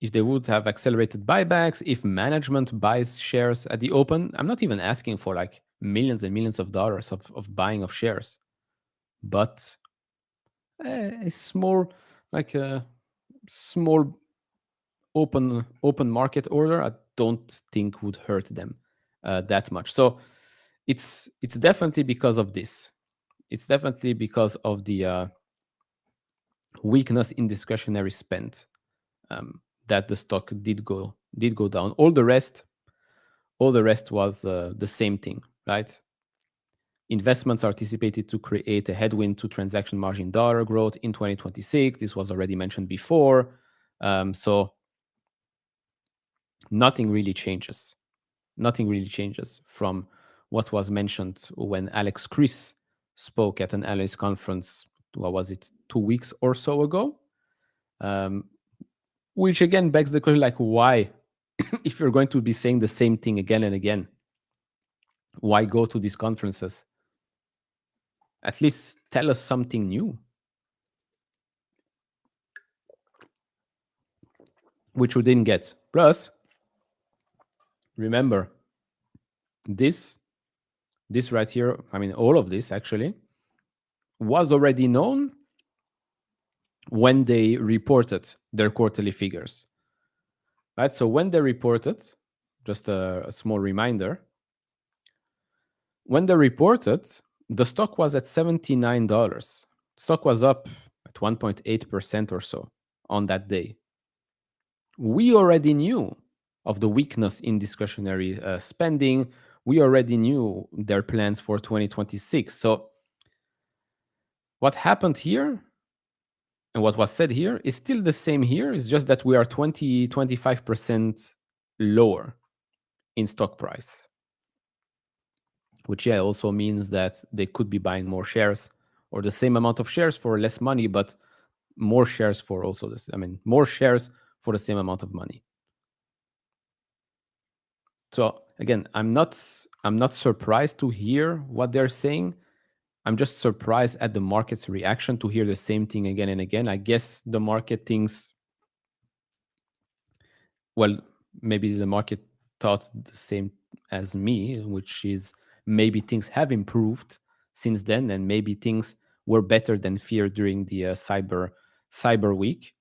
A: If they would have accelerated buybacks, if management buys shares at the open, I'm not even asking for like millions and millions of dollars of buying of shares, but a small open market order, I don't think would hurt them that much. So it's definitely because of this. It's definitely because of the weakness in discretionary spend that the stock did go down. All the rest was the same thing, right? Investments are anticipated to create a headwind to transaction margin dollar growth in 2026. This was already mentioned before. So nothing really changes. Nothing really changes from what was mentioned when Alex Chris spoke at an analyst conference, what was it, 2 weeks or so ago? Which again begs the question, like, why? If you're going to be saying the same thing again and again, why go to these conferences? At least tell us something new. Which we didn't get. Plus, remember, this right here, I mean, all of this actually was already known when they reported their quarterly figures. Right? So when they reported, just a small reminder, when they reported, the stock was at $79. Stock was up at 1.8% or so on that day. We already knew of the weakness in discretionary spending. We already knew their plans for 2026. So what happened here and what was said here is still the same here. It's just that we are 25% lower in stock price, which also means that they could be buying more shares or the same amount of shares for less money, but more shares for also this. I mean, more shares for the same amount of money. So again, I'm not surprised to hear what they're saying. I'm just surprised at the market's reaction to hear the same thing again and again. I guess the market thinks, well, maybe the market thought the same as me, which is maybe things have improved since then, and maybe things were better than feared during the cyber week.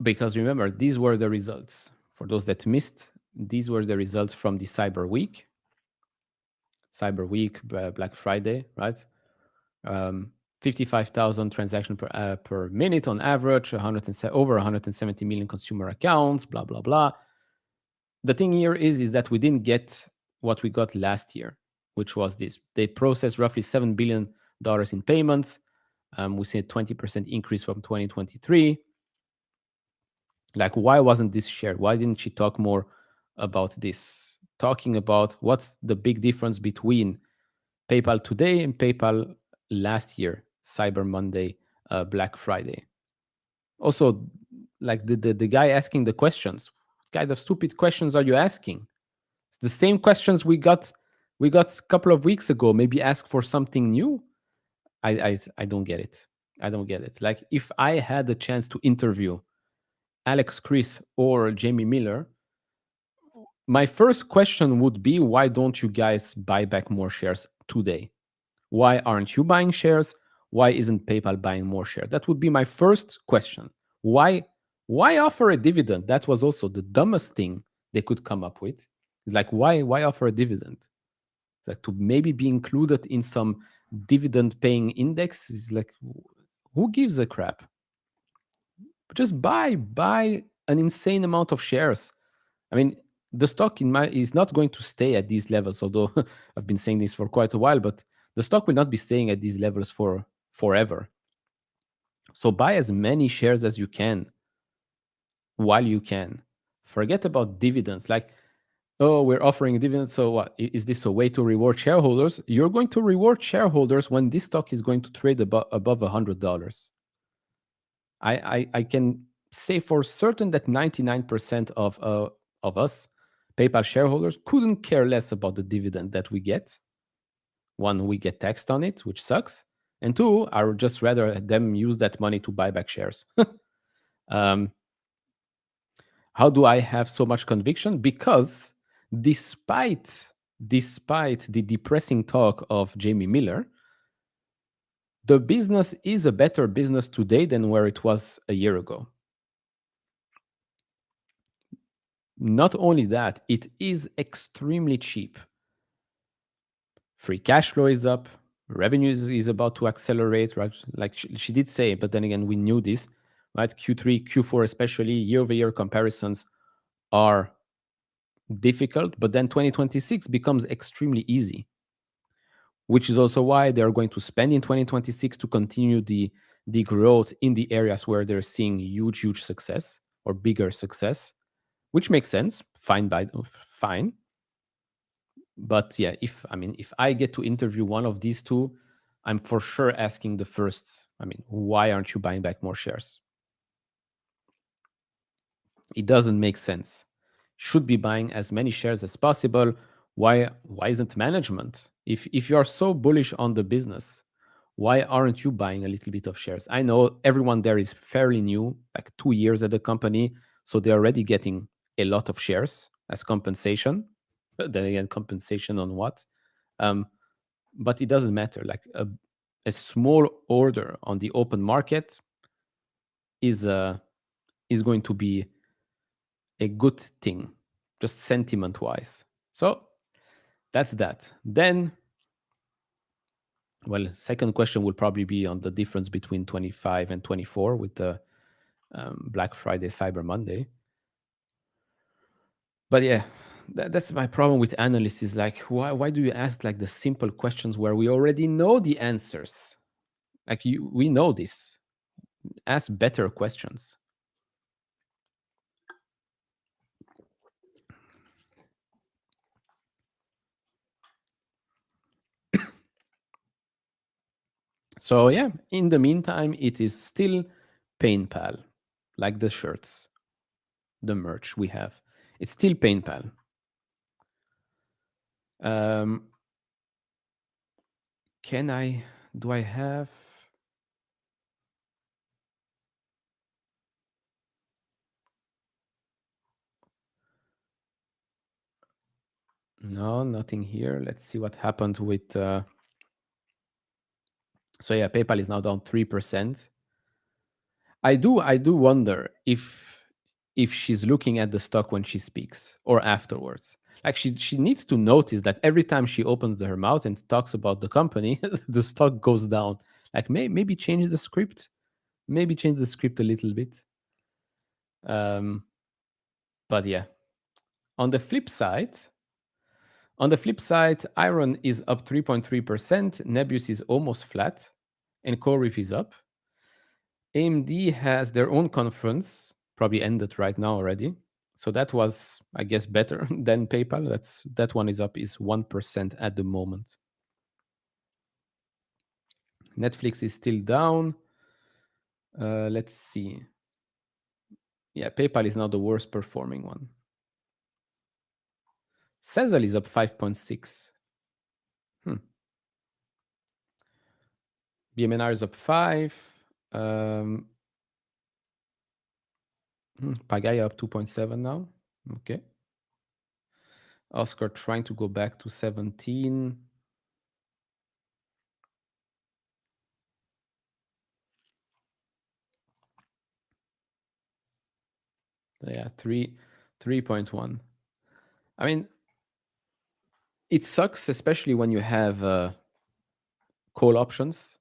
A: Because remember, these were the results. For those that missed, these were the results from the cyber week. Cyber week, Black Friday, right? 55,000 transactions per minute on average, over 170 million consumer accounts, blah, blah, blah. The thing here is that we didn't get what we got last year, which was this. They processed roughly $7 billion in payments. We see a 20% increase from 2023. Like, why wasn't this shared? Why didn't she talk more about this? Talking about what's the big difference between PayPal today and PayPal last year, Cyber Monday, Black Friday. Also, like the guy asking the questions, what kind of stupid questions are you asking? It's the same questions we got a couple of weeks ago. Maybe ask for something new. I don't get it. I don't get it. Like, if I had the chance to interview Alex Chris or Jamie Miller, my first question would be, why don't you guys buy back more shares today? Why aren't you buying shares? Why isn't PayPal buying more shares? That would be my first question. Why offer a dividend? That was also the dumbest thing they could come up with. It's like, why offer a dividend? It's like, to maybe be included in some dividend paying index is like, who gives a crap? Just buy an insane amount of shares. I mean, the stock is not going to stay at these levels, although I've been saying this for quite a while, but the stock will not be staying at these levels for forever. So buy as many shares as you can while you can. Forget about dividends. Like, oh, we're offering dividends, so what? Is this a way to reward shareholders? You're going to reward shareholders when this stock is going to trade above $100. I can say for certain that 99% of us PayPal shareholders couldn't care less about the dividend that we get. One, we get taxed on it, which sucks. And two, I would just rather them use that money to buy back shares. How do I have so much conviction? Because despite the depressing talk of Jamie Miller, the business is a better business today than where it was a year ago. Not only that, it is extremely cheap. Free cash flow is up. Revenue is about to accelerate, right? Like she did say, but then again, we knew this, right? Q3, Q4, especially year-over-year comparisons are difficult, but then 2026 becomes extremely easy, which is also why they are going to spend in 2026 to continue the growth in the areas where they're seeing huge success or bigger success, which makes sense. Fine. But yeah, if I get to interview one of these two, I'm for sure asking the first, why aren't you buying back more shares? It doesn't make sense. Should be buying as many shares as possible. Why isn't management? If you are so bullish on the business, why aren't you buying a little bit of shares? I know everyone there is fairly new, like 2 years at the company, so they're already getting a lot of shares as compensation. But then again, compensation on what? But it doesn't matter. Like a small order on the open market is going to be a good thing, just sentiment wise. So that's that. Then, well, second question will probably be on the difference between 25 and 24 with the Black Friday, Cyber Monday. But yeah, that's my problem with analysts is like, why do you ask like the simple questions where we already know the answers? Like we know this. Ask better questions. So yeah, in the meantime, it is still PayPal, like the shirts, the merch we have. It's still PayPal. Do I have? No, nothing here. Let's see what happened with. So yeah, PayPal is now down 3%. I do wonder if she's looking at the stock when she speaks or afterwards. Like she needs to notice that every time she opens her mouth and talks about the company, the stock goes down. Like maybe change the script. Maybe change the script a little bit. But yeah. On the flip side, On the flip side, Iron is up 3.3%, Nebius is almost flat, and CoreWeave is up. AMD has their own conference, probably ended right now already. So that was, I guess, better than PayPal. That one is up is 1% at the moment. Netflix is still down. Let's see. Yeah, PayPal is now the worst performing one. Sezzle is up 5.6. BMNR is up 5. Pagaya up 2.7 now. Okay. Oscar trying to go back to 17. Yeah, 3.1. I mean, it sucks, especially when you have call options.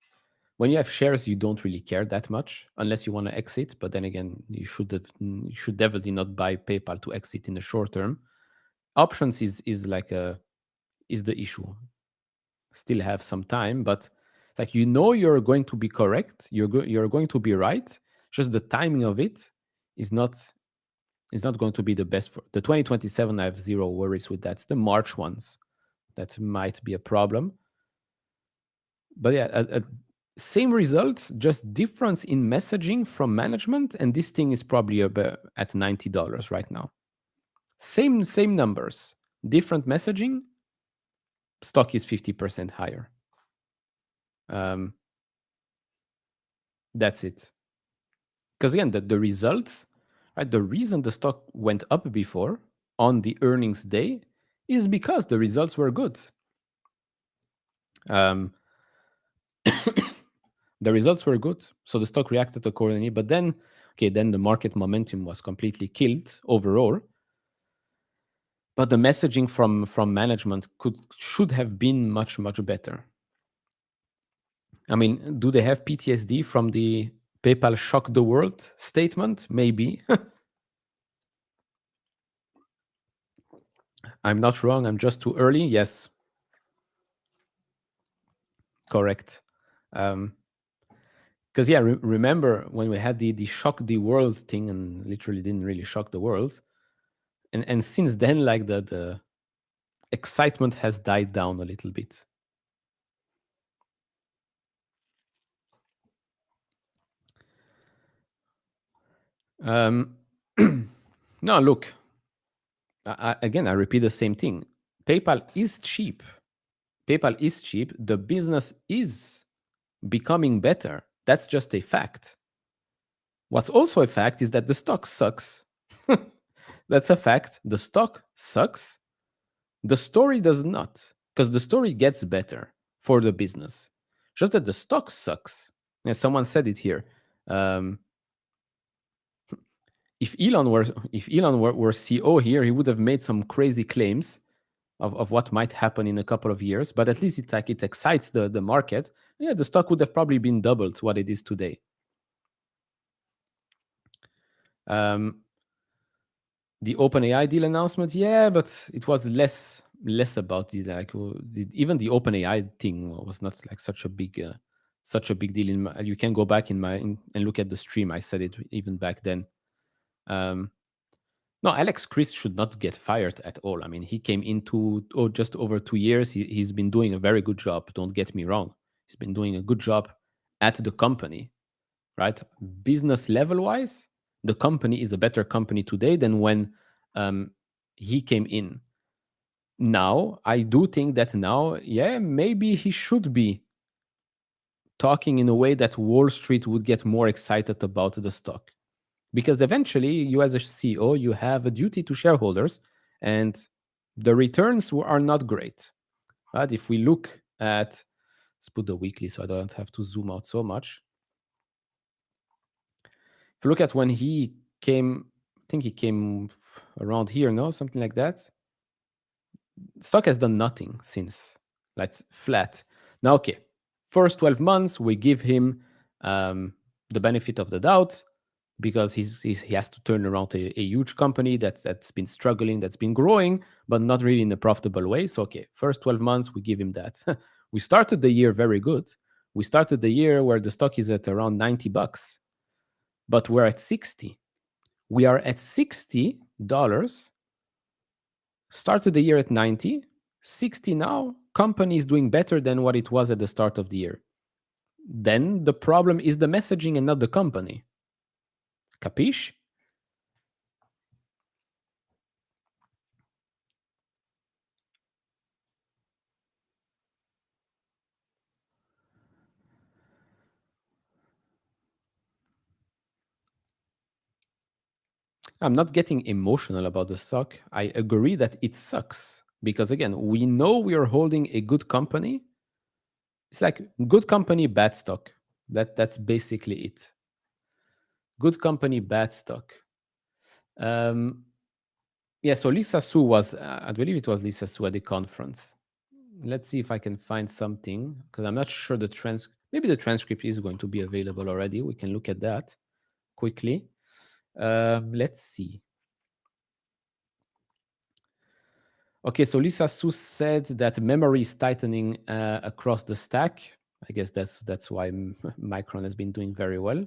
A: When you have shares, you don't really care that much unless you want to exit. But then again, you should definitely not buy PayPal to exit in the short term. Options is the issue. Still have some time, but like you're going to be correct. You're going to be right. Just the timing of it is not going to be the best for the 2027. I have zero worries with that. It's the March ones that might be a problem. But yeah, same results, just difference in messaging from management, and this thing is probably about at $90 right now. Same numbers, different messaging. Stock is 50% higher. That's it. Because again, the results, right? The reason the stock went up before on the earnings day is because the results were good. The results were good, so the stock reacted accordingly. But then the market momentum was completely killed overall. But the messaging from management should have been much better. I mean, do they have PTSD from the PayPal shock the world statement? Maybe. I'm not wrong. I'm just too early. Yes. Correct. Because remember when we had the shock the world thing and literally didn't really shock the world, and since then, like the excitement has died down a little bit. No, look. Again, I repeat the same thing. PayPal is cheap. The business is becoming better. That's just a fact. What's also a fact is that the stock sucks. That's a fact. The stock sucks. The story does not, because the story gets better for the business. Just that the stock sucks. And someone said it here. If Elon were CEO here, he would have made some crazy claims of what might happen in a couple of years. But at least it excites the market. Yeah, the stock would have probably been doubled what it is today. The OpenAI deal announcement, yeah, but it was less about even the OpenAI thing was not like such a big deal. You can go back and look at the stream. I said it even back then. No, Alex Christ should not get fired at all. I mean, he came into just over 2 years. He's been doing a very good job. Don't get me wrong. He's been doing a good job at the company, right? Business level wise, the company is a better company today than when he came in. Now, I do think that now, maybe he should be talking in a way that Wall Street would get more excited about the stock. Because eventually, you as a CEO, you have a duty to shareholders, and the returns are not great. But if we look at, let's put the weekly so I don't have to zoom out so much. If you look at when he came, I think he came around here, no? Something like that. Stock has done nothing since. That's flat. Now, first 12 months, we give him the benefit of the doubt. because he has to turn around a huge company that's been struggling, that's been growing, but not really in a profitable way. So, okay, first 12 months, we give him that. We started the year very good. We started the year where the stock is at around $90, but we're at 60. We are at $60, started the year at 90, 60 now. Company is doing better than what it was at the start of the year. Then the problem is the messaging and not the company. Capiche? I'm not getting emotional about the stock. I agree that it sucks because, again, we know we are holding a good company. It's like good company, bad stock. That's basically it. Good company, bad stock. Yeah, so Lisa Su was, I believe it was Lisa Su at the conference. Let's see if I can find something, because I'm not sure maybe the transcript is going to be available already. We can look at that quickly. Let's see. Okay, so Lisa Su said that memory is tightening across the stack. I guess that's why Micron has been doing very well.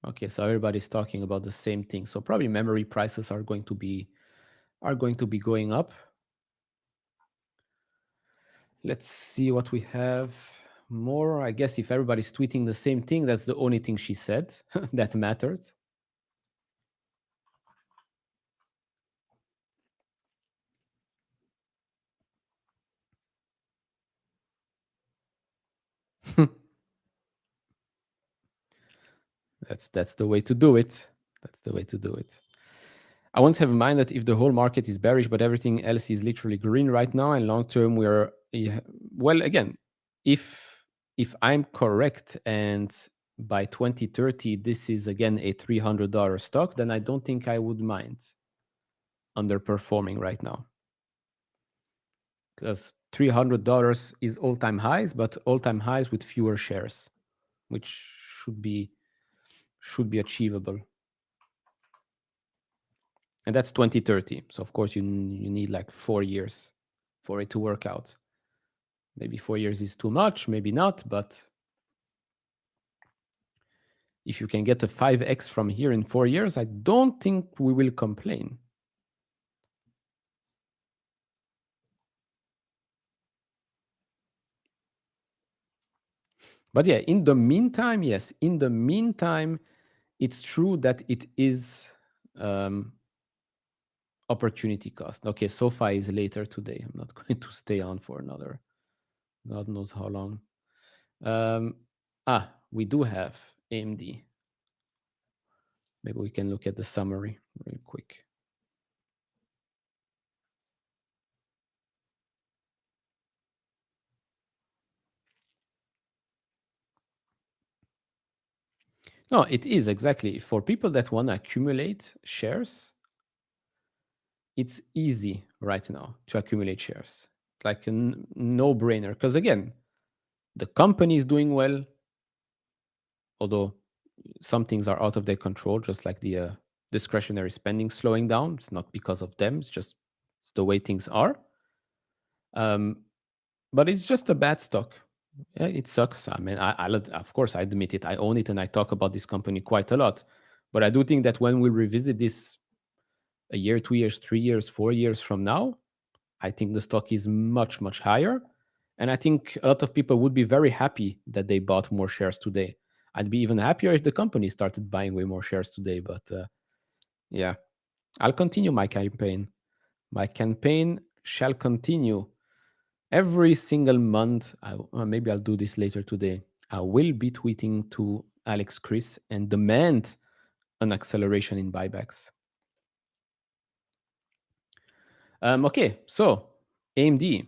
A: Okay, so everybody's talking about the same thing. So probably memory prices are going to be going up. Let's see what we have more. I guess if everybody's tweeting the same thing, that's the only thing she said that mattered. That's the way to do it. That's the way to do it. I want to have in mind that if the whole market is bearish, but everything else is literally green right now, and long term we are well. Again, if I'm correct, and by 2030 this is again a $300 stock, then I don't think I would mind underperforming right now, because $300 is all-time highs, but all-time highs with fewer shares, which should be achievable. And that's 2030. So of course you need like 4 years for it to work out. Maybe 4 years is too much, maybe not, but if you can get a 5x from here in 4 years, I don't think we will complain. But yeah, in the meantime, yes, it's true that it is opportunity cost. Okay, SoFi is later today. I'm not going to stay on for another God knows how long. We do have AMD. Maybe we can look at the summary real quick. No, it is exactly. For people that want to accumulate shares, it's easy right now to accumulate shares. Like a no-brainer. Because again, the company is doing well, although some things are out of their control, just like the discretionary spending slowing down. It's not because of them. It's the way things are. But it's just a bad stock. Yeah, it sucks. I mean, of course, I admit it. I own it, and I talk about this company quite a lot. But I do think that when we revisit this a year, 2 years, 3 years, 4 years from now, I think the stock is much, much higher. And I think a lot of people would be very happy that they bought more shares today. I'd be even happier if the company started buying way more shares today. But yeah, I'll continue my campaign. My campaign shall continue. Every single month, maybe I'll do this later today, I will be tweeting to Alex Chris and demand an acceleration in buybacks. Okay, so AMD,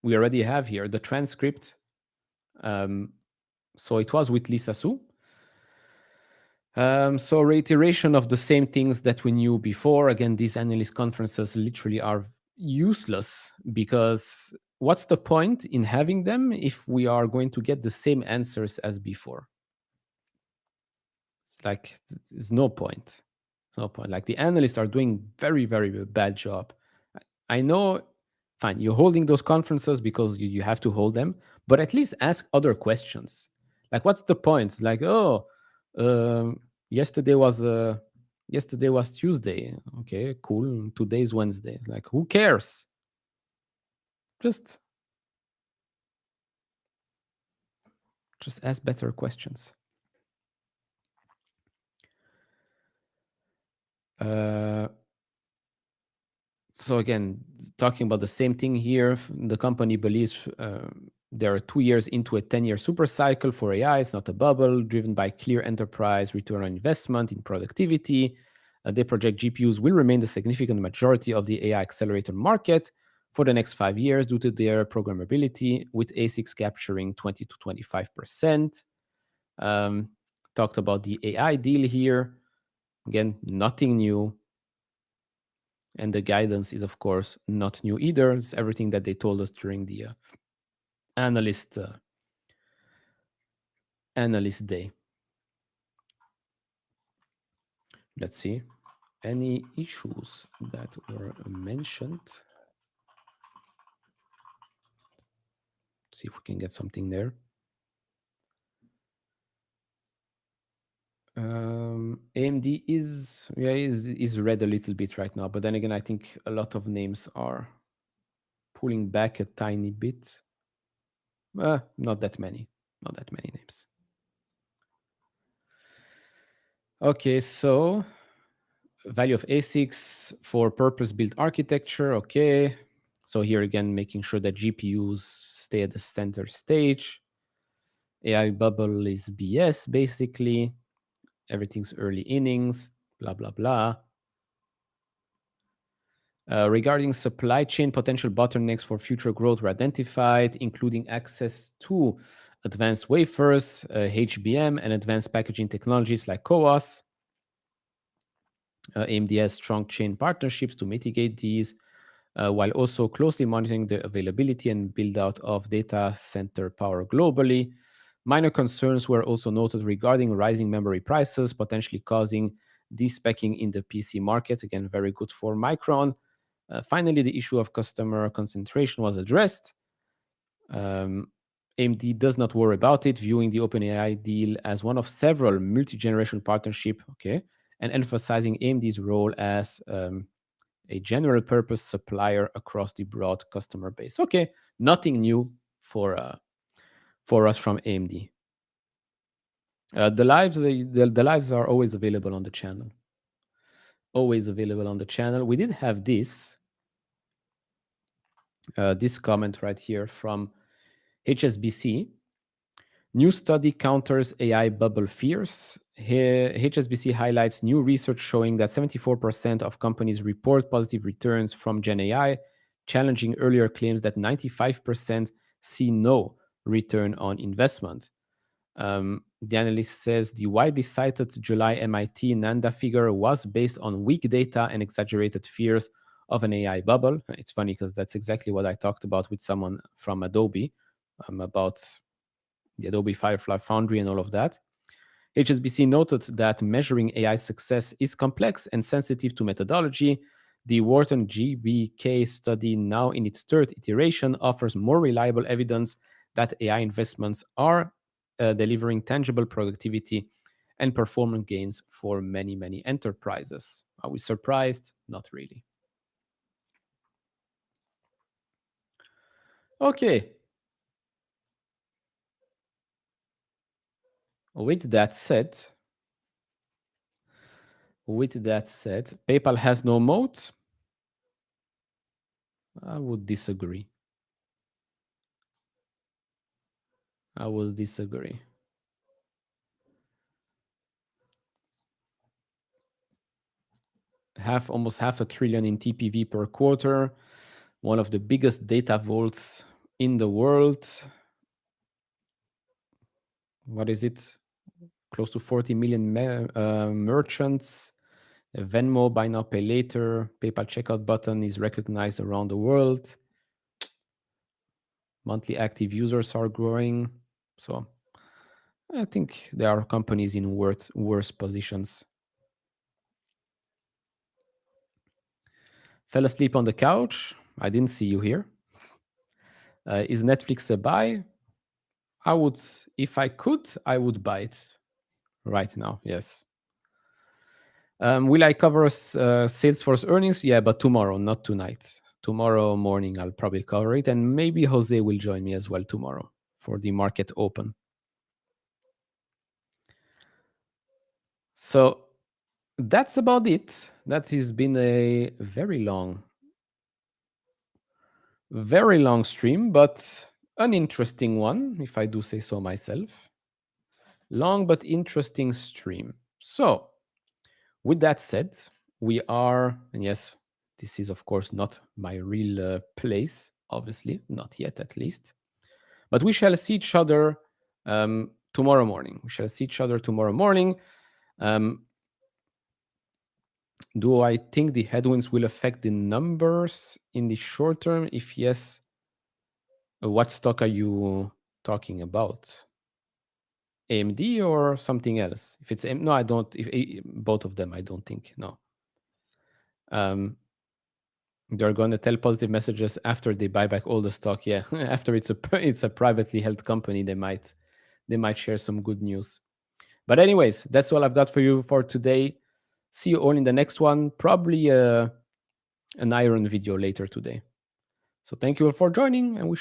A: we already have here the transcript. So it was with Lisa Su. So reiteration of the same things that we knew before. Again, these analyst conferences literally are useless because what's the point in having them if we are going to get the same answers as before? It's like there's no point. No point. Like the analysts are doing very, very bad job. I know, fine, you're holding those conferences because you have to hold them, but at least ask other questions. Like, what's the point? Like, oh, um, yesterday was yesterday was Tuesday. Okay, cool. Today's Wednesday. Like, who cares? Just ask better questions. So again, talking about the same thing here, the company believes there are 2 years into a 10-year super cycle for AI. It's not a bubble, driven by clear enterprise return on investment in productivity. They project GPUs will remain the significant majority of the AI accelerator market for the next 5 years due to their programmability, with ASICs capturing 20 to 25%. Talked about the AI deal here. Again, nothing new. And the guidance is, of course, not new either. It's everything that they told us during the analyst day. Let's see. Any issues that were mentioned? See if we can get something there. AMD is red a little bit right now, but then again, I think a lot of names are pulling back a tiny bit. Not that many names. Okay, so value of ASICs for purpose-built architecture. Okay, so here again, making sure that GPUs stay at the center stage. AI bubble is BS, basically. Everything's early innings, blah, blah, blah. Regarding supply chain, potential bottlenecks for future growth were identified, including access to advanced wafers, HBM, and advanced packaging technologies like CoWoS. AMD has strong chain partnerships to mitigate these, while also closely monitoring the availability and build-out of data center power globally. Minor concerns were also noted regarding rising memory prices, potentially causing despecking in the PC market. Again, very good for Micron. Finally, the issue of customer concentration was addressed. AMD does not worry about it, viewing the OpenAI deal as one of several multi-generation partnership, okay, and emphasizing AMD's role as a general purpose supplier across the broad customer base. Okay, nothing new for us from AMD. The lives are always available on the channel. Always available on the channel. We did have this comment right here from HSBC. New study counters AI bubble fears. Here, HSBC highlights new research showing that 74% of companies report positive returns from Gen AI, challenging earlier claims that 95% see no return on investment. The analyst says the widely cited July MIT Nanda figure was based on weak data and exaggerated fears of an AI bubble. It's funny because that's exactly what I talked about with someone from Adobe about the Adobe Firefly Foundry and all of that. HSBC noted that measuring AI success is complex and sensitive to methodology. The Wharton GBK study, now in its third iteration, offers more reliable evidence that AI investments are delivering tangible productivity and performance gains for many, many enterprises. Are we surprised? Not really. Okay. With that said, PayPal has no moat. I would disagree. I will disagree. Almost half a trillion in TPV per quarter, one of the biggest data vaults in the world. What is it? close to 40 million merchants. Venmo, buy now, pay later, PayPal checkout button is recognized around the world. Monthly active users are growing. So I think there are companies in worse positions. Fell asleep on the couch. I didn't see you here. Is Netflix a buy? I would, if I could, I would buy it right now. Yes. Will I cover Salesforce earnings? Yeah, but tomorrow, not tonight. Tomorrow morning, I'll probably cover it. And maybe Jose will join me as well tomorrow for the market open. So that's about it. That has been a very long stream, but an interesting one, if I do say so myself. Long but interesting stream. So with that said, we are, and yes, this is of course not my real place, obviously, not yet at least, but we shall see each other tomorrow morning. We shall see each other tomorrow morning. Do I think the headwinds will affect the numbers in the short term? If yes, what stock are you talking about? AMD or something else? If it's no, I don't. If both of them, I don't think. No. They're going to tell positive messages after they buy back all the stock. Yeah, after it's a privately held company, they might share some good news. But anyways, that's all I've got for you for today. See you all in the next one. Probably an iron video later today. So thank you all for joining, and we